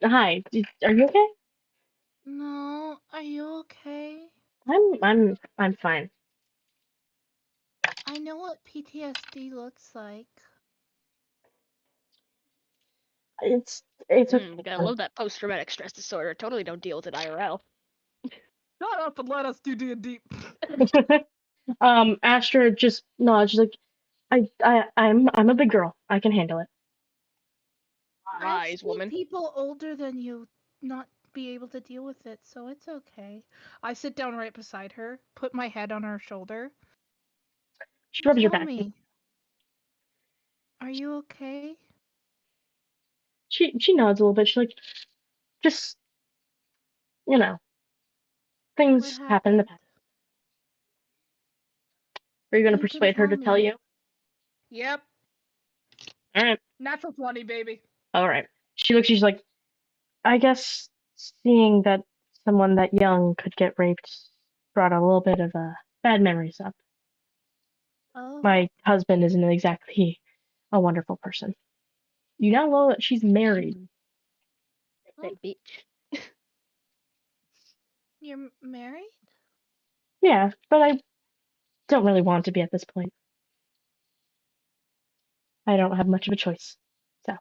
hi, are you okay? No, are you okay? I'm fine. I know what PTSD looks like. It's I love that post-traumatic stress disorder. Totally don't deal with it IRL. Shut up and let us do D&D. Astrid just nods. She's like, I'm a big girl. I can handle it. Rise, woman. People older than you not be able to deal with it, so it's okay. I sit down right beside her, put my head on her shoulder. She rubs your back. Are you okay? She nods a little bit. She's like, just, you know, things happen in the past. Are you going to persuade her to tell you? Yep. All right. Natural 20, baby. All right. She's like, I guess seeing that someone that young could get raped brought a little bit of bad memories up. Oh. My husband isn't exactly a wonderful person. You now know that she's married. That bitch. You're married? Yeah, but I don't really want to be at this point. I don't have much of a choice. So.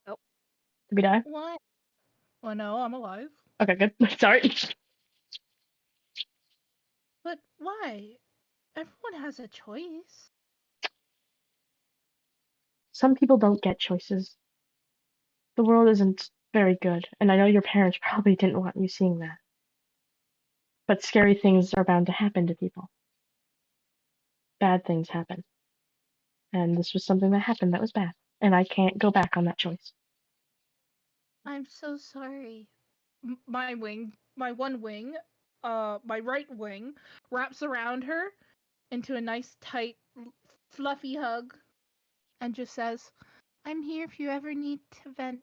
Oh. Did we die? What? Oh no, I'm alive. Okay, good. Sorry. But why? Everyone has a choice. Some people don't get choices. The world isn't very good, and I know your parents probably didn't want you seeing that. But scary things are bound to happen to people. Bad things happen. And this was something that happened that was bad. And I can't go back on that choice. I'm so sorry. My one wing, my right wing, wraps around her into a nice, tight, fluffy hug. And just says, I'm here if you ever need to vent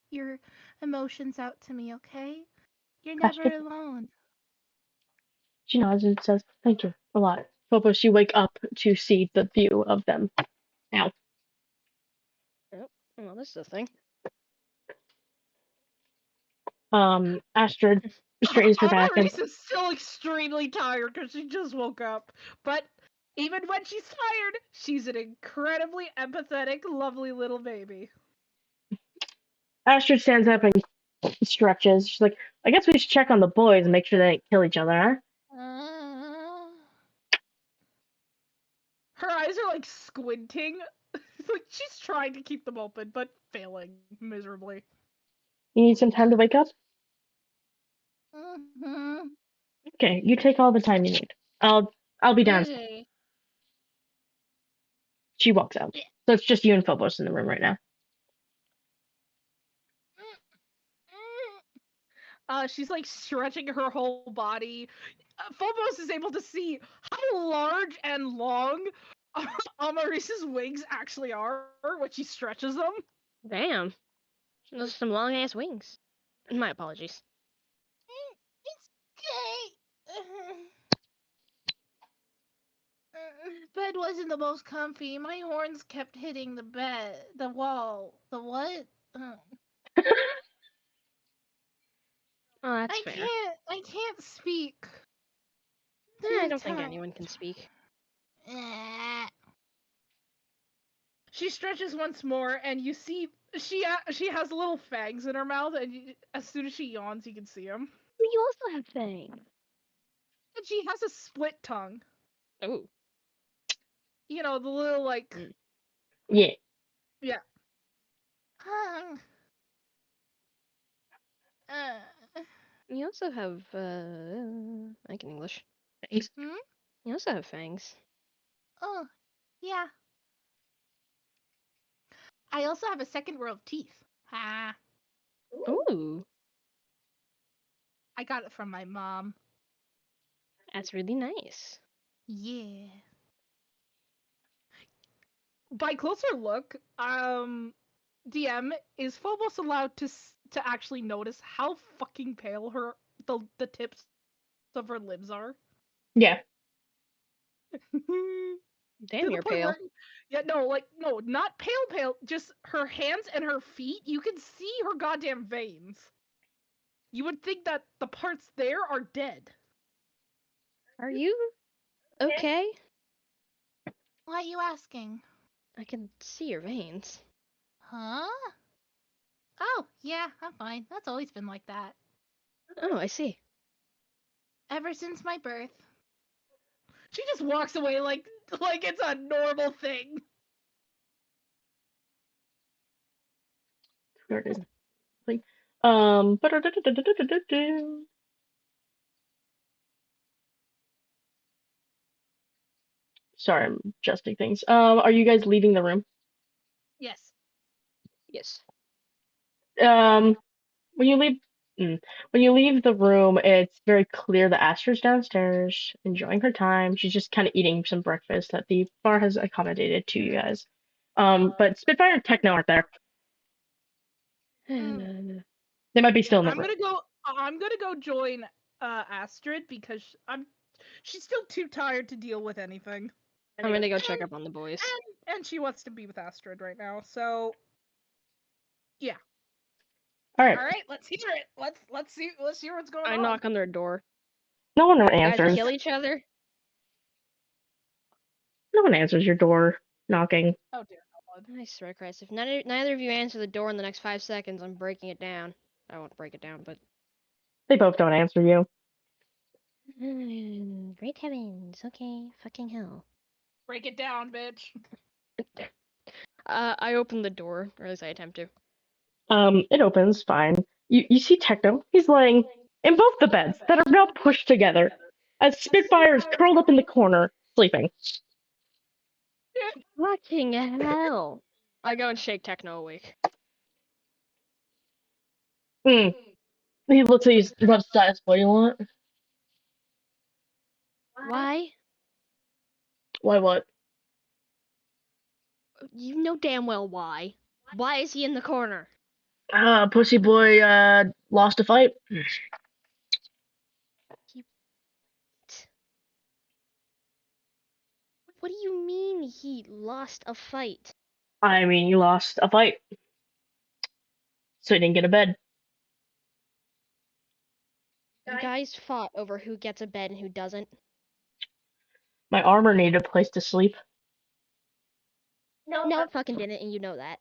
your emotions out to me, okay? You're never Astrid, alone. she nods and says, thank you a lot. Phobos, you wake up to see the view of them now. Oh, well, this is a thing. Astrid straightens her back and Amaris is still extremely tired because she just woke up. But even when she's tired, she's an incredibly empathetic, lovely little baby. Astrid stands up and stretches. She's like, I guess we should check on the boys and make sure they don't kill each other, huh? Her eyes are like squinting. Like she's trying to keep them open, but failing miserably. You need some time to wake up? Mm-hmm. Okay, you take all the time you need. I'll be downstairs. Okay. She walks out. So it's just you and Phobos in the room right now. She's like stretching her whole body. Phobos is able to see how large and long Amaris's wings actually are when she stretches them. Damn. Those are some long ass wings. My apologies. It's okay. Bed wasn't the most comfy. My horns kept hitting the bed, the wall. The what? Oh, that's fair. I can't speak. I don't think anyone can speak. She stretches once more, and you see she has little fangs in her mouth, and as soon as she yawns, you can see them. You also have fangs. And she has a split tongue. Oh. You know, the little like. Yeah. Yeah. You also have I can English. Thanks. Hmm? You also have fangs. Oh, yeah. I also have a second row of teeth. Ha. Ooh. I got it from my mom. That's really nice. Yeah. By closer look, DM, is Phobos allowed to actually notice how fucking pale the tips of her lips are? Yeah. Damn, you're pale. No, not pale, just her hands and her feet, you can see her goddamn veins. You would think that the parts there are dead. Are you okay? Why are you asking? I can see your veins. Huh? Oh, yeah, I'm fine. That's always been like that. Oh, I see. Ever since my birth. She just walks away like it's a normal thing. Where it is. Like, sorry, I'm adjusting things. Are you guys leaving the room? Yes. Yes. when you leave, when you leave the room, it's very clear that Astra's downstairs, enjoying her time. She's just kind of eating some breakfast that the bar has accommodated to you guys. But Spitfire and Techno aren't there. They might be still in the room. I'm gonna go join Astrid because she's still too tired to deal with anything. I'm gonna go check up on the boys. And she wants to be with Astrid right now, so yeah. All right. All right, let's hear it. Let's see what's going on. I knock on their door. No one You answers. guys kill each other? No one answers your door knocking. Oh dear God. I swear to Christ, if neither of you answer the door in the next 5 seconds, I'm breaking it down. I won't break it down, but... They both don't answer you. Great heavens, okay, fucking hell. Break it down, bitch. I open the door, or at least I attempt to. It opens, fine. You see Techno. He's laying in both the beds that are now pushed together, as Spitfire is curled up in the corner, sleeping. Fucking hell! I go and shake Techno awake. He looks at you, rubs his eyes. What do you want? Why? Why what? You know damn well why. Why is he in the corner? Pussy boy, lost a fight. What do you mean he lost a fight? I mean, he lost a fight. So he didn't get a bed. You guys fought over who gets a bed and who doesn't? My armor needed a place to sleep. No, it fucking didn't, and you know that.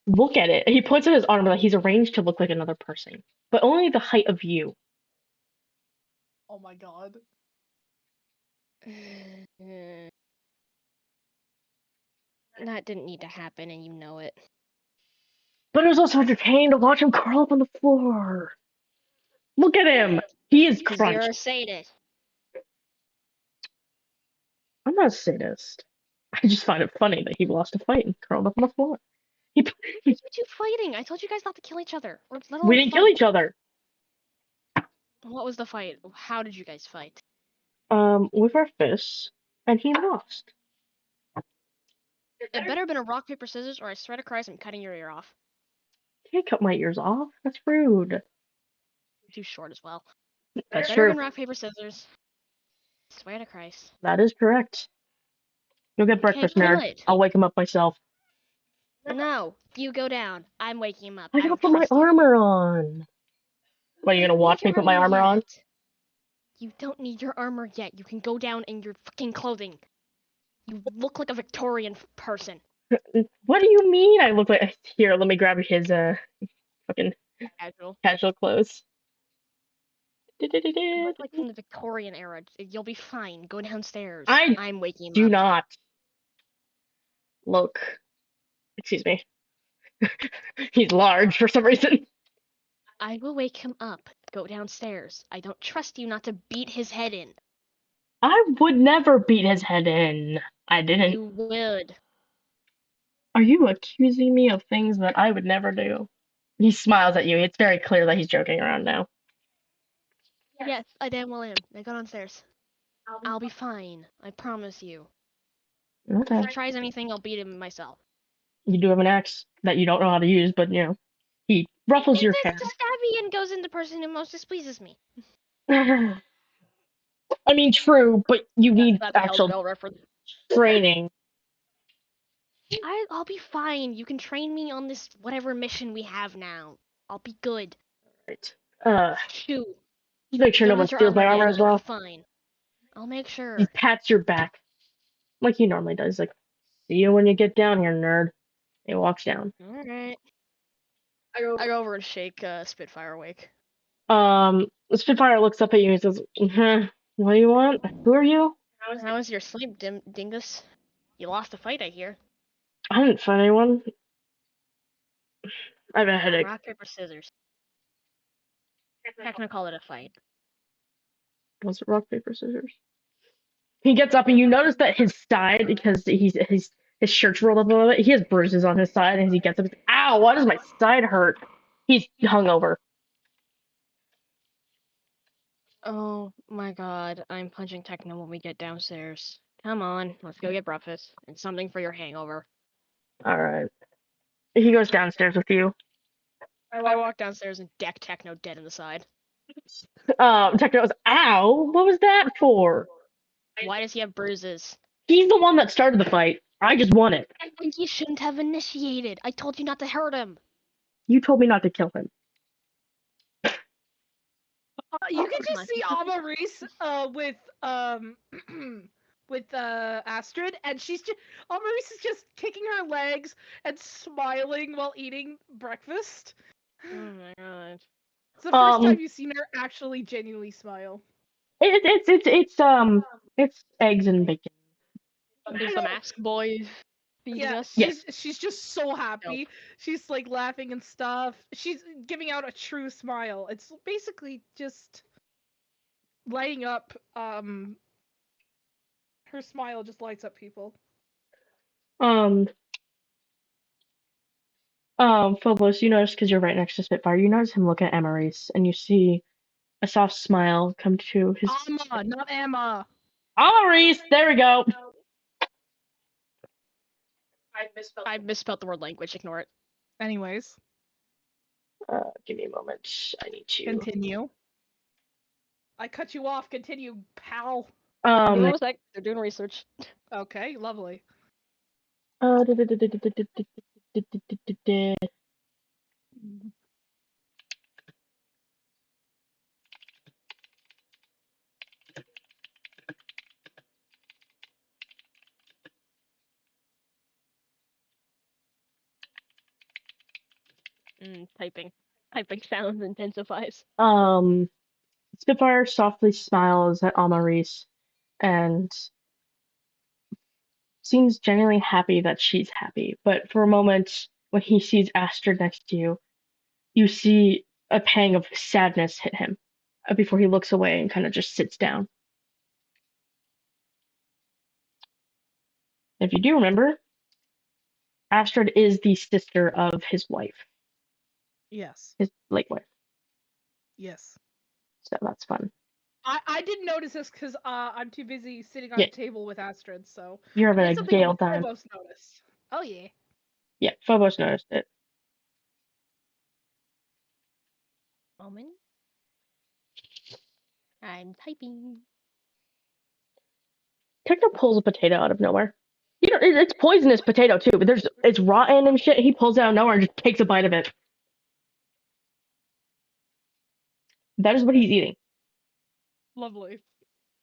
Look at it. He points at his armor like he's arranged to look like another person, but only the height of you. Oh my God. That didn't need to happen, and you know it. But it was also entertaining to watch him curl up on the floor. Look at him. He is Because you're a crunched. sadist. I'm not a sadist. I just find it funny that he lost a fight and curled up on the floor. You two fighting? I told you guys not to kill each other. Or let We alone didn't kill each other. What was the fight? How did you guys fight? With our fists, and he lost. It better have been a rock, paper, scissors, or I swear to Christ, I'm cutting your ear off. Can't cut my ears off. That's rude. You're too short as well. That's Better true. have been rock, paper, scissors. Swear to Christ. That is correct. You'll get breakfast, nerd. I'll wake him up myself. No, you go down. I'm waking him up. I gotta put my armor on. What, are you gonna watch me put my armor on? You don't need your armor yet. You can go down in your fucking clothing. You look like a Victorian person. What do you mean I look like... Here, let me grab his, fucking... Casual clothes. You look like from the Victorian era. You'll be fine. Go downstairs. I'm waking him up. Do not. Look. Excuse me. He's large for some reason. I will wake him up. Go downstairs. I don't trust you not to beat his head in. I would never beat his head in. I didn't. You would. Are you accusing me of things that I would never do? He smiles at you. It's very clear that he's joking around now. Yes, I damn well am. Now go downstairs. I'll be fine. I promise you. Okay. If he tries anything, I'll beat him myself. You do have an axe that you don't know how to use, but, you know, he ruffles your hair. It's just stabby and goes into the person who most displeases me. I mean, true, but you need actual training. I'll be fine. You can train me on this whatever mission we have now. I'll be good. Right. Shoot. Just make sure no one steals my armor as well. Fine. I'll make sure. He pats your back. Like he normally does. Like, see you when you get down here, nerd. He walks down. Alright. I go over and shake Spitfire awake. Spitfire looks up at you and says, what do you want? Who are you? How was your sleep, dingus? You lost a fight, I hear. I didn't fight anyone. I have a headache. Rock, paper, scissors. Techno call it a fight. Was it rock, paper, scissors? He gets up and you notice that his side, because his shirt's rolled up a little bit, he has bruises on his side, and as he gets up, ow, why does my side hurt? He's hungover. Oh my god, I'm punching Techno when we get downstairs. Come on, let's go get breakfast and something for your hangover. Alright. He goes downstairs with you. I walk downstairs and deck Techno dead in the side. Techno goes, ow! What was that for? Why does he have bruises? He's the one that started the fight. I just won it. I think you shouldn't have initiated. I told you not to hurt him. You told me not to kill him. You can just see Amaris with Astrid, and Amaris is just kicking her legs and smiling while eating breakfast. Oh my god. It's the first time you've seen her actually genuinely smile. It's eggs and bacon. Is the mask boy feeding us? She's just so happy. Nope. She's like laughing and stuff. She's giving out a true smile. It's basically just lighting up. Her smile just lights up people. Phobos, you notice because you're right next to Spitfire. You notice him look at Amaris, and you see a soft smile come to his. Amma, not Emma. Amaris, there we go. I misspelled the word language. Ignore it. Anyways. Give me a moment. I need to continue. I cut you off. Continue, pal. One sec. They're doing research. Okay, lovely. Typing. Typing sounds intensifies. Spitfire softly smiles at Amaris and seems genuinely happy that she's happy. But for a moment, when he sees Astrid next to you, you see a pang of sadness hit him before he looks away and kind of just sits down. If you do remember, Astrid is the sister of his wife. Yes. His late wife. Yes. So that's fun. I didn't notice this because I'm too busy sitting on a table with Astrid, so... You're having a gale time. Phobos noticed. Oh, yeah. Yeah, Phobos noticed it. Moment. I'm typing. Techno pulls a potato out of nowhere. You know, it's poisonous potato too, but it's rotten and shit. He pulls it out of nowhere and just takes a bite of it. That is what he's eating. Lovely.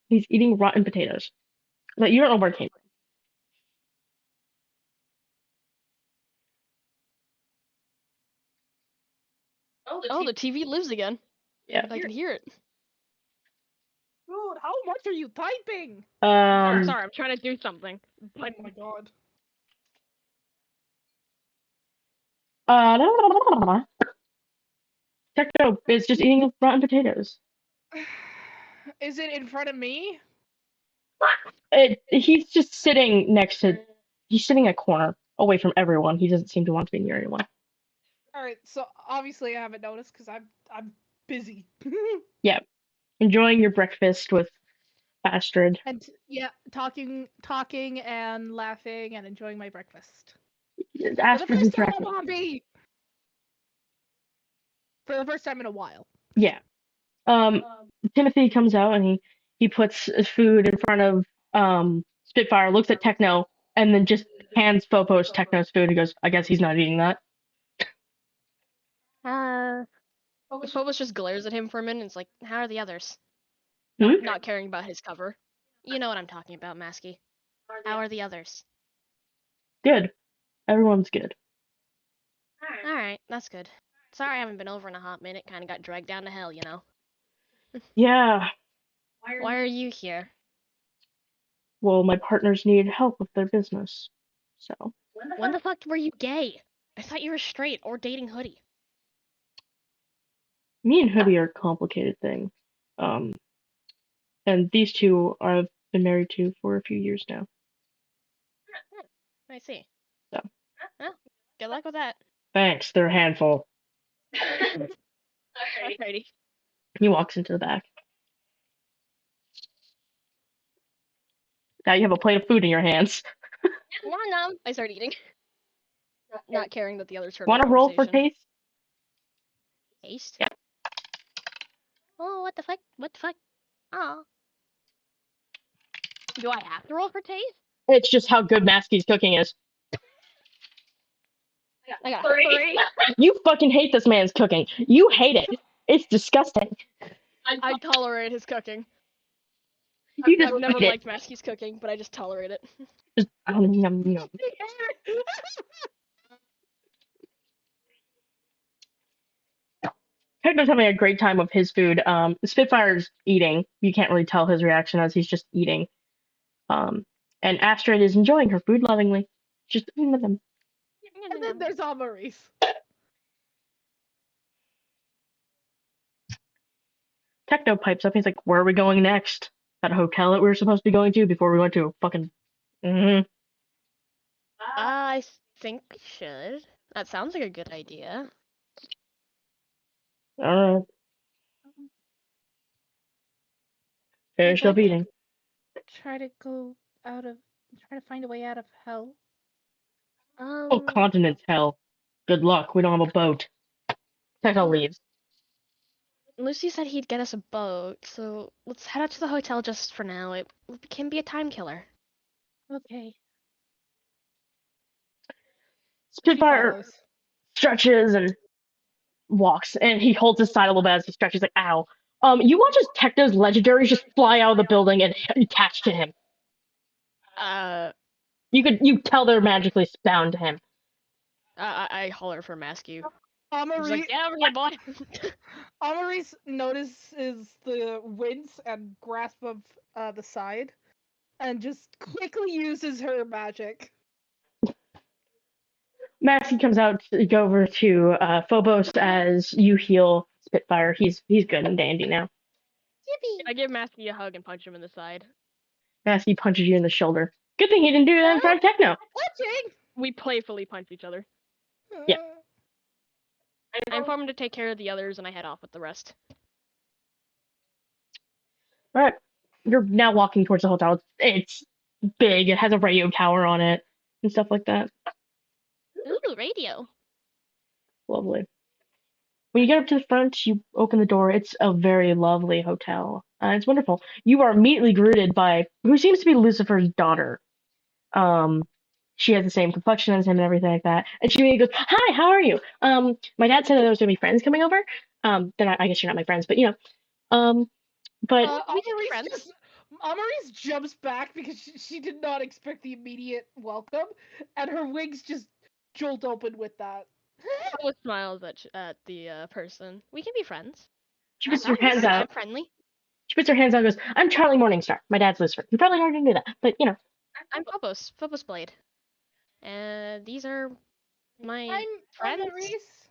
He's eating rotten potatoes. But you don't know where it came from. Oh, the TV lives again. Yeah. I can hear it. Dude, how much are you typing? Sorry, I'm trying to do something. Oh my god. Techno is just eating rotten potatoes. Is it in front of me? He's just sitting next to. He's sitting a corner away from everyone. He doesn't seem to want to be near anyone. All right, so obviously I haven't noticed because I'm busy. Yeah, enjoying your breakfast with Astrid. And yeah, talking and laughing and enjoying my breakfast. Astrid's interacting. For the first time in a while. Yeah. Timothy comes out and he puts food in front of Spitfire, looks at Techno, and then just hands Phobos Techno's food. He goes, I guess he's not eating that. Phobos just glares at him for a minute and is like, how are the others? Not caring about his cover. You know what I'm talking about, Masky. How are the others? Good. Everyone's good. Alright, that's good. Sorry I haven't been over in a hot minute. Kind of got dragged down to hell, you know? Yeah. Why are you here? Well, my partners need help with their business. So. When the fuck were you gay? I thought you were straight or dating Hoodie. Me and Hoodie are a complicated thing. And these two I've been married to for a few years now. I see. So. Well, good luck with that. Thanks, they're a handful. Alrighty. He walks into the back. Now you have a plate of food in your hands. Nom nom. I start eating, not caring that the others heard our Want to roll for conversation. taste? Taste? Yeah. Oh, what the fuck? What the fuck? Oh. Do I have to roll for taste? It's just how good Maskey's cooking is. I got 3. You fucking hate this man's cooking. You hate it. It's disgusting. I tolerate his cooking. You just I've never like it. liked Maskey's cooking, but I just tolerate it. Just, yum, yum. Hector's having a great time with his food. Spitfire's eating. You can't really tell his reaction as he's just eating. And Astrid is enjoying her food lovingly. Just eating with them. And then there's Maurice. Techno pipes up. He's like, "Where are we going next? That hotel that we were supposed to be going to before we went to fucking." I think we should. That sounds like a good idea. All right. Finish up eating. Try to find a way out of hell. Oh, continent's hell. Good luck. We don't have a boat. Techno leaves. Lucy said he'd get us a boat, so let's head up to the hotel just for now. It can be a time killer. Okay. Spitfire stretches and walks, and he holds his side a little bit as he stretches. Like, ow. You watch as Techno's legendaries just fly out of the building and attach to him. You tell they're magically bound to him. I holler for Maskew. Maurice, like, get over here, boy. Maurice notices the wince and grasp of the side, and just quickly uses her magic. Maxie comes out to go over to Phobos as you heal Spitfire. He's good and dandy now. Yippee! I give Masky a hug and punch him in the side. Masky punches you in the shoulder. Good thing he didn't do that in front of Techno. Punching! We playfully punch each other. Yeah. I inform him to take care of the others, and I head off with the rest. Alright. You're now walking towards the hotel. It's big. It has a radio tower on it and stuff like that. Ooh, radio. Lovely. When you get up to the front, you open the door. It's a very lovely hotel. It's wonderful. You are immediately greeted by who seems to be Lucifer's daughter. She has the same complexion as him and everything like that. And she immediately goes, "Hi, how are you? My dad said that there was gonna be friends coming over. Then I guess you're not my friends, but you know. But Amaris jumps back because she did not expect the immediate welcome, and her wings just jolt open with that. Phobos smiles at the person. We can be friends. She puts her hands out. I'm friendly. She puts her hands out and goes, "I'm Charlie Morningstar. My dad's Lucifer. You probably already knew that, but you know." I'm Phobos. Phobos Blade. And these are my friends. I'm Maurice.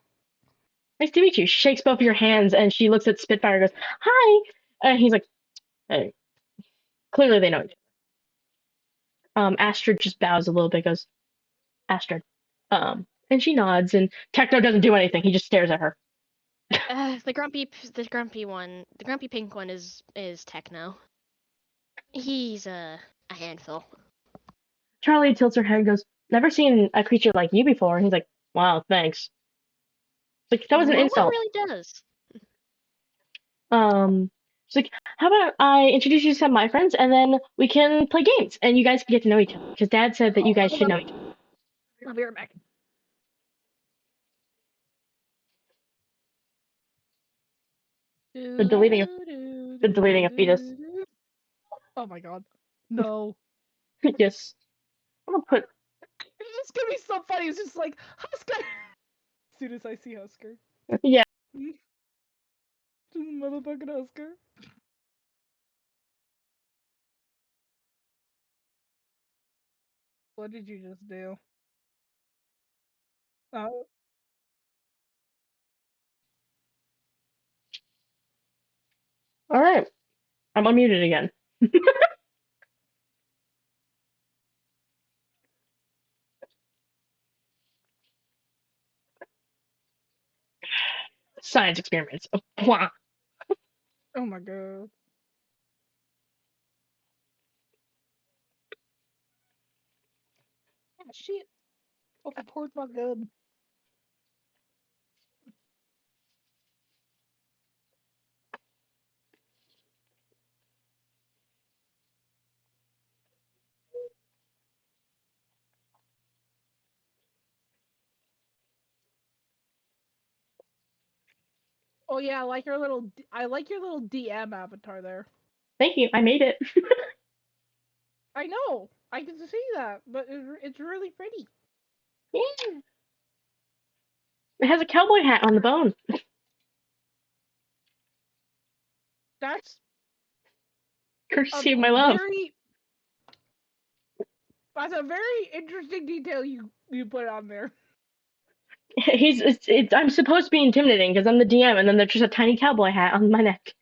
Nice to meet you. She shakes both of your hands and she looks at Spitfire and goes, "Hi." And he's like, "Hey." Clearly they know each other. Astrid just bows a little bit, goes, "Astrid." And she nods, and Techno doesn't do anything. He just stares at her. The grumpy pink one is Techno. He's a handful. Charlie tilts her head and goes, "Never seen a creature like you before." And he's like, "Wow, thanks." Like, that was an insult. One really does. She's like, "How about I introduce you to some of my friends, and then we can play games, and you guys can get to know each other, because Dad said that you guys should know each other." I'll be right back. They're deleting a fetus. Oh my god. No. Yes. I'm gonna put. It's gonna be so funny. It's just like, Husker! As soon as I see Husker. Yeah. Just motherfucking Husker. What did you just do? Oh. Alright. I'm unmuted again. Science experiments. Blah. Oh my god. Oh, shit. Oh, the port's not good. Oh yeah, I like your little DM avatar there. Thank you. I made it. I know. I can see that, but it's really pretty. Yeah. It has a cowboy hat on the bone. That's Courtesy of my love. That's a very interesting detail you put on there. I'm supposed to be intimidating because I'm the DM, and then there's just a tiny cowboy hat on my neck.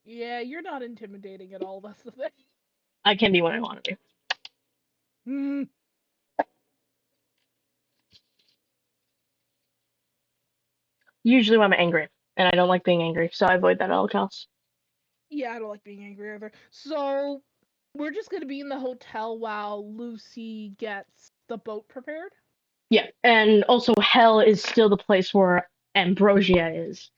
Yeah, you're not intimidating at all. That's the thing. I can be when I want to be. Mm. Usually when I'm angry, and I don't like being angry, so I avoid that at all costs. Yeah, I don't like being angry either. So we're just gonna be in the hotel while Lucy gets the boat prepared. Yeah, and also Hell is still the place where Ambrosia is.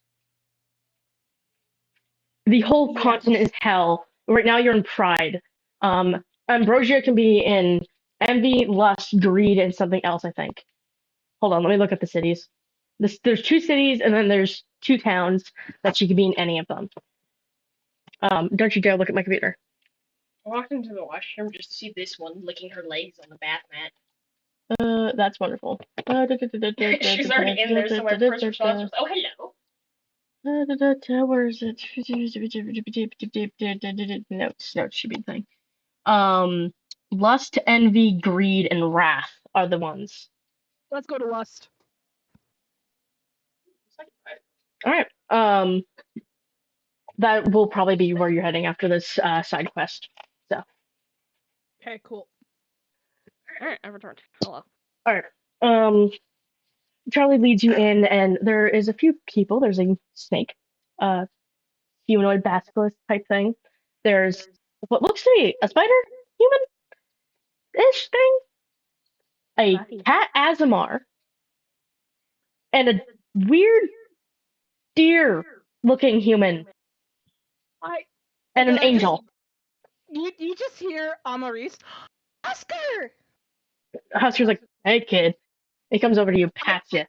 The whole Yes. continent is Hell. Right now you're in Pride. Ambrosia can be in Envy, Lust, Greed, and something else, I think. Hold on, let me look at the cities. There's 2 cities, and then there's 2 towns that she could be in any of them. Don't you dare look at my computer. I walked into the washroom just to see this one licking her legs on the bath mat. That's wonderful. She's already in there, so my first response was, "Oh, hello." Where is it? Notes should be the thing. Lust, envy, greed, and wrath are the ones. Let's go to Lust. All right. That will probably be where you're heading after this side quest. So. Okay, cool. All right, I returned. Hello. All right. Charlie leads you in, and there is a few people. There's a snake, humanoid basilisk type thing. There's what looks to be a spider, human-ish thing, a cat Azamar, and a weird deer-looking human, and an angel. You just hear Amaris, Oscar. Husker's like, "Hey, kid." He comes over to you, pats you.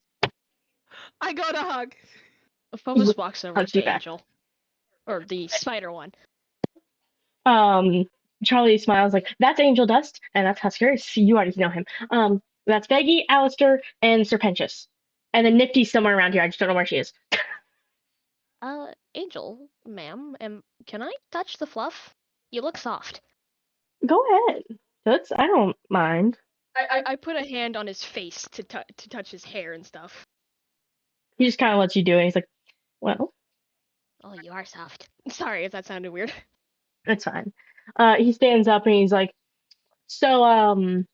I go to hug. Phobos walks over Hugs to you back. Angel, or the spider one. Charlie smiles like, "That's Angel Dust, and that's Husker. You already know him. That's Veggie, Alistair, and Serpentius. And then Nifty's somewhere around here. I just don't know where she is." Angel, ma'am, can I touch the fluff? You look soft. Go ahead. I don't mind. I put a hand on his face to touch his hair and stuff. He just kind of lets you do it. He's like, "Well." Oh, you are soft. Sorry if that sounded weird. It's fine. He stands up and he's like, "So,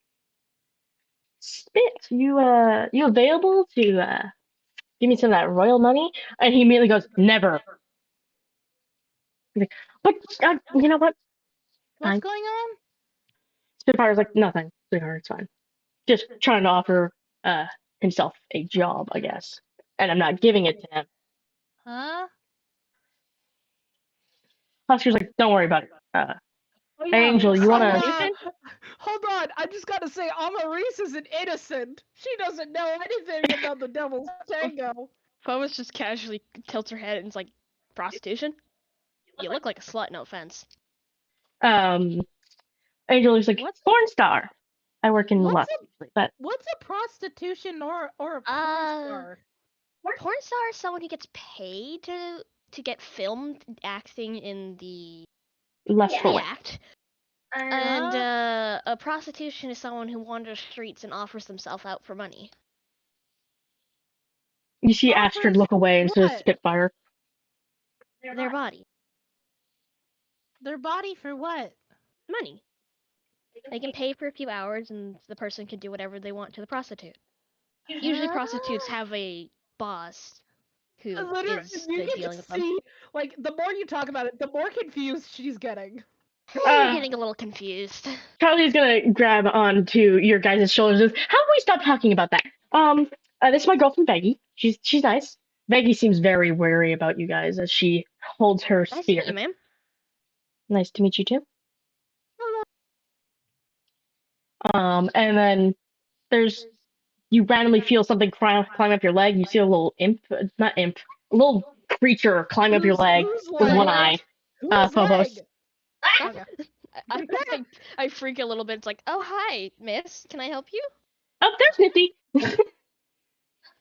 Spit, you available to give me some of that royal money?" And he immediately goes, "Never." He's like, "But you know what? What's Fine." going on? Spitfire's like, "Nothing, sweetheart. It's fine. Just trying to offer himself a job, I guess, and I'm not giving it to him." Huh? Oscar's like, "Don't worry about it. Oh, yeah. Angel, you wanna?" Hold on. I just gotta say, Amaris is an innocent. She doesn't know anything about the Devil's Tango. Phobos just casually tilts her head and is like, prostitution? You look like a slut, no offense. Angel is like, "Porn star. I work in Lust, but what's a prostitution or a porn star? Porn star is someone who gets paid to get filmed acting in the lustful way." act. And a prostitution is someone who wanders streets and offers themselves out for money. You see Astrid look away into the Spitfire. Their body. Their body for what? Money. They can pay for a few hours and the person can do whatever they want to the prostitute. Usually prostitutes have a boss who Literally, is you can dealing with them. see, like, the more you talk about it, the more confused she's getting. I'm getting a little confused. Charlie's gonna grab onto your guys' shoulders. And, how about we stop talking about that? This is my girlfriend Peggy. She's nice. Peggy seems very wary about you guys as she holds her Nice to meet you, spear. ma'am. Nice to meet you too. Hello. And then you randomly feel something climb up your leg. You see a little not imp, a little creature climb up your leg Whose with one leg? eye. Whose Phobos. leg? Okay. I freak a little bit. It's like, oh hi, miss. Can I help you? Oh, there's Nifty.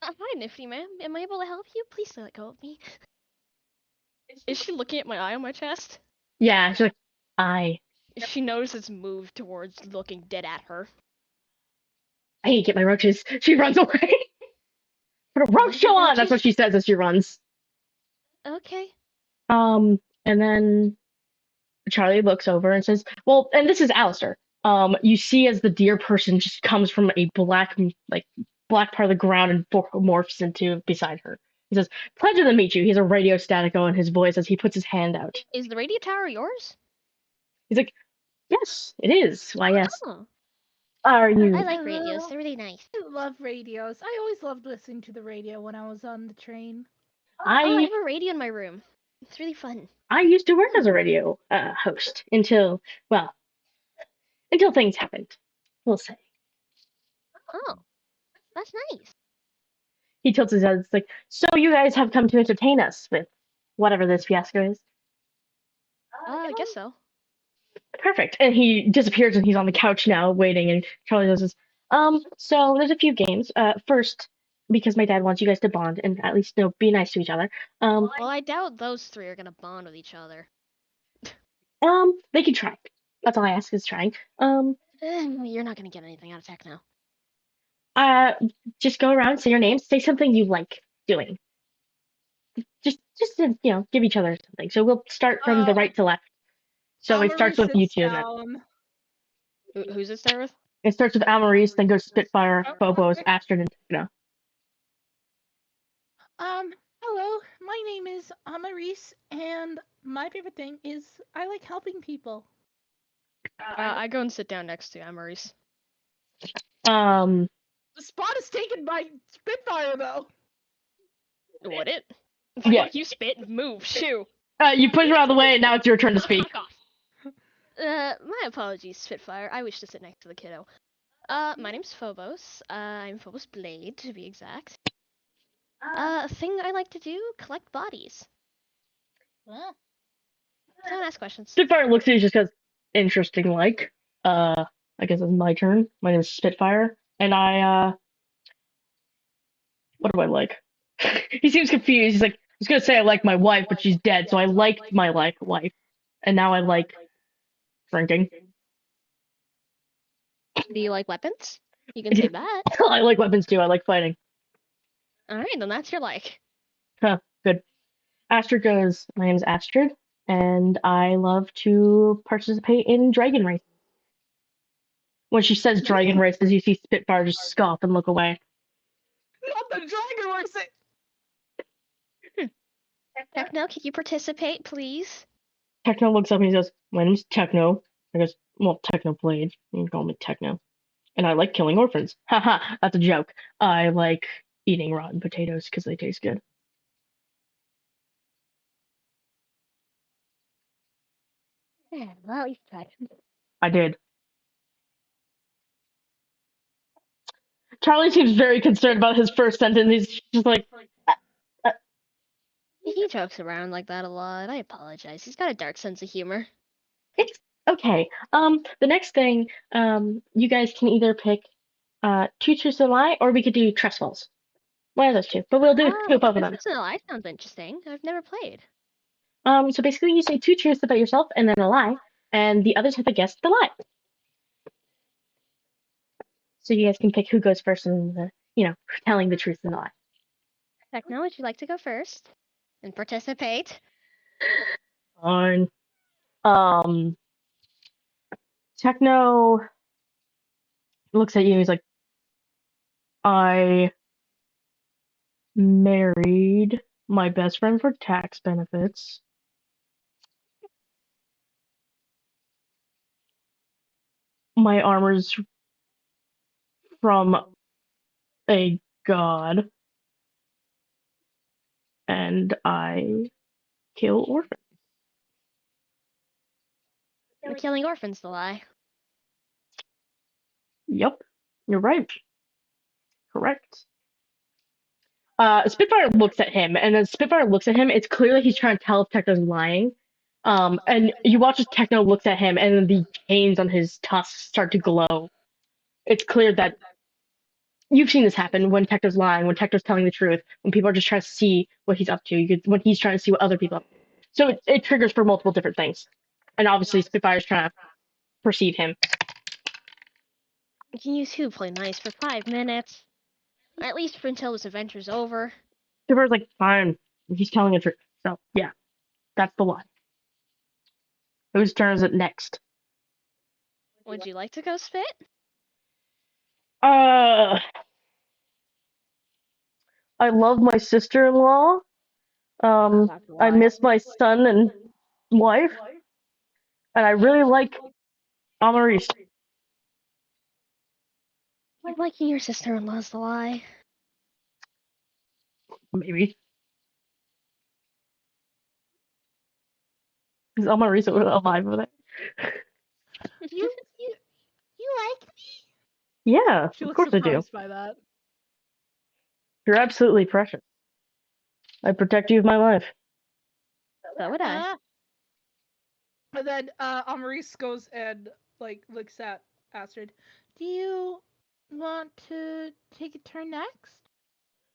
Hi, Nifty ma'am. Am I able to help you? Please don't let go of me. Is she looking at my eye on my chest? Yeah, she's like, I She knows it's moved towards looking dead at her. I need to get my roaches. She runs away. Put a roach show on. That's what she says as she runs. Okay. And then Charlie looks over and says, "Well," and this is Alistair. You see as the deer person just comes from a black part of the ground and morphs into beside her. He says, "Pleasure to meet you." He has a radio statico in his voice as he puts his hand out. Is the radio tower yours? He's like, "Yes, it is. Why, yes. Oh. Are you?" I like radios. They're really nice. I love radios. I always loved listening to the radio when I was on the train. I have a radio in my room. It's really fun. I used to work as a radio host until things happened. We'll say. Oh, that's nice. He tilts his head. It's like, so you guys have come to entertain us with whatever this fiasco is. I guess so. Perfect. And he disappears and he's on the couch now waiting. And Charlie goes, so there's a few games. First, because my dad wants you guys to bond and at least be nice to each other. Well, I doubt those three are gonna bond with each other. They can try. That's all I ask is trying. You're not gonna get anything out of Techno. Just go around, say your name, say something you like doing. Just to, give each other something. So we'll start from the right to left. So it starts with you two. Who's it start with? It starts with Amaris, then goes Spitfire, Phobos, Astrid, and Techno. Hello. My name is Amaris, and my favorite thing is I like helping people. I go and sit down next to Amaris. The spot is taken by Spitfire, though. Would it? Yeah. You spit, move, shoo. You push her out of the way, and now it's your turn to speak. Fuck off. My apologies, Spitfire. I wish to sit next to the kiddo. My name's Phobos. I'm Phobos Blade, to be exact. Thing I like to do, collect bodies. Well, Don't ask questions. Spitfire looks at you just goes, interesting like. I guess it's my turn. My name is Spitfire, and what do I like? He seems confused. He's like, I was gonna say I like my wife, but she's dead, so I liked my wife. And now I like drinking. Do you like weapons? You can say that. I like weapons too. I like fighting. Alright, then that's your like. Huh, good. Astrid goes, my name is Astrid, and I love to participate in dragon races. When she says dragon races, you see Spitfire just scoff and look away. Not the dragon racing! Techno, can you participate, please? Techno looks up and he goes, my name's Techno. I goes, well, Techno Blade. You can call me Techno. And I like killing orphans. Haha, that's a joke. I like eating rotten potatoes because they taste good. Yeah, well, you tried. I did. Charlie seems very concerned about his first sentence. He's just like, He jokes around like that a lot. I apologize. He's got a dark sense of humor. it's okay. The next thing, you guys can either pick two truths and a lie, or we could do trust falls. One of those two, but we'll do both of them. Truth and a lie sounds interesting. I've never played. So basically, you say two truths about yourself and then a lie, and the others have to guess the lie. So you guys can pick who goes first and telling the truth and the lie. Techno, would you like to go first and participate? Fine. Techno looks at you. He's like, I married My best friend for tax benefits. My armor's from a god. And I kill orphans. The killing orphans the lie. Yep, you're right. Correct. Spitfire looks at him, and as Spitfire looks at him, it's clear that he's trying to tell if Techno's lying. And you watch as Techno looks at him, and then the chains on his tusks start to glow. It's clear that you've seen this happen when Techno's lying, when Techno's telling the truth, when people are just trying to see what he's up to, when he's trying to see what other people are up to. So it triggers for multiple different things. And obviously, Spitfire's trying to perceive him. Can you two play nice for 5 minutes? At least until this adventure's over. Spitfire's like, fine, he's telling the truth. So, yeah, that's the lie. Whose turn is it next? Would you like to go spit? I love my sister-in-law. I miss my son and wife, and I really like Amaris. Liking your sister-in-law's the lie. Maybe. Is Amaris alive over there? You like me? Yeah, She of looks course I do. surprised by that. You're absolutely precious. I protect you with my life. So would I. And then Amaris goes and looks at Astrid. Do you want to take a turn next?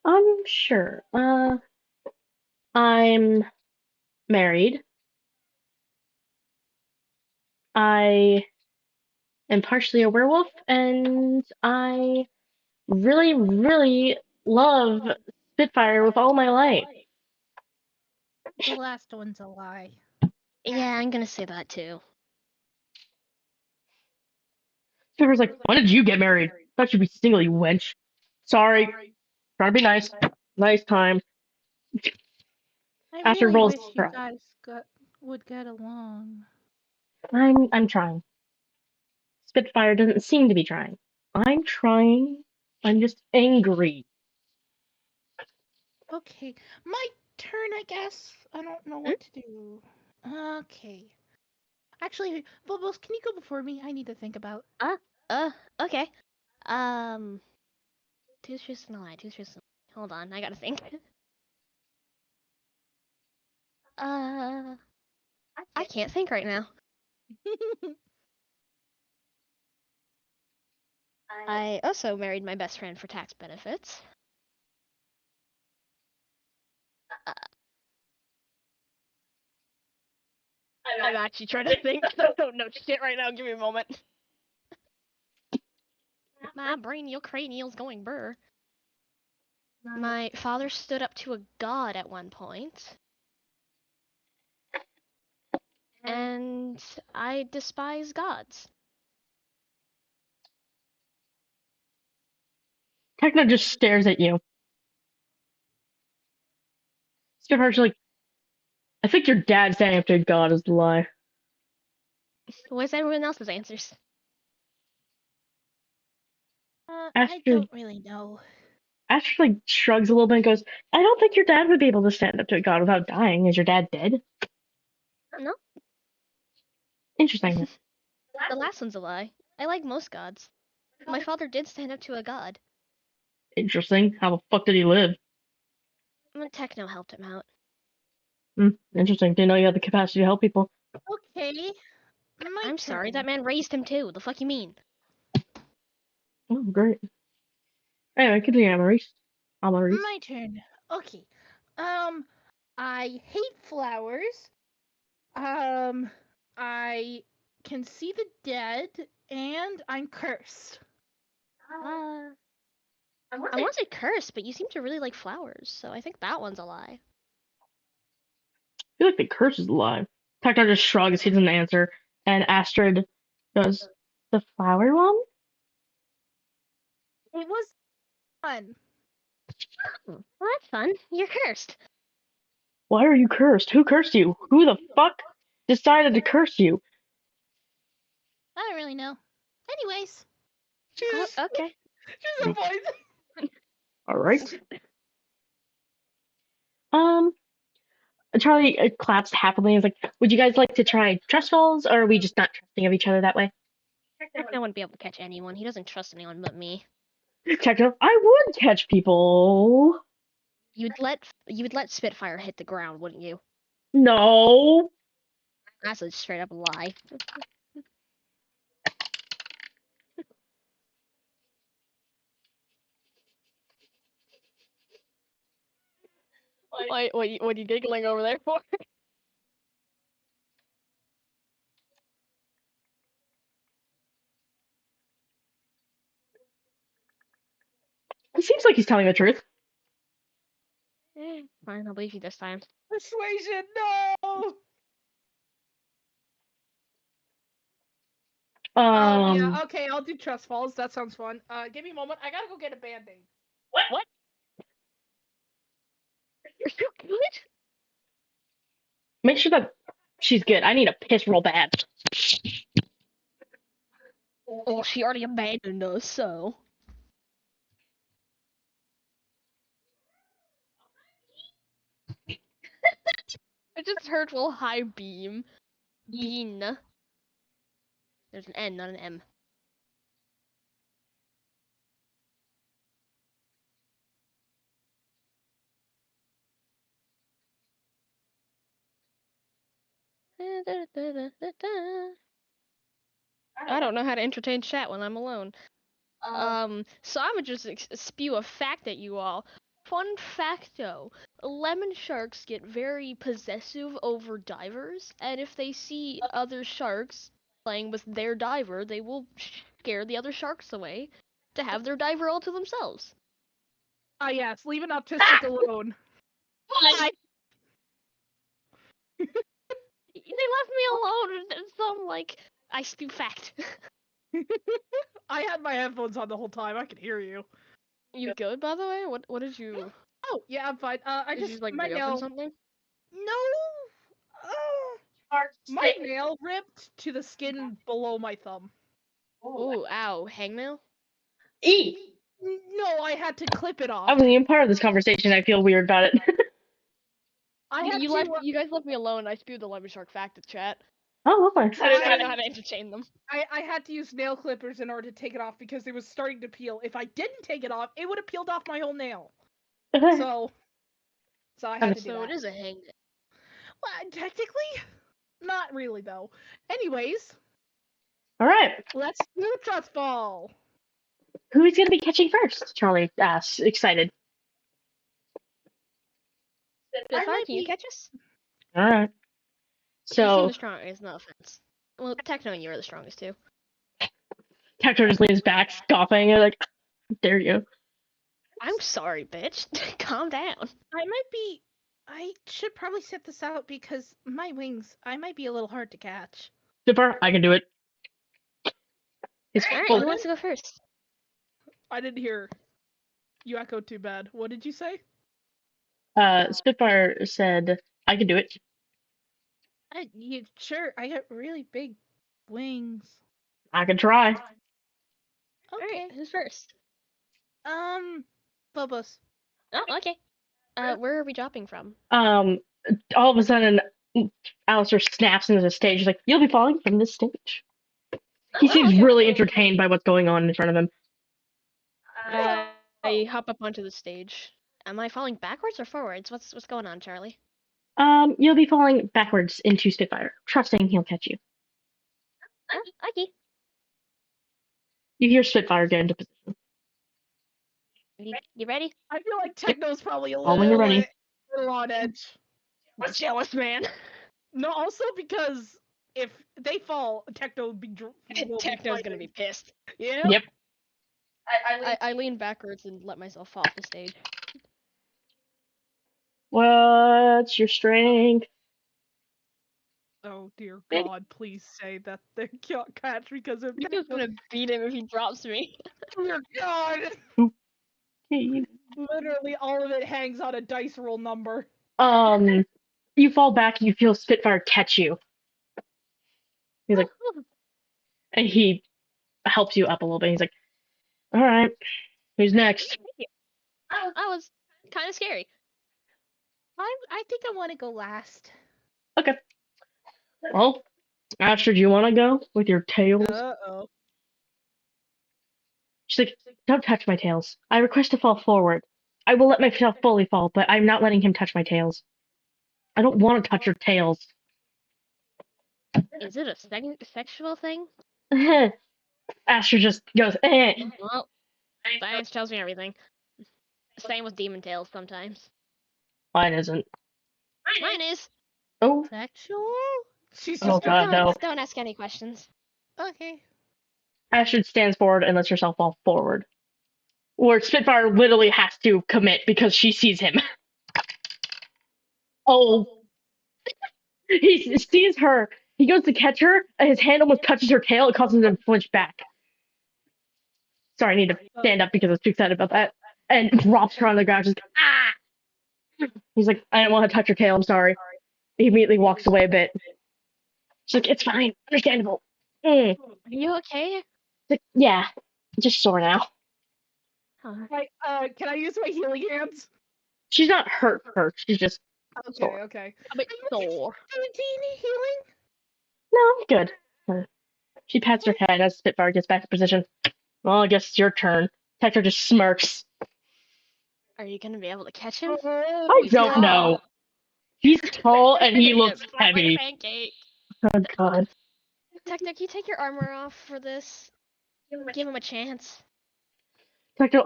I'm sure. I'm married. I am partially a werewolf, and I really, really love Spitfire with all my life. The last one's a lie. Yeah, I'm gonna say that too. Spitfire's like, when did you get married? Thought you'd be single, you wench. Sorry. Trying to be nice. Nice time. I Astrid really rolls wish you her eyes. guys would get along. I'm trying. Spitfire doesn't seem to be trying. I'm trying. I'm just angry. Okay, my turn, I guess. I don't know what to do. Okay. Actually, Bubbles, can you go before me? I need to think about. Okay. Two truths and a lie, two truths and a lie. Hold on, I gotta think. I can't think right now. I also married my best friend for tax benefits. I'm actually trying to think. I don't know shit right now. Give me a moment. My brainial cranial's going burr. My father stood up to a god at one point. And I despise gods. Techno just stares at you. Spitfire's like, I think your dad standing up to God is the lie. What's everyone else's answers? I Astrid, don't really know. Astrid like shrugs a little bit and goes, I don't think your dad would be able to stand up to a god without dying. Is your dad dead? No. Interesting. The last one's a lie. I like most gods. My father did stand up to a god. Interesting. How the fuck did he live? Techno helped him out. Interesting. Didn't know you had the capacity to help people. Okay. I'm sorry, that man raised him too. The fuck you mean? Oh, great. Anyway, continue, Amaris. My turn. Okay. I hate flowers. I can see the dead, and I'm cursed. I wasn't cursed, but you seem to really like flowers, so I think that one's a lie. I feel like the curse is alive. Tekton just shrugs, he doesn't answer, and Astrid goes, the flower one? It was fun. Well, that's fun. You're cursed. Why are you cursed? Who cursed you? Who the fuck decided to curse you? I don't really know. Anyways. Okay. She's a voice. Alright. Charlie claps happily and is like, would you guys like to try trust falls, or are we just not trusting of each other that way? Techno wouldn't be able to catch anyone. He doesn't trust anyone but me. Techno, I would catch people. You would let Spitfire hit the ground, wouldn't you? No. That's a straight up lie. What are you giggling over there for? It seems like he's telling the truth. Fine, I'll believe you this time. Persuasion, no! Yeah, okay, I'll do trust falls. That sounds fun. Give me a moment. I gotta go get a band-aid. What? You're so good? Make sure that she's good. I need a piss real bad. Well, she already abandoned us, so. I just heard full high beam. Bean. There's an N, not an M. I don't know how to entertain chat when I'm alone. So I'm gonna just spew a fact at you all. Fun facto: lemon sharks get very possessive over divers, and if they see other sharks playing with their diver, they will scare the other sharks away to have their diver all to themselves. Ah, yes, leave an autistic alone. Hi. They left me alone, so I'm like, I spew fact. I had my headphones on the whole time. I could hear you. You good, by the way? What did you? Oh, yeah, I'm fine. I Did just you like my reopen nail. something? No. My nail ripped to the skin below my thumb. Ooh, ow, hangnail? E. No, I had to clip it off. I wasn't even part of this conversation. I feel weird about it. You guys left me alone. I spewed the lemon shark fact at chat. Oh, okay. I didn't know how to entertain them. I had to use nail clippers in order to take it off because it was starting to peel. If I didn't take it off, it would have peeled off my whole nail. So I had to do that. So it is a hangnail. Well, technically, not really though. Anyways. All right. Let's do trust fall. Who is going to be catching first? Charlie asks, excited. Spitfire, can you catch us? All right. You seem So the strongest, no offense. Well, Techno and you are the strongest too. Hector just leans back, scoffing, and like, how dare you? I'm sorry, bitch. Calm down. I should probably set this out because my wings, I might be a little hard to catch. Super, I can do it. It's Alright, full. who wants to go first? I didn't hear. You echoed too bad. What did you say? Spitfire said, I can do it. Sure, I got really big wings. I can try. Okay. Alright, who's first? Phobos. Oh, okay. Where are we dropping from? All of a sudden, Alistair snaps into the stage. He's like, you'll be falling from this stage. He seems really entertained by what's going on in front of him. I hop up onto the stage. Am I falling backwards or forwards? What's going on, Charlie? You'll be falling backwards into Spitfire, trusting he'll catch you. Okay. You hear Spitfire get into position. You ready? I feel like Techno's probably a Oh, when you're ready. little on edge. Jealous man. No, also because if they fall, Techno will be Techno's gonna be pissed. Yeah. Yep. I lean backwards and let myself fall off the stage. What's your strength? Oh dear God! Please say that they can't catch because of I'm just gonna beat him if he drops me. Oh dear God! Okay. Literally, all of it hangs on a dice roll number. you fall back, you feel Spitfire catch you. He's like, and he helps you up a little bit. He's like, all right, who's next? That was kind of scary. I think I want to go last. Okay. Well, Astrid, do you want to go with your tails? Uh-oh. She's like, don't touch my tails. I request to fall forward. I will let myself fully fall, but I'm not letting him touch my tails. I don't want to touch your tails. Is it a sexual thing? Astrid just goes, Well, science tells me everything. Same with demon tails sometimes. Mine isn't. Mine is. Oh. Sexual? She's Oh just god, no. Don't ask any questions. Okay. Astrid stands forward and lets herself fall forward. Where Spitfire literally has to commit because she sees him. Oh. He sees her. He goes to catch her, and his hand almost touches her tail. It causes him to flinch back. Sorry, I need to stand up because I was too excited about that. And drops her on the ground, just ah! He's like, I don't want to touch your tail, I'm sorry. He immediately walks away a bit. She's like, it's fine, understandable. Are you okay? Like, yeah, just sore now. Huh. Can I use my healing hands? She's not hurt, she's just sore. Okay. A bit sore. Do you need healing? No, I'm good. She pats her head as Spitfire gets back to position. Well, I guess it's your turn. Hector just smirks. Are you gonna be able to catch him? I don't know. He's tall and he looks heavy. Like a pancake. Oh god. Tectic, can you take your armor off for this? Give him a chance. Hector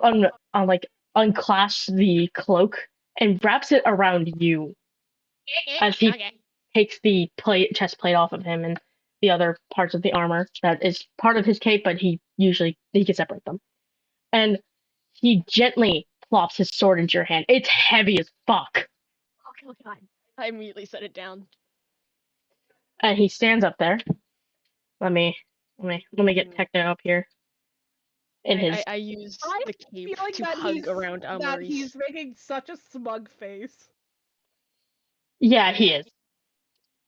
unclasps the cloak and wraps it around you as he Okay. takes the chest plate off of him and the other parts of the armor that is part of his cape, but he can separate them. And he gently plops his sword into your hand. It's heavy as fuck. Oh god. I immediately set it down. And he stands up there. Let me get Techno up here. I used I'm the cape feeling to that hug around that Maurice. he's making such a smug face. Yeah, he is.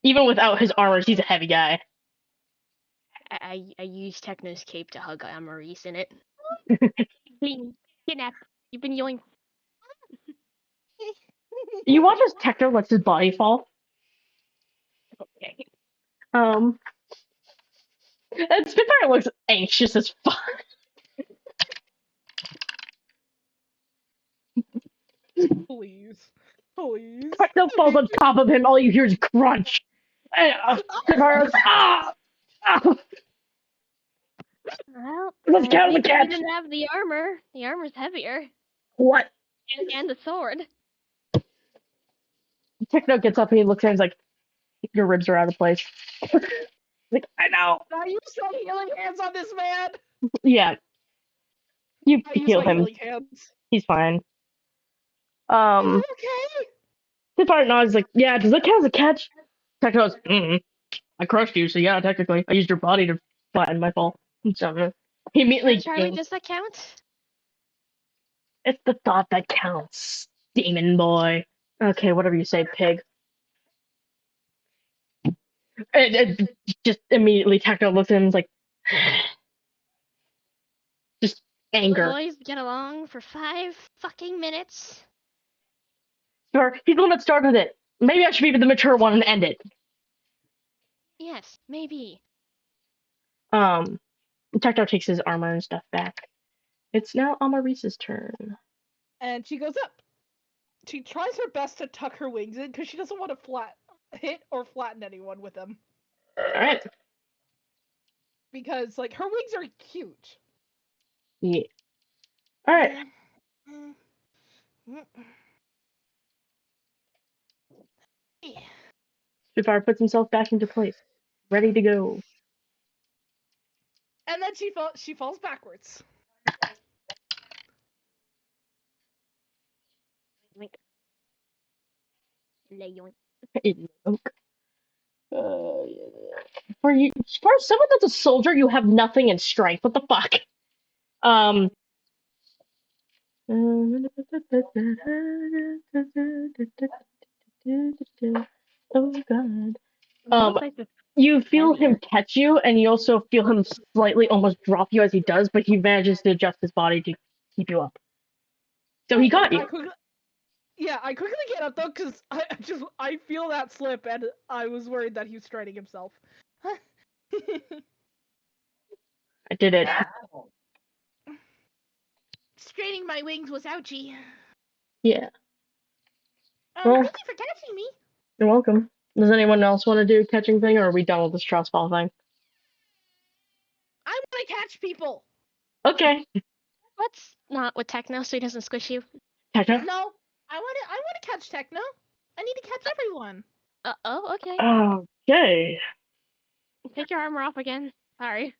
Even without his armor, he's a heavy guy. I used Techno's cape to hug Maurice in it. Being kidnapped. You've been yelling. You watch as Techno lets his body fall. Okay. And Spitfire looks anxious as fuck. Please. Please. Techno falls on top of him, all you hear is crunch. And Spitfire goes, ah! Ah! Well, Let's at count the least you catch! didn't have the armor. The armor's heavier. What? And the sword. Techno gets up and he looks at him and he's like, your ribs are out of place. Like, I know. I use my healing hands on this man. Yeah. You I use heal my him. healing hands. He's fine. Okay. Spitfire nods like, yeah, does that count as a catch? Techno goes, I crushed you, so yeah, technically. I used your body to flatten my fall. So, he immediately Charlie, does that count? It's the thought that counts, demon boy. Okay, whatever you say, pig. And just immediately Techno looks at him and is like, just anger. Boys get along for 5 fucking minutes. Or he's the one that started it. Maybe I should be the mature one and end it. Yes, maybe. Techno takes his armor and stuff back. It's now Amarice's turn. And she goes up. She tries her best to tuck her wings in because she doesn't want to hit or flatten anyone with them. Alright. Because, like, her wings are cute. Yeah. Alright. Spitfire puts himself back into place. Ready to go. And then she falls backwards. Yoink. Yoink. For someone that's a soldier, you have nothing in strength. What the fuck? You feel him catch you, and you also feel him slightly almost drop you as he does, but he manages to adjust his body to keep you up. So he got you. I quickly get up though, because I feel that slip, and I was worried that he was straining himself. I did it. Straining my wings was ouchy. Yeah. Thank you for catching me. You're welcome. Does anyone else want to do a catching thing, or are we done with this trust fall thing? I want to catch people. Okay. Let's not with Techno so he doesn't squish you. Techno? No, I want to catch Techno. I need to catch everyone. Oh, okay. Okay. Take your armor off again. Sorry.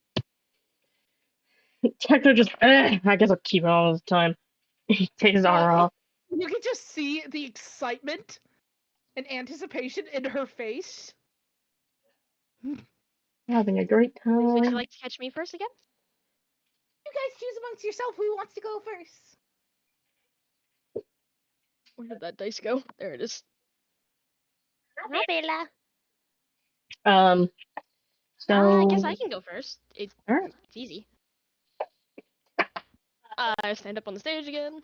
Techno just, I guess I'll keep it on all the time. He takes his armor off. You can just see the excitement and anticipation in her face. Having a great time. Would you like to catch me first again? You guys choose amongst yourself who wants to go first. Where did that dice go? There it is. Hi, Bella. So I guess I can go first. Alright. It's easy. I stand up on the stage again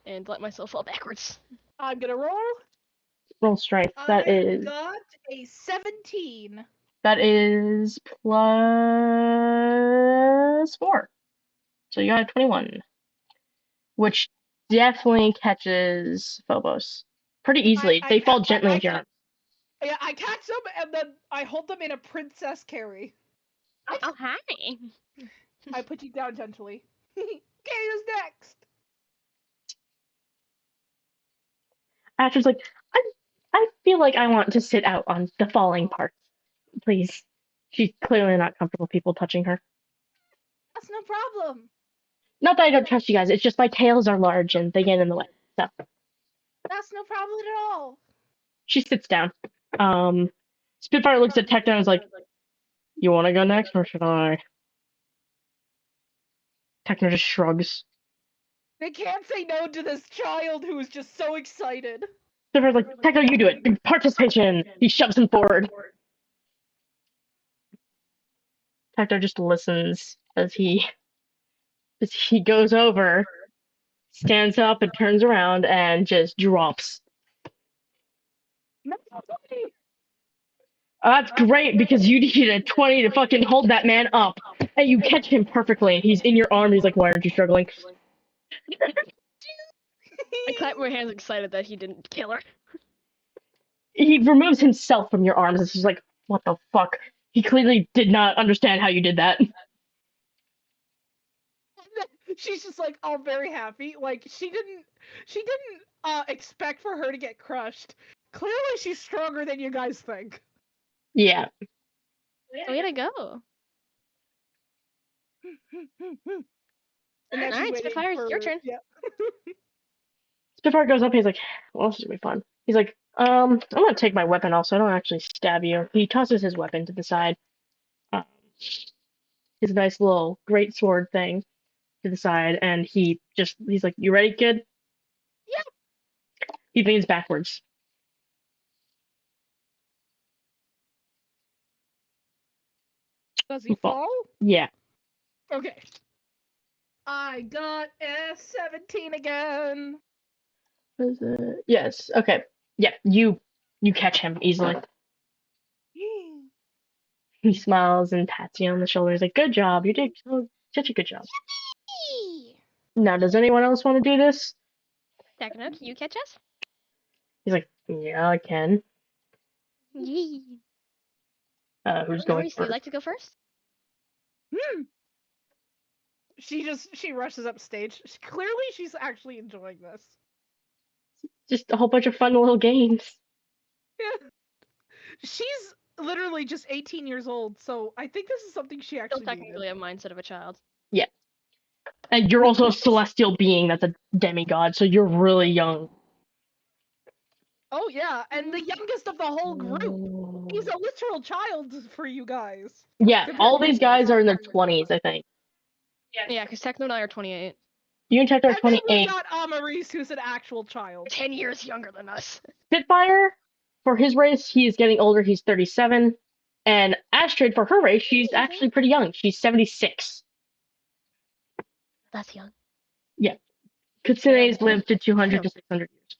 and let myself fall backwards. I'm gonna roll. Roll strength. That is. Got a 17. That is +4. So you got a 21, which definitely catches Phobos pretty easily. They fall gently into your arms. Yeah, I catch them and then I hold them in a princess carry. Oh, hi. I put you down gently. Okay, who's next? Asher's like, I feel like I want to sit out on the falling parts, please. She's clearly not comfortable with people touching her. That's no problem. Not that I don't trust you guys, it's just my tails are large and they get in the way. So That's no problem at all. she sits down. Spitfire looks at Techno and is like, you want to go next or should I? Techno just shrugs. They can't say no to this child who is just so excited. Spitfire's like, Techno, you do it. Participation. He shoves him forward. Techno just listens as he goes over, stands up and turns around and just drops. That's great because you need a 20 to fucking hold that man up. And you catch him perfectly. He's in your arm. He's like, why aren't you struggling? I clap my hands excited that he didn't kill her. He removes himself from your arms. It's just like, what the fuck? He clearly did not understand how you did that. She's just like all very happy. Like she didn't expect for her to get crushed. Clearly she's stronger than you guys think. Yeah. Way to go. Alright, Spitfire, it's your turn. Yeah. Spitfire goes up, he's like, well, this is gonna be fun. He's like, I'm gonna take my weapon off so I don't actually stab you. He tosses his weapon to the side. His nice little great sword thing to the side, and he's like, you ready, kid? Yeah. He leans backwards. Does he fall? Yeah. Okay. I got a 17 again. Is it? Yes. Okay. Yeah. You catch him easily. He smiles and pats you on the shoulder. He's like, "Good job. You did such a good job." Now, does anyone else want to do this? Techno, can you catch us? He's like, "Yeah, I can." Yee. Who's going Maurice, first? would you like to go first? She rushes up stage. Clearly, she's actually enjoying this. Just a whole bunch of fun little games. Yeah. She's literally just 18 years old, so I think this is something she actually Still technically a mindset of a child. Yeah. And you're also a celestial being that's a demigod, so you're really young. Oh yeah, and the youngest of the whole group. He's a literal child for you guys. Yeah, all these guys are in their 20s, I think. Yeah, because Techno and I are 28. You and Techno are And then 28. we got Maurice, who's an actual child. 10 years younger than us. Spitfire for his race, he's getting older. He's 37. And Astrid, for her race, she's actually pretty young. She's 76. That's young. Yeah. Kitsune's lived to 200 to 600 years.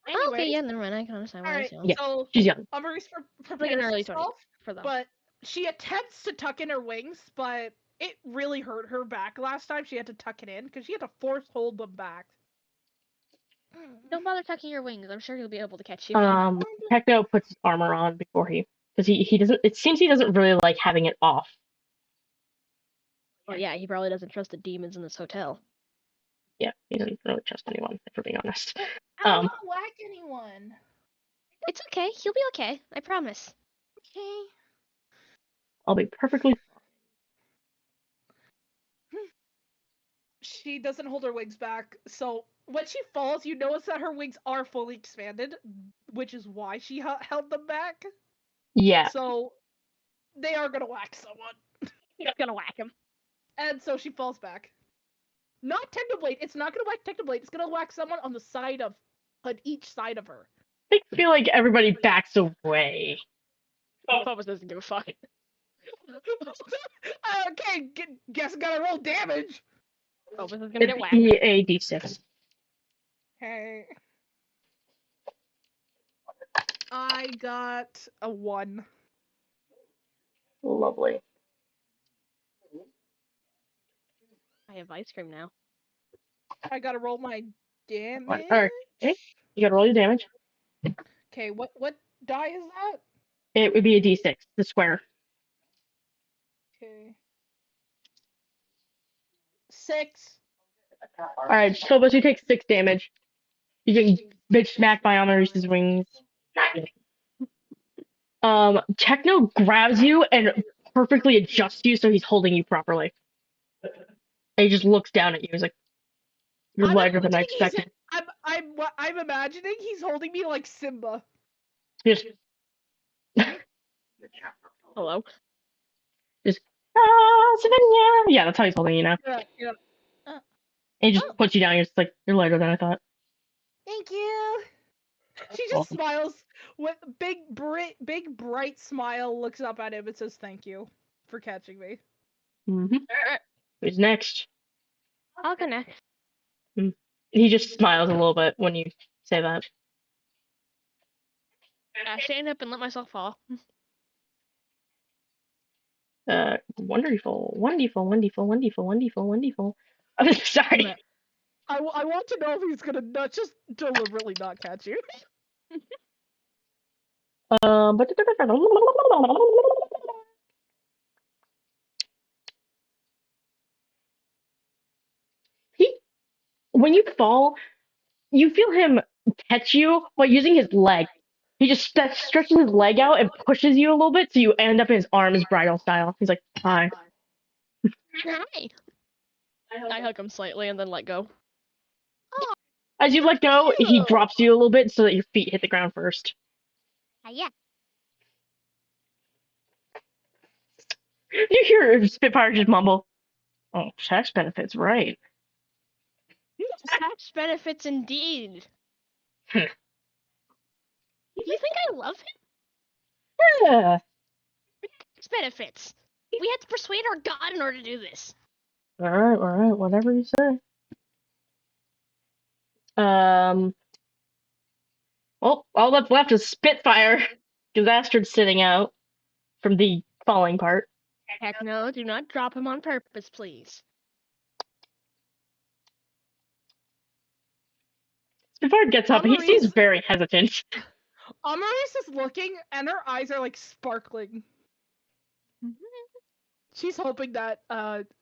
Oh, okay, yeah, never mind. I can understand why it's young. Yeah, so she's young. Amarice Like prepares an early herself, 20s for them. but she attempts to tuck in her wings, but it really hurt her back last time. She had to tuck it in because she had to force hold them back. Don't bother tucking your wings. I'm sure he'll be able to catch you. Techno puts his armor on before because he doesn't. It seems he doesn't really like having it off. Well, yeah, he probably doesn't trust the demons in this hotel. Yeah, he doesn't really trust anyone, if we're being honest. I don't want to whack anyone. It's okay. He'll be okay. I promise. Okay. I'll be perfectly fine. She doesn't hold her wings back, so when she falls, you notice that her wings are fully expanded, which is why she held them back. Yeah. So they are gonna whack someone. You're gonna whack him. And so she falls back. Not Technoblade. It's not gonna whack Technoblade. It's gonna whack someone on each side of her. I feel like everybody backs away. Phobos doesn't give a fuck. Okay, guess I gotta roll damage. Phobos is gonna get whacked. It's a D6. Okay. I got a 1. Lovely. I have ice cream now. I gotta roll my damage. Alright. Okay. You gotta roll your damage. Okay, what die is that? It would be a D6, the square. Okay. 6. Alright, Phobos, you take 6 damage. You get bitch smacked by Amarice's wings. Techno grabs you and perfectly adjusts you so he's holding you properly. And he just looks down at you. He's like, "You're lighter than I expected." I'm imagining he's holding me like Simba. Just hello. Just Savannah. Yeah, that's how he's holding you now. Yeah. And he just puts you down. You're just like, "You're lighter than I thought." Thank you. She just smiles with big bright smile, looks up at him and says, "Thank you for catching me." Mm-hmm. Who's next? I'll go next. He just smiles a little bit when you say that. I stand up and let myself fall. Wonderful. I'm sorry. I want to know if he's gonna not just deliberately not catch you. But when you fall, you feel him catch you by using his leg. He just stretches his leg out and pushes you a little bit, so you end up in his arms, bridal style. He's like, "Hi." Hi. I hug him slightly and then let go. As you let go, he drops you a little bit so that your feet hit the ground first. Yeah. You hear Spitfire just mumble, "Oh, tax benefits, right." Tax benefits indeed. Do you think I love him? Yeah. Tax benefits. We had to persuade our god in order to do this. Alright, whatever you say. Well, all that's left is Spitfire, because Astrid's sitting out from the falling part. Heck no, do not drop him on purpose, please. Spitfire gets up, he seems very hesitant. Amarice is looking, and her eyes are like sparkling. She's hoping that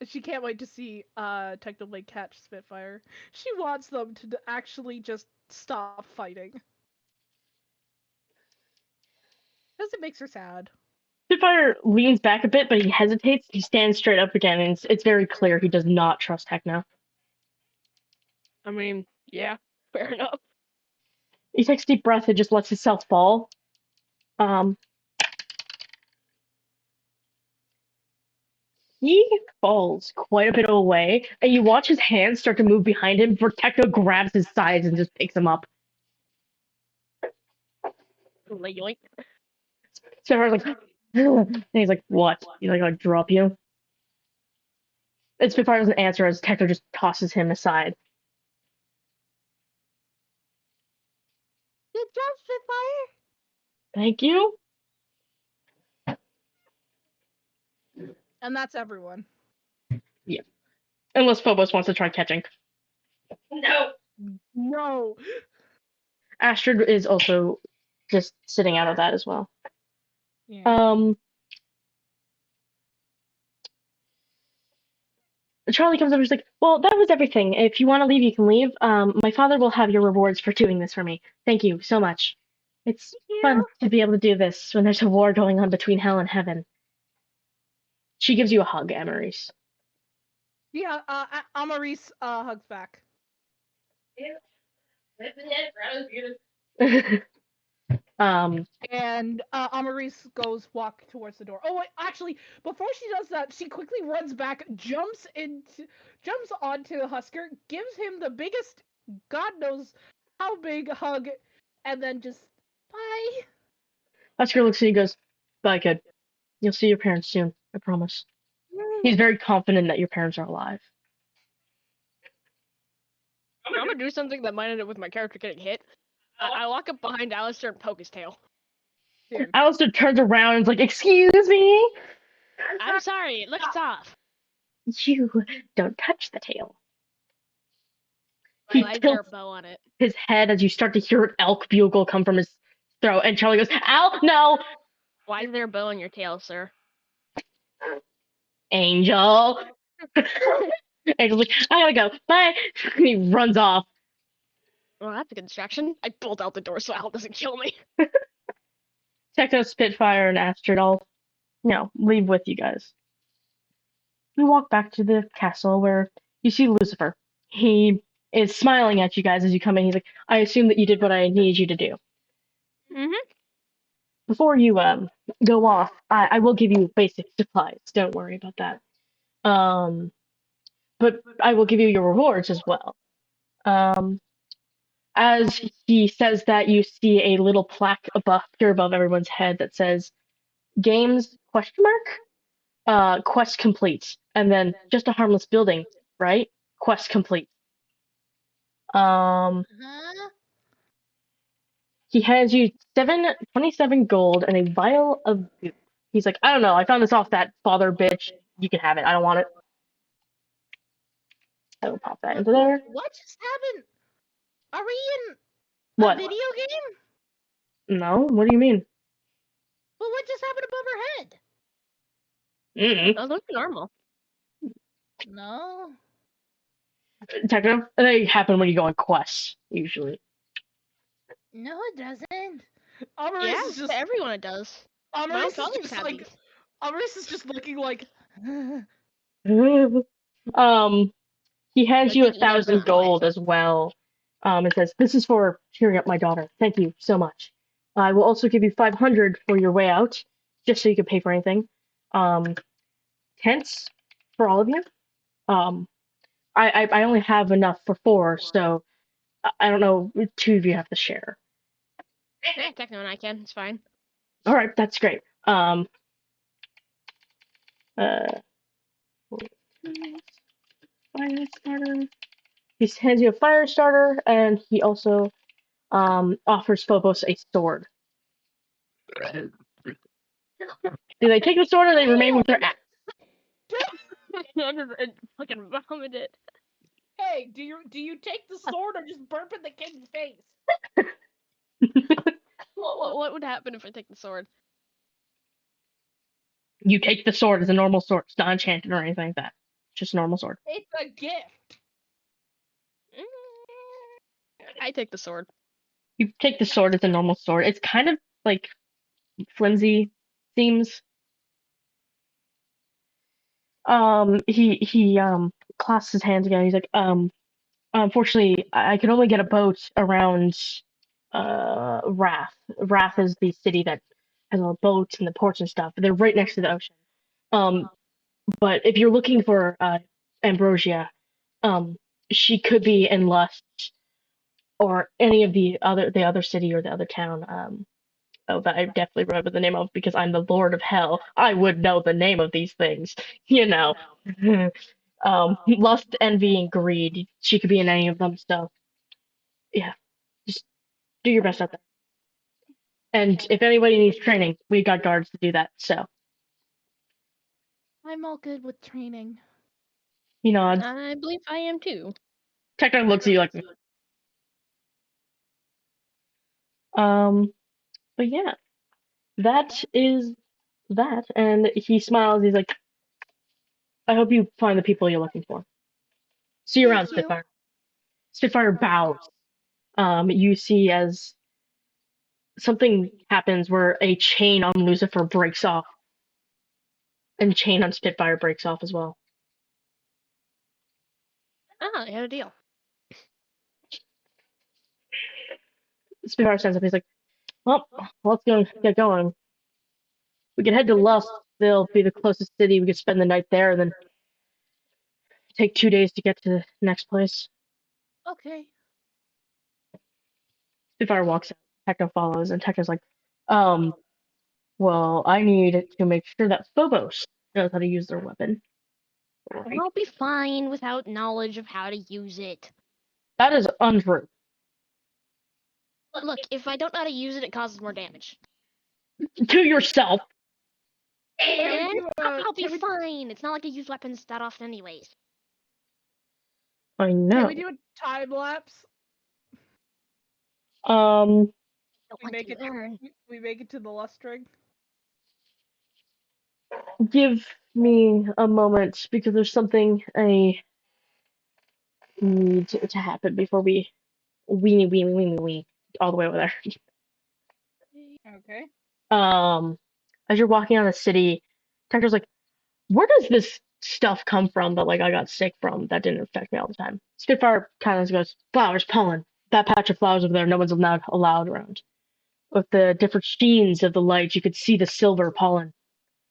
she can't wait to see Technoblade catch Spitfire. She wants them to actually just stop fighting. Because it makes her sad. Spitfire leans back a bit, but he hesitates. He stands straight up again, and it's very clear he does not trust Techno. I mean, yeah, fair enough. He takes a deep breath and just lets himself fall. He falls quite a bit away, and you watch his hands start to move behind him before Techno grabs his sides and just picks him up. Yoink. Spitfire's like, and he's like, what? He's like, I'll drop you. And Spitfire doesn't answer as Tecno just tosses him aside. Good job, Spitfire. Thank you. And that's everyone. Yeah. Unless Phobos wants to try catching. No. No. Astrid is also just sitting out of that as well. Yeah. Charlie comes over and is like, well, that was everything. If you want to leave, you can leave. My father will have your rewards for doing this for me. Thank you so much. It's fun to be able to do this when there's a war going on between hell and heaven. She gives you a hug, Amaris. Yeah, Amaris hugs back. And Amaris goes walk towards the door. Oh wait, actually, before she does that, she quickly runs back, jumps onto Husker, gives him the biggest, God knows how big hug, and then just bye. Husker looks at you and goes, bye, kid. You'll see your parents soon, I promise. He's very confident that your parents are alive. I'm gonna do something that might end up with my character getting hit. I walk up behind Alistair and poke his tail. Dude. Alistair turns around and is like, excuse me? I'm sorry, it looks off. You don't touch the tail. Why is there a bow on it? His head as you start to hear an elk bugle come from his throat, and Charlie goes, ow, no! Why is there a bow on your tail, sir? Angel! Angel's like, I gotta go, bye! And he runs off. Well, that's a good distraction. I bolt out the door so Al doesn't kill me. Techno, Spitfire, and Astrid all, leave with you guys. You walk back to the castle where you see Lucifer. He is smiling at you guys as you come in. He's like, I assume that you did what I needed you to do. Mm-hmm. Before you go off, I will give you basic supplies. Don't worry about that. But I will give you your rewards as well. As he says that, you see a little plaque here above everyone's head that says "Games?" ? Quest complete, and then just a harmless building, right? Quest complete. He hands you 27 gold and a vial of goop. He's like, I don't know, I found this off that father bitch. You can have it. I don't want it. I will pop that into there. What just happened? Are we in What? a video game? No? What do you mean? Well, what just happened above our head? That looks normal. No. Techno? They happen when you go on quests, usually. No, it doesn't. Yeah, everyone it does. Amaris is just looking like. He hands you 1,000 gold as well. It says, "This is for cheering up my daughter. Thank you so much. I will also give you 500 for your way out, just so you can pay for anything. Tents for all of you. I only have enough for 4, so I don't know. 2 of you have to share. Yeah, Techno and I can. It's fine. All right, that's great. Fire starter. He hands you a fire starter, and he also offers Phobos a sword. Do they take the sword or they remain with their axe? I just fucking vomited. Hey, do you take the sword or just burp in the kid's face? What would happen if I take the sword? You take the sword as a normal sword. It's not enchanted or anything like that. Just a normal sword. It's a gift. I take the sword. You take the sword as a normal sword. It's kind of like flimsy, seems. He clasps his hands again. He's like, unfortunately, I can only get a boat around Wrath. Wrath is the city that has all the boats and the ports and stuff. They're right next to the ocean. But if you're looking for Ambrosia, she could be in Lust or any of the other city or the other town. oh, that I definitely remember the name of because I'm the Lord of Hell. I would know the name of these things, you know. Lust, envy, and greed. She could be in any of them, so yeah, just do your best out there. And if anybody needs training, we got guards to do that. So I'm all good with training. he nods. I believe I am too. Tekton looks at you like, but yeah, that is that. And he smiles. He's like, I hope you find the people you're looking for. See you around, Thank you. Spitfire. Spitfire bows. You see as something happens where a chain on Lucifer breaks off, and a chain on Spitfire breaks off as well. Ah, I had a deal. Spitfire stands up. He's like, well, let's go get going. We can head to Lust. They'll be the closest city. We could spend the night there, and then take 2 days to get to the next place. Okay. Spitfire walks out. Tekno follows, and Tekno's like, well, I need to make sure that Phobos knows how to use their weapon. Right? I'll be fine without knowledge of how to use it. That is untrue. Look, if I don't know how to use it, it causes more damage. To yourself. And I'll be fine. It's not like I use weapons that often anyways. I know. Can we do a time lapse? We make it to the lust ring. Give me a moment because there's something I need to happen before we weenie all the way over there. Okay. As you're walking out of the city, Tucker's like, where does this stuff come from that like I got sick from that didn't affect me all the time? Spitfire kind of goes, flowers, pollen. That patch of flowers over there, no one's allowed around. With the different sheens of the light, you could see the silver pollen.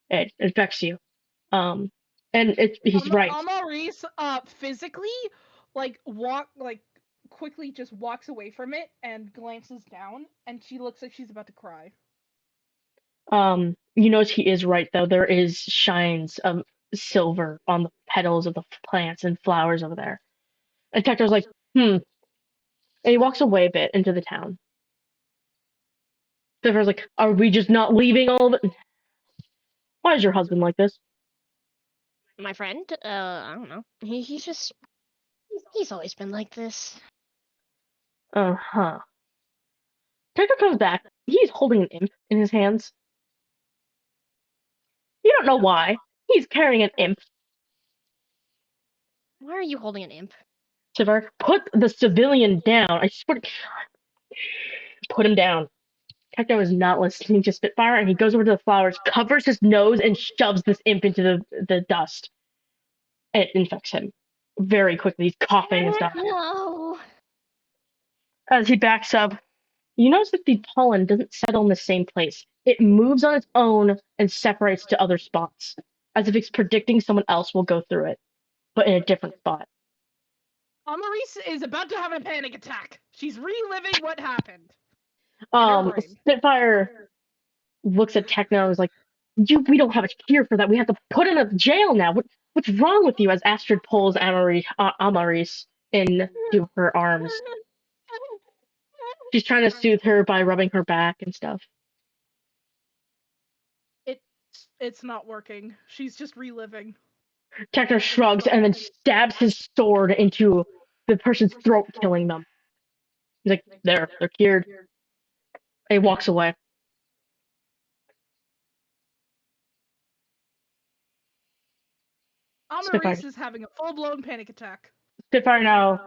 It infects you. And he's right. Maurice, physically, quickly just walks away from it and glances down, and she looks like she's about to cry. You notice he is right though. There is shines of silver on the petals of the plants and flowers over there. And Tector's like, And he walks away a bit into the town. Spitfire's like, are we just not leaving all of it? Why is your husband like this? My friend? I don't know. He's always been like this. Uh-huh. Tector comes back. He's holding an imp in his hands. You don't know why. He's carrying an imp. Why are you holding an imp? Spitfire, put the civilian down. I swear. Put him down. Tecno is not listening to Spitfire, and he goes over to the flowers, covers his nose, and shoves this imp into the dust. It infects him very quickly. He's coughing and stuff. No. As he backs up, you notice that the pollen doesn't settle in the same place. It moves on its own and separates to other spots, as if it's predicting someone else will go through it, but in a different spot. Maurice is about to have a panic attack. She's reliving what happened. Spitfire looks at Techno and is like, we don't have a cure for that. We have to put in a jail now. What's wrong with you? As Astrid pulls Amaris into her arms. She's trying to soothe her by rubbing her back and stuff. It's not working. She's just reliving. Techno shrugs and then stabs his sword into the person's throat, killing them. He's like, they're cured. And he walks away. Amaris is having a full-blown panic attack. Spitfire now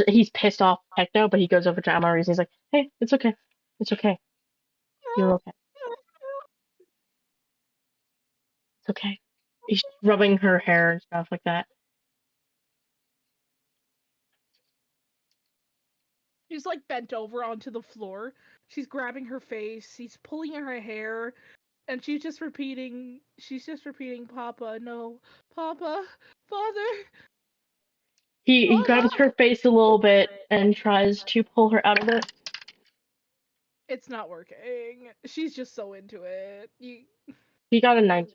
he's pissed off Techno, but he goes over to Amaris and he's like, hey, it's okay. It's okay. You're okay. It's okay. He's rubbing her hair and stuff like that. She's like bent over onto the floor. She's grabbing her face. He's pulling her hair. And she's just repeating, Papa, no, Papa, Father. He grabs her face a little bit and tries to pull her out of it. It's not working. She's just so into it. He got a 19.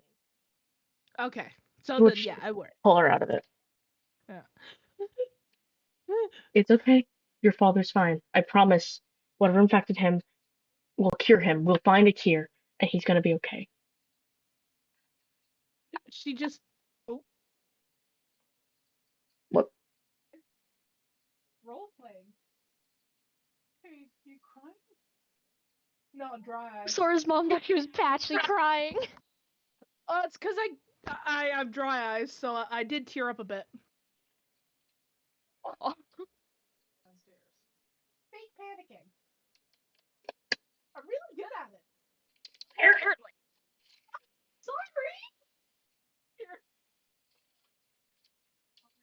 Okay. So Which then, yeah, I would. pull her out of it. Yeah. It's okay. Your father's fine. I promise. Whatever infected him, we'll cure him. We'll find a cure, and he's gonna be okay. She just. Oh. What? Role playing. Hey, you crying? No, dry eyes. Sora's mom thought she was actually crying. It's because I have dry eyes, so I did tear up a bit. Oh. Downstairs. Fake panicking. I'm really good at it. Apparently. Sorry. Here.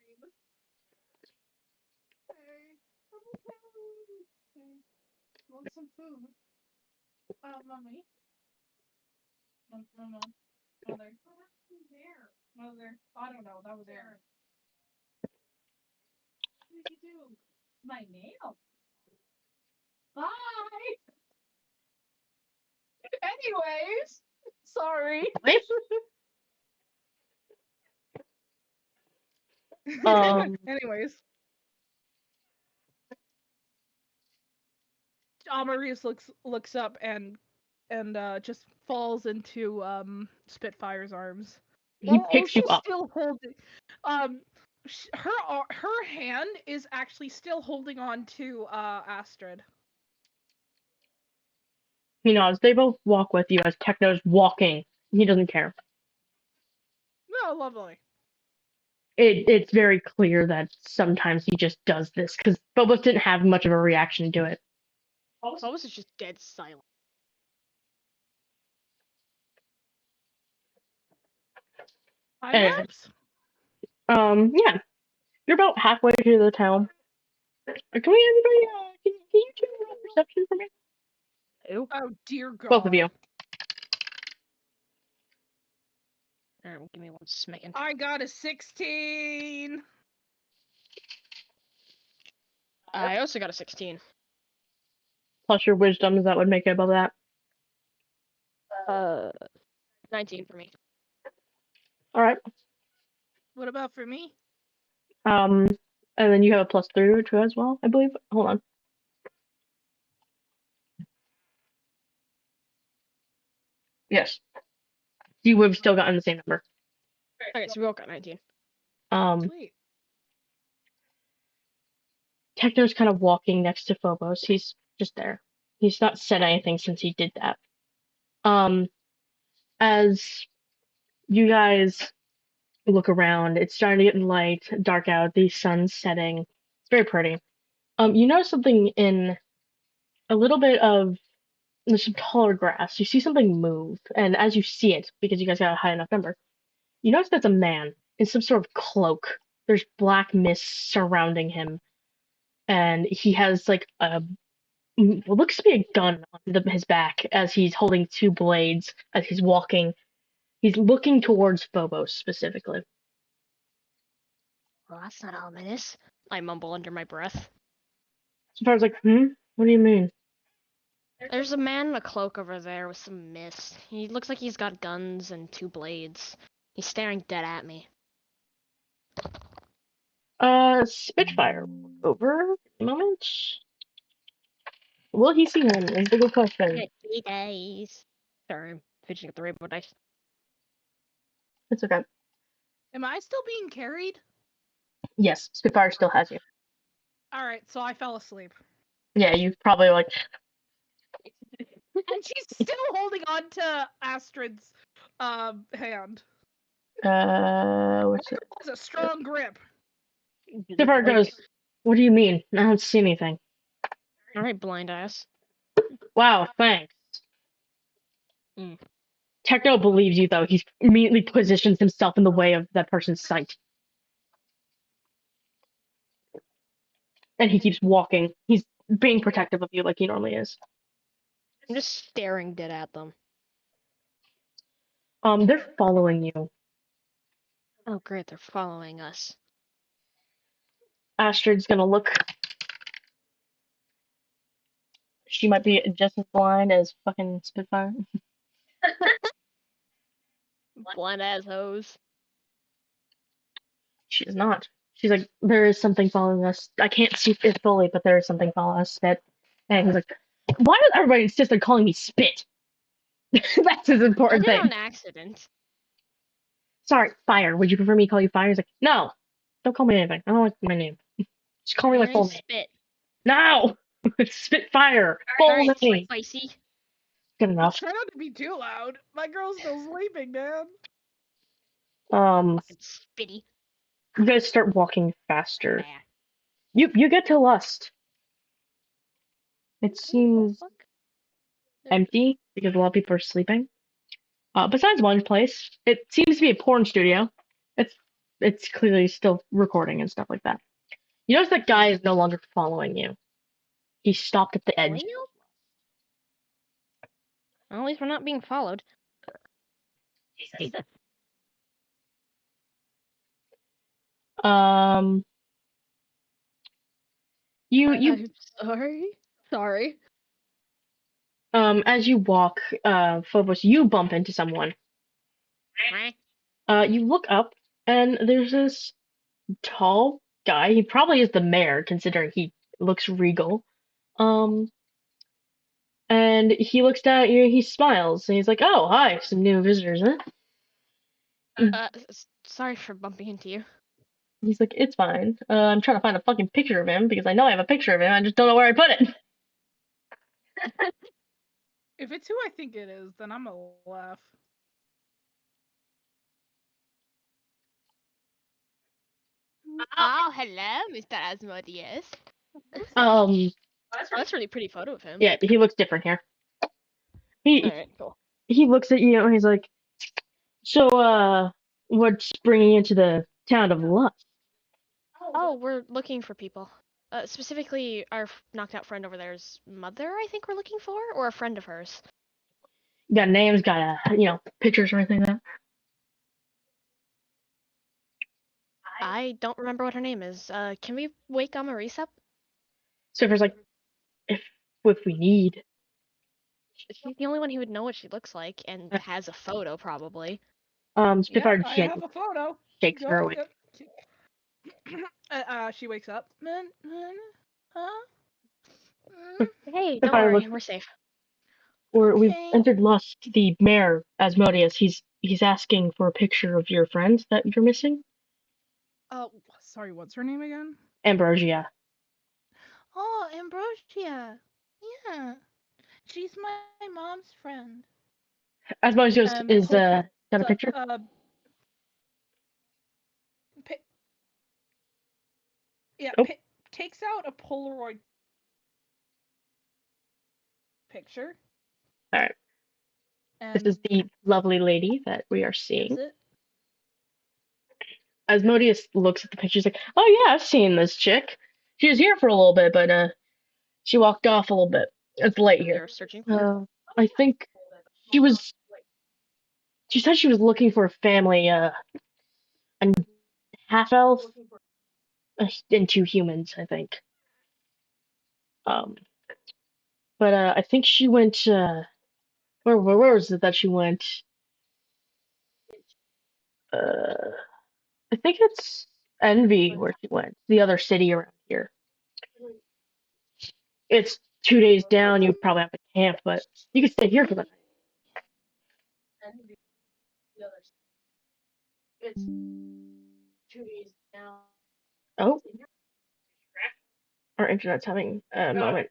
Hey, I'm okay. Okay. Want some food? Mommy. Mother. Mother. I don't know. That was Aaron. What did you do? My nail. Bye. Anyways, sorry. Anyways, Amaris looks up and just falls into Spitfire's arms. He While picks you also up. still holding her hand is actually still holding on to Astrid. He nods. They both walk with you as Techno's walking. He doesn't care. No, lovely. It's very clear that sometimes he just does this because Phobos didn't have much of a reaction to it. Phobos is just dead silent. Time lapse? Yeah. You're about halfway to the town. Can we, everybody, can you two roll perception for me? Who? Oh dear God. Both of you. Alright, give me 1 second. I got a 16. I also got a 16. Plus your wisdom, that would make it above that. 19 for me. Alright. What about for me? And then you have a +3 too as well, I believe. Hold on. Yes. You would have still gotten the same number. Okay, so we all got 19. Sweet. Techno's kind of walking next to Phobos. He's just there. He's not said anything since he did that. As you guys look around, it's starting to get light, dark out, the sun's setting. It's very pretty. You notice something in a little bit of there's some taller grass. You see something move, and as you see it, because you guys got a high enough number, you notice that's a man in some sort of cloak. There's black mist surrounding him, and he has like what looks to be a gun on his back as he's holding 2 blades as he's walking. He's looking towards Phobos specifically. Well, that's not ominous. I mumble under my breath. So I was like, what do you mean? There's a man in a cloak over there with some mist. He looks like he's got guns and 2 blades. He's staring dead at me. Spitfire. Over a moment. Will he see him? Is the good question. 3 days. Sorry, I'm fidgeting at the rainbow dice. It's okay. Am I still being carried? Yes, Spitfire still has you. Alright, so I fell asleep. Yeah, you probably like. And she's still holding on to Astrid's hand. What's it? It's a strong grip. Spitfire goes, what do you mean? I don't see anything. Alright, blind ass. Wow, thanks. Mm. Techno believes you, though. He immediately positions himself in the way of that person's sight. And he keeps walking. He's being protective of you like he normally is. I'm just staring dead at them. They're following you. Oh great, they're following us. Astrid's gonna look. she might be just as blind as fucking Spitfire. Blind ass hose. She's not. She's like, there is something following us. I can't see it fully, but there is something following us. Spit. And he's like, why does everybody insist on calling me Spit? That's his I important did it thing. on accident. Sorry, Fire. Would you prefer me to call you Fire? He's like, no, don't call me anything. I don't like my name. Just call me my My full name's name. Spit. No, Spitfire. Full Alright, name. spicy. Good enough. Try not to be too loud. My girl's still sleeping, man. Fucking spitty. You guys start walking faster. Nah. You get to Lust. It seems empty because a lot of people are sleeping. Besides one place, it seems to be a porn studio. It's clearly still recording and stuff like that. You notice that guy is no longer following you. He stopped at the edge. Well, at least we're not being followed. Jesus. You I'm sorry. as you walk, Phobos, you bump into someone. You look up and there's this tall guy. He probably is the mayor, considering he looks regal. Um, and he looks down at you. He smiles and he's like, "Oh, hi, some new visitors, huh?" Sorry for bumping into you. He's like, "It's fine. I'm trying to find a fucking picture of him because I know I have a picture of him. I just don't know where I put it." If it's who I think it is, then I'm gonna laugh. Oh, hello, Mr. Asmodeus. That's a really pretty photo of him. Yeah, he looks different here. He Alright, cool. he looks at you and he's like, "So, what's bringing you to the town of Lust?" Oh, we're looking for people. Specifically, our knocked out friend over there's mother, I think we're looking for, or a friend of hers. Got names, got pictures or anything like that. I don't remember what her name is. Can we wake Amaris up? Surfer's like, if we need. She's the only one who would know what she looks like and has a photo, probably. Spitfire I have a photo. shakes her awake. She wakes up. Huh? Hey, don't Spitfire worry, looks. we're safe. We've Okay. entered Lust. The mayor, Asmodeus, he's asking for a picture of your friend that you're missing. Sorry, what's her name again? Ambrosia. Oh, Ambrosia. Yeah. She's my mom's friend. Asmodeus is got a picture. Takes out a Polaroid picture. All right. This is the lovely lady that we are seeing. Asmodeus looks at the picture. He's like, "Oh yeah, I've seen this chick. She was here for a little bit, but she walked off a little bit. It's late here. They're searching for I think she was. She said she was looking for a family, and half elf and two humans, I think. Um, but I think she went. Where was it that she went? I think it's Envy where she went. The other city around here. It's 2 days down. You probably have to camp, but you can stay here for the night. Oh, our internet's having a moment.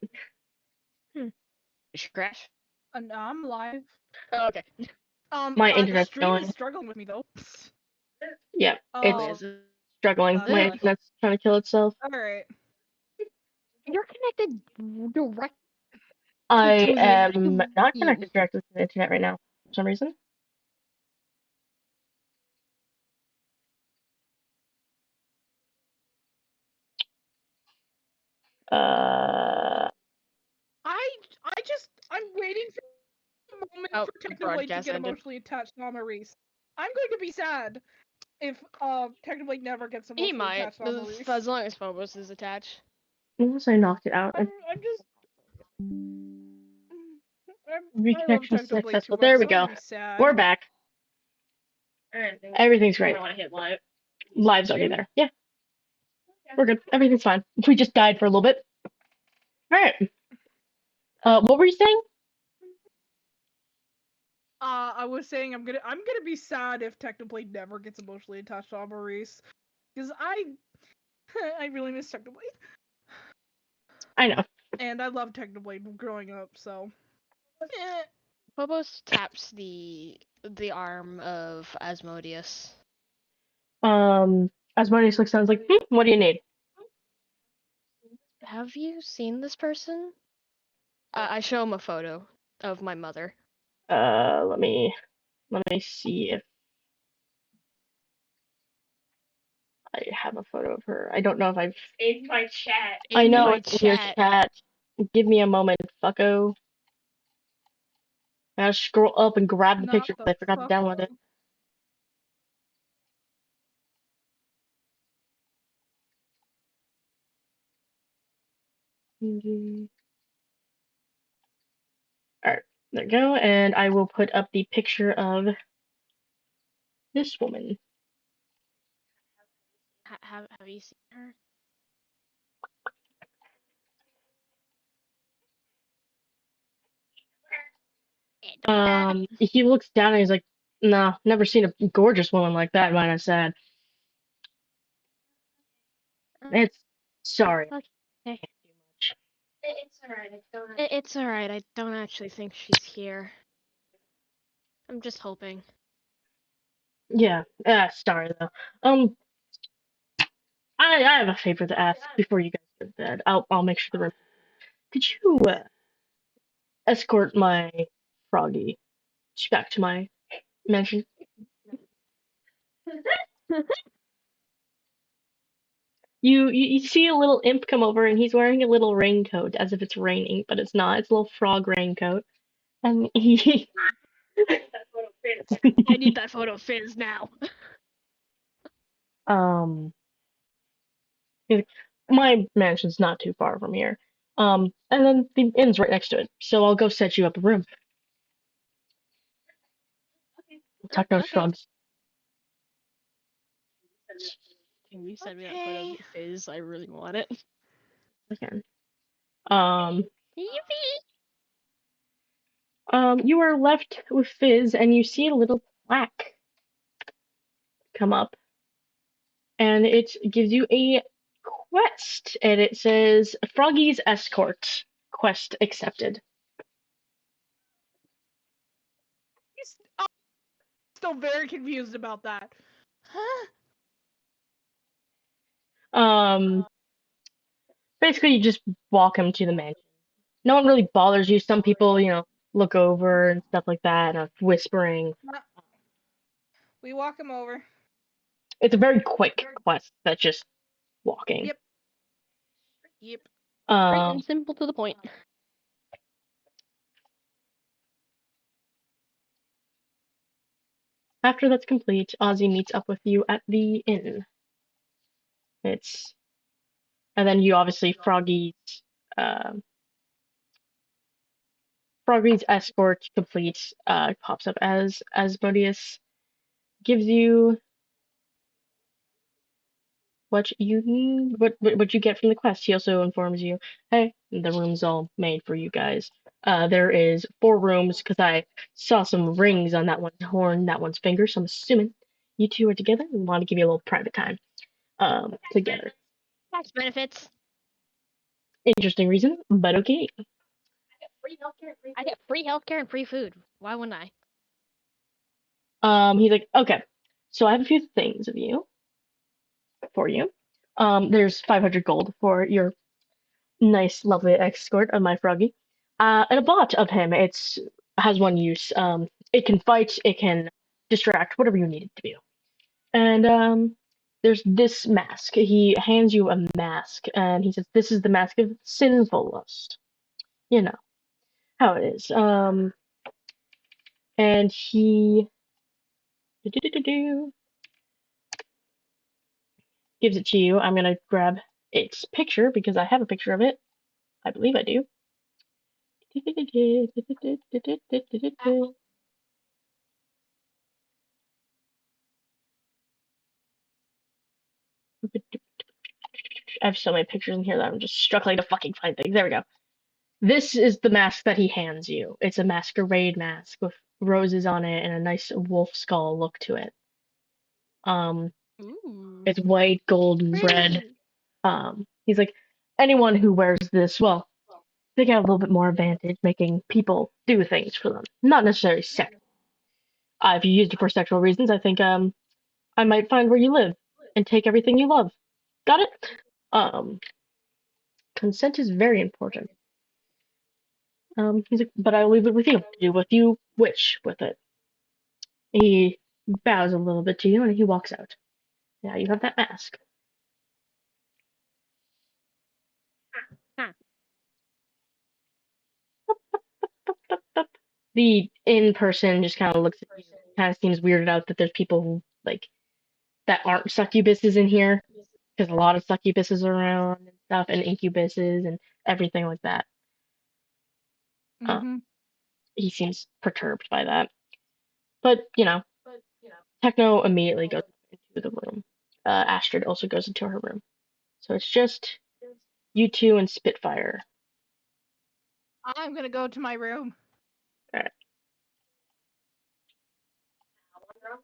Did she crash? No, I'm live. Oh, okay. My The internet's stream going. is struggling with me though. Yeah, it's Is struggling. My internet's trying to kill itself. Alright. You're connected directly I to the am not connected directly to the internet right now for some reason. I'm waiting for a moment for Technoblade to get emotionally attached to Maurice. I'm going to be sad if Technoblade never gets emotionally attached to Maurice. As long as Phobos is attached. Unless I knocked it out. I'm just love Reconnection Technoblade too successful. much, There we so I'm go. gonna be sad. We're back. Everything's great. I want to hit live. Live's already there. Yeah, we're good. Everything's fine. We just died for a little bit. All right. What were you saying? I was saying I'm gonna be sad if Technoblade never gets emotionally attached to Maurice, because I I really miss Technoblade. I know. And I loved Technoblade growing up, so. Phobos taps the arm of Asmodeus. Asmodeus looks down. Like, what do you need? Have you seen this person? I show him a photo of my mother. Let me see if I have a photo of her. I don't know if I've. In my chat. I know my it's in your chat. Give me a moment, fucko. I gotta scroll up and grab the Not picture the because I forgot to fuck. download it. Alright, there we go. And I will put up the picture of this woman. Have you seen her? He looks down and he's like, "Nah, never seen a gorgeous woman like that." Mine, I said, "It's sorry." Okay. It's alright. It's alright. I don't actually think she's here. I'm just hoping. Yeah, sorry though. I have a favor to ask before you guys go to bed. I'll make sure the room. Could you escort my froggy back to my mansion? You see a little imp come over and he's wearing a little raincoat as if it's raining, but it's not. It's a little frog raincoat. And he I need that photo of Fizz now. he's like, my mansion's not too far from here. And then the inn's right next to it. So I'll go set you up a room. Techno shrugs. Can you send me that photo of Fizz? I really want it. Again. Yippee! You are left with Fizz and you see a little plaque come up. And it gives you a quest. And it says Froggy's Escort. Quest accepted. I'm still very confused about that. Huh? Basically you just walk him to the mansion. No one really bothers you. Some people, look over and stuff like that, and whispering. We walk him over. It's a very quick quest that's just walking. Yep. Yep. Straight and simple to the point. After that's complete, Ozzy meets up with you at the inn. And then you obviously Froggy's escort complete pops up as Asmodeus gives you what you get from the quest. He also informs you, hey, the room's all made for you guys. There is 4 rooms because I saw some rings on that one's horn, that one's finger, so I'm assuming you two are together and want to give you a little private time together. Tax benefits. Interesting reason, but okay. I get free healthcare and free food. Why wouldn't I? He's like, okay, so I have a few things for you. There's 500 gold for your nice, lovely escort of my froggy. And a bot of him. It's has one use. It can fight, it can distract, whatever you need it to do. And there's this mask. He hands you a mask, and he says, "This is the mask of sinful lust." You know how it is. And he gives it to you. I'm gonna grab its picture because I have a picture of it. I believe I do. I have so many pictures in here that I'm just struggling to fucking find things. There we go. This is the mask that he hands you. It's a masquerade mask with roses on it and a nice wolf skull look to it. Ooh. It's white, gold, and red. He's like, anyone who wears this, well, they get a little bit more advantage making people do things for them. Not necessarily sexual. If you used it for sexual reasons, I think I might find where you live and take everything you love. Got it? Um, Consent is very important. He's like, but I'll leave it with you. Do what you wish with it. He bows a little bit to you and he walks out. Now you have that mask. Huh. The in person just kind of looks at you, kind of seems weirded out that there's people who, like, that aren't succubuses in here, because a lot of succubuses are around and stuff, and incubuses and everything like that. Mm-hmm. He seems perturbed by that. But, Techno immediately goes into the room. Astrid also goes into her room. So it's just you two and Spitfire. I'm gonna go to my room. Alright.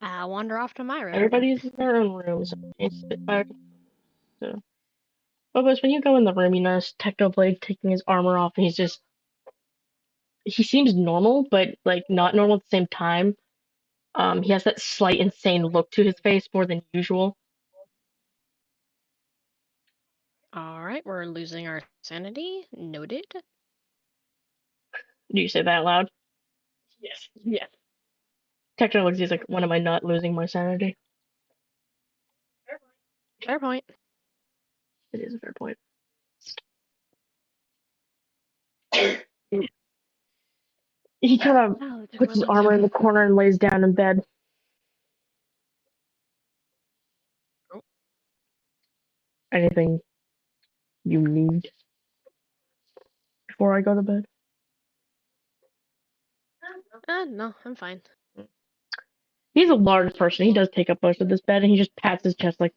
I'll wander off to my room. Everybody's in their own rooms. It's Spitfire. So, Phobos, when you go in the room, you notice Technoblade taking his armor off, and he seems normal, but like not normal at the same time. He has that slight insane look to his face more than usual. Alright, we're losing our sanity. Noted. Do you say that out loud? Yes. Yes. Techno looks, he's like, when am I not losing my sanity? Fair point. It is a fair point. He kind of puts his armor in the corner and lays down in bed. Oh. Anything you need before I go to bed? No, I'm fine. He's a large person. He does take up most of this bed, and he just pats his chest like,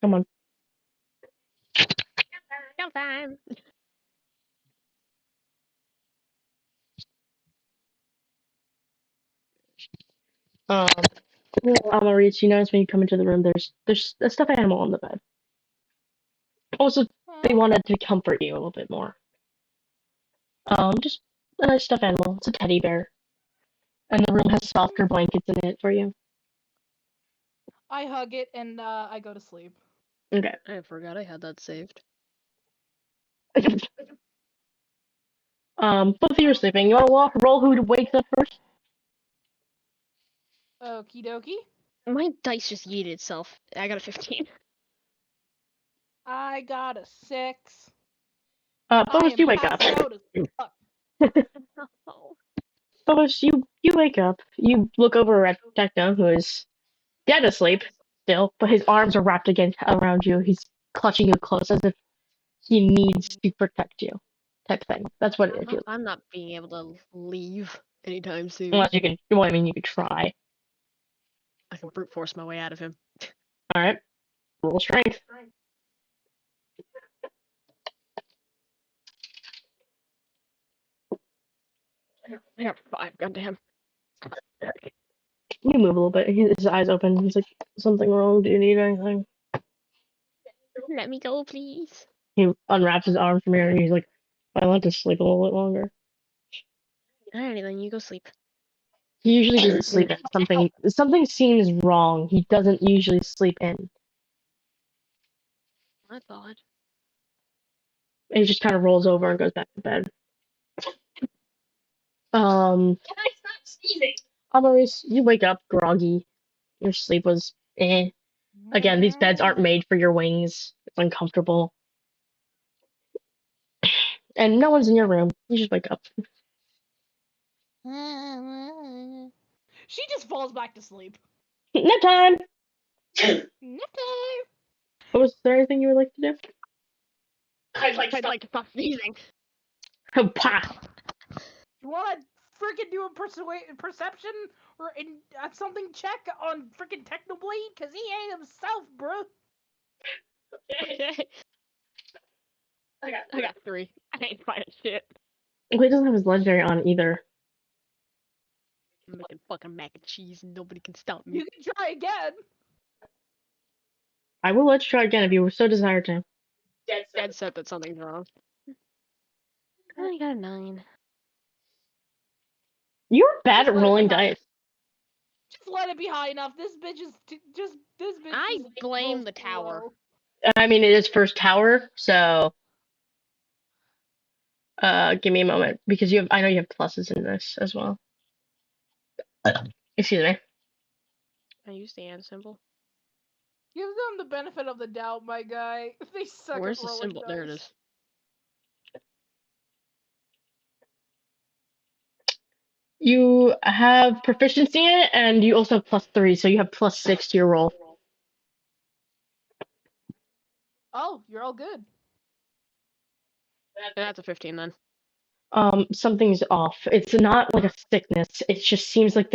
come on. Go time. Maurice, you notice when you come into the room, there's a stuffed animal on the bed. Also, they wanted to comfort you a little bit more. Just a nice stuffed animal. It's a teddy bear, and the room has softer blankets in it for you. I hug it and I go to sleep. Okay. I forgot I had that saved. Both of you are sleeping. You want to roll who wakes up first? Okie dokie. My dice just yeeted itself. I got a 15. I got a 6. Phobos, you wake up. Out as fuck. Oh. Phobos, you wake up. You look over at Techno, who is dead asleep still, but his arms are wrapped around you. He's clutching you close as if he needs to protect you, type thing. That's what it feels. I'm not being able to leave anytime soon. Unless you can, well, I mean, you could try. I can brute force my way out of him. All right, roll strength. I got 5. Goddamn. You move a little bit. His eyes open. He's like, something wrong? Do you need anything? Let me go, please. He unwraps his arm from here, and he's like, I want to sleep a little bit longer. Alrighty, then you go sleep. He usually doesn't sleep in. Something seems wrong. He doesn't usually sleep in. That's odd. He just kind of rolls over and goes back to bed. Can I stop sneezing? Maurice, you wake up groggy. Your sleep was eh. Again, these beds aren't made for your wings. It's uncomfortable. And no one's in your room. You just wake up. She just falls back to sleep. Nap time! Nap time! Was there anything you would like to do? I'd like to stop sneezing. Oh, pah! You want to freaking do a perception or something check on freaking Technoblade? Because he ain't himself, bro. Okay. I got 3. I ain't finding shit. He doesn't have his legendary on either. I'm making fucking mac and cheese and nobody can stop me. You can try again. I will let you try again if you so desire to. Dead set that something's wrong. I only got a 9. You're bad Just at let it be rolling high. dice. Just let it be high enough. This bitch is this bitch. I just blame rolls the tower. low. I mean, it is first tower, so give me a moment because I know you have pluses in this as well. Excuse me. I used the and symbol. Give them the benefit of the doubt, my guy. They suck Where's at the rolling symbol? dice. There it is. You have proficiency in it, and you also have +3, so you have +6 to your roll. Oh, you're all good. That's a 15 then. Something's off. It's not like a sickness. It just seems like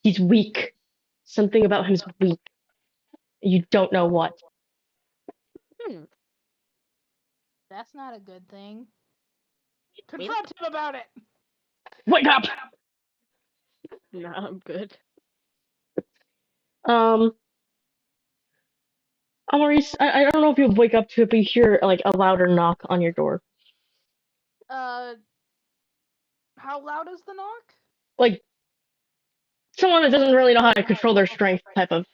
he's weak. Something about him's weak. You don't know what. That's not a good thing. Confront him about it. Wake up! Nah, I'm good. Maurice, I don't know if you'll wake up to it, but you hear like a louder knock on your door. How loud is the knock? Like someone that doesn't really know how to control their strength type of.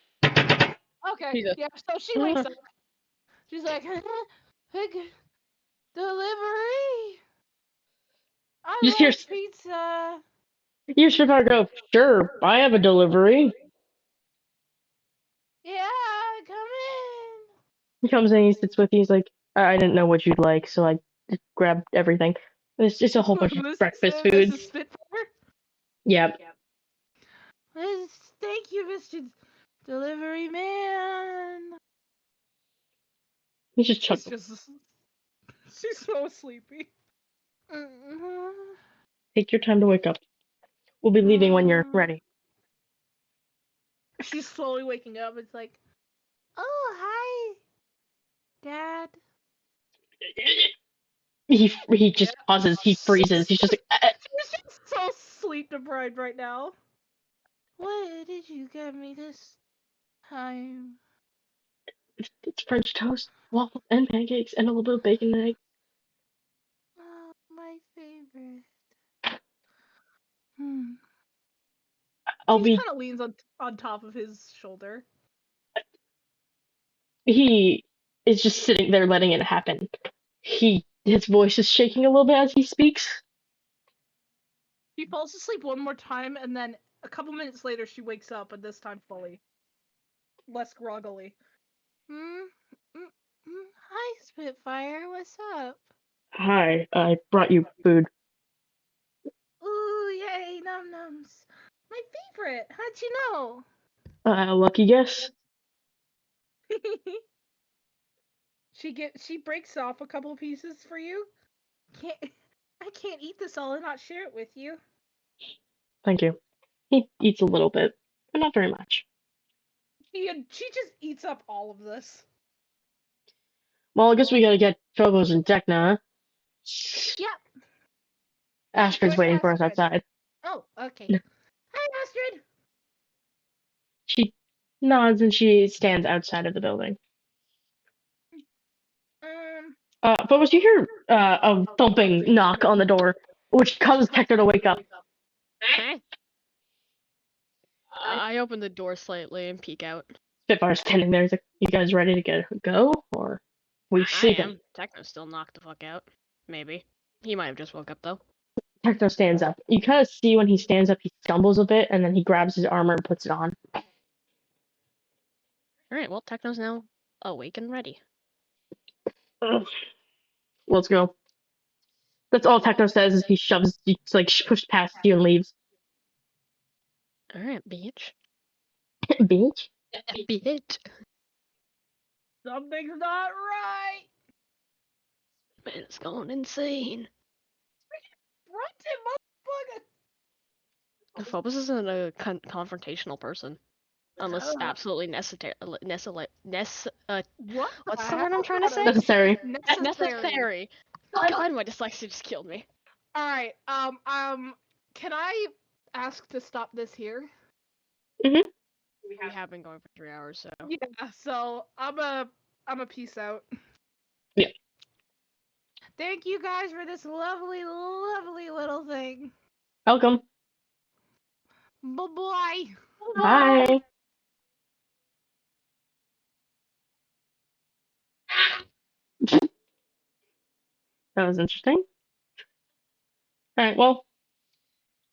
Okay, yeah, so she wakes up. She's like, delivery. I You just hear love pizza. you should go. Sure, I have a delivery. Yeah, come in. He comes in, he sits with you. He's like, I didn't know what you'd like, so I just grabbed everything. It's just a whole bunch of breakfast This foods. is Spitfire. Yep. Thank you, Mr. Delivery Man. He's just She's chuckling. she's so sleepy. Mm-hmm. Take your time to wake up. We'll be leaving when you're ready. She's slowly waking up. It's like, oh, hi, Dad. He just pauses. He freezes. He's just like, She's just so sleep deprived right now. What did you get me this time? It's French toast, waffles, and pancakes, and a little bit of bacon and eggs. Oh, my favorite. I'll She be. kind of leans on top of his shoulder. He is just sitting there letting it happen. His voice is shaking a little bit as he speaks. She falls asleep one more time, and then a couple minutes later, she wakes up, and this time fully, less groggily. Hi, Spitfire. What's up? Hi, I brought you food. Ooh, yay, num nums. My favorite. How'd you know? Lucky guess. She breaks off a couple pieces for you. I can't eat this all and not share it with you. Thank you. He eats a little bit, but not very much. She just eats up all of this. Well, I guess we gotta get Phobos and Decna. Yep. Astrid's waiting for us outside. Oh, okay. Hi, Astrid. She nods and she stands outside of the building. Phobos, you hear a thumping knock on the door, which causes Hector to wake up. I open the door slightly and peek out. Spitfire's standing there. He's like, "You guys ready to go, or we I sleeping?" am. Techno still knocked the fuck out. Maybe. He might have just woke up though. Hector stands up. You kind of see when he stands up, he stumbles a bit, and then he grabs his armor and puts it on. Alright, well, Techno's now awake and ready. Let's go. That's all Techno says is he's like pushed past you and leaves. Alright, bitch. Bitch. Bitch. Something's not right. Man, it's going insane. Front him, Phobos isn't a confrontational person. Unless absolutely necessary. What? What's the word I'm trying to say? Necessary. Necessary. God, my dyslexia just killed me. All right. Can I ask to stop this here? Mhm. We have been going for 3 hours, so. Yeah. So I'm a peace out. Yeah. Thank you guys for this lovely, lovely little thing. Welcome. Bye-bye. Bye. That was interesting. Alright, well,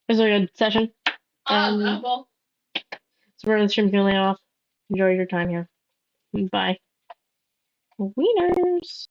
it was a good session. Well. So we're in the stream feeling off. Enjoy your time here. Bye. Wieners.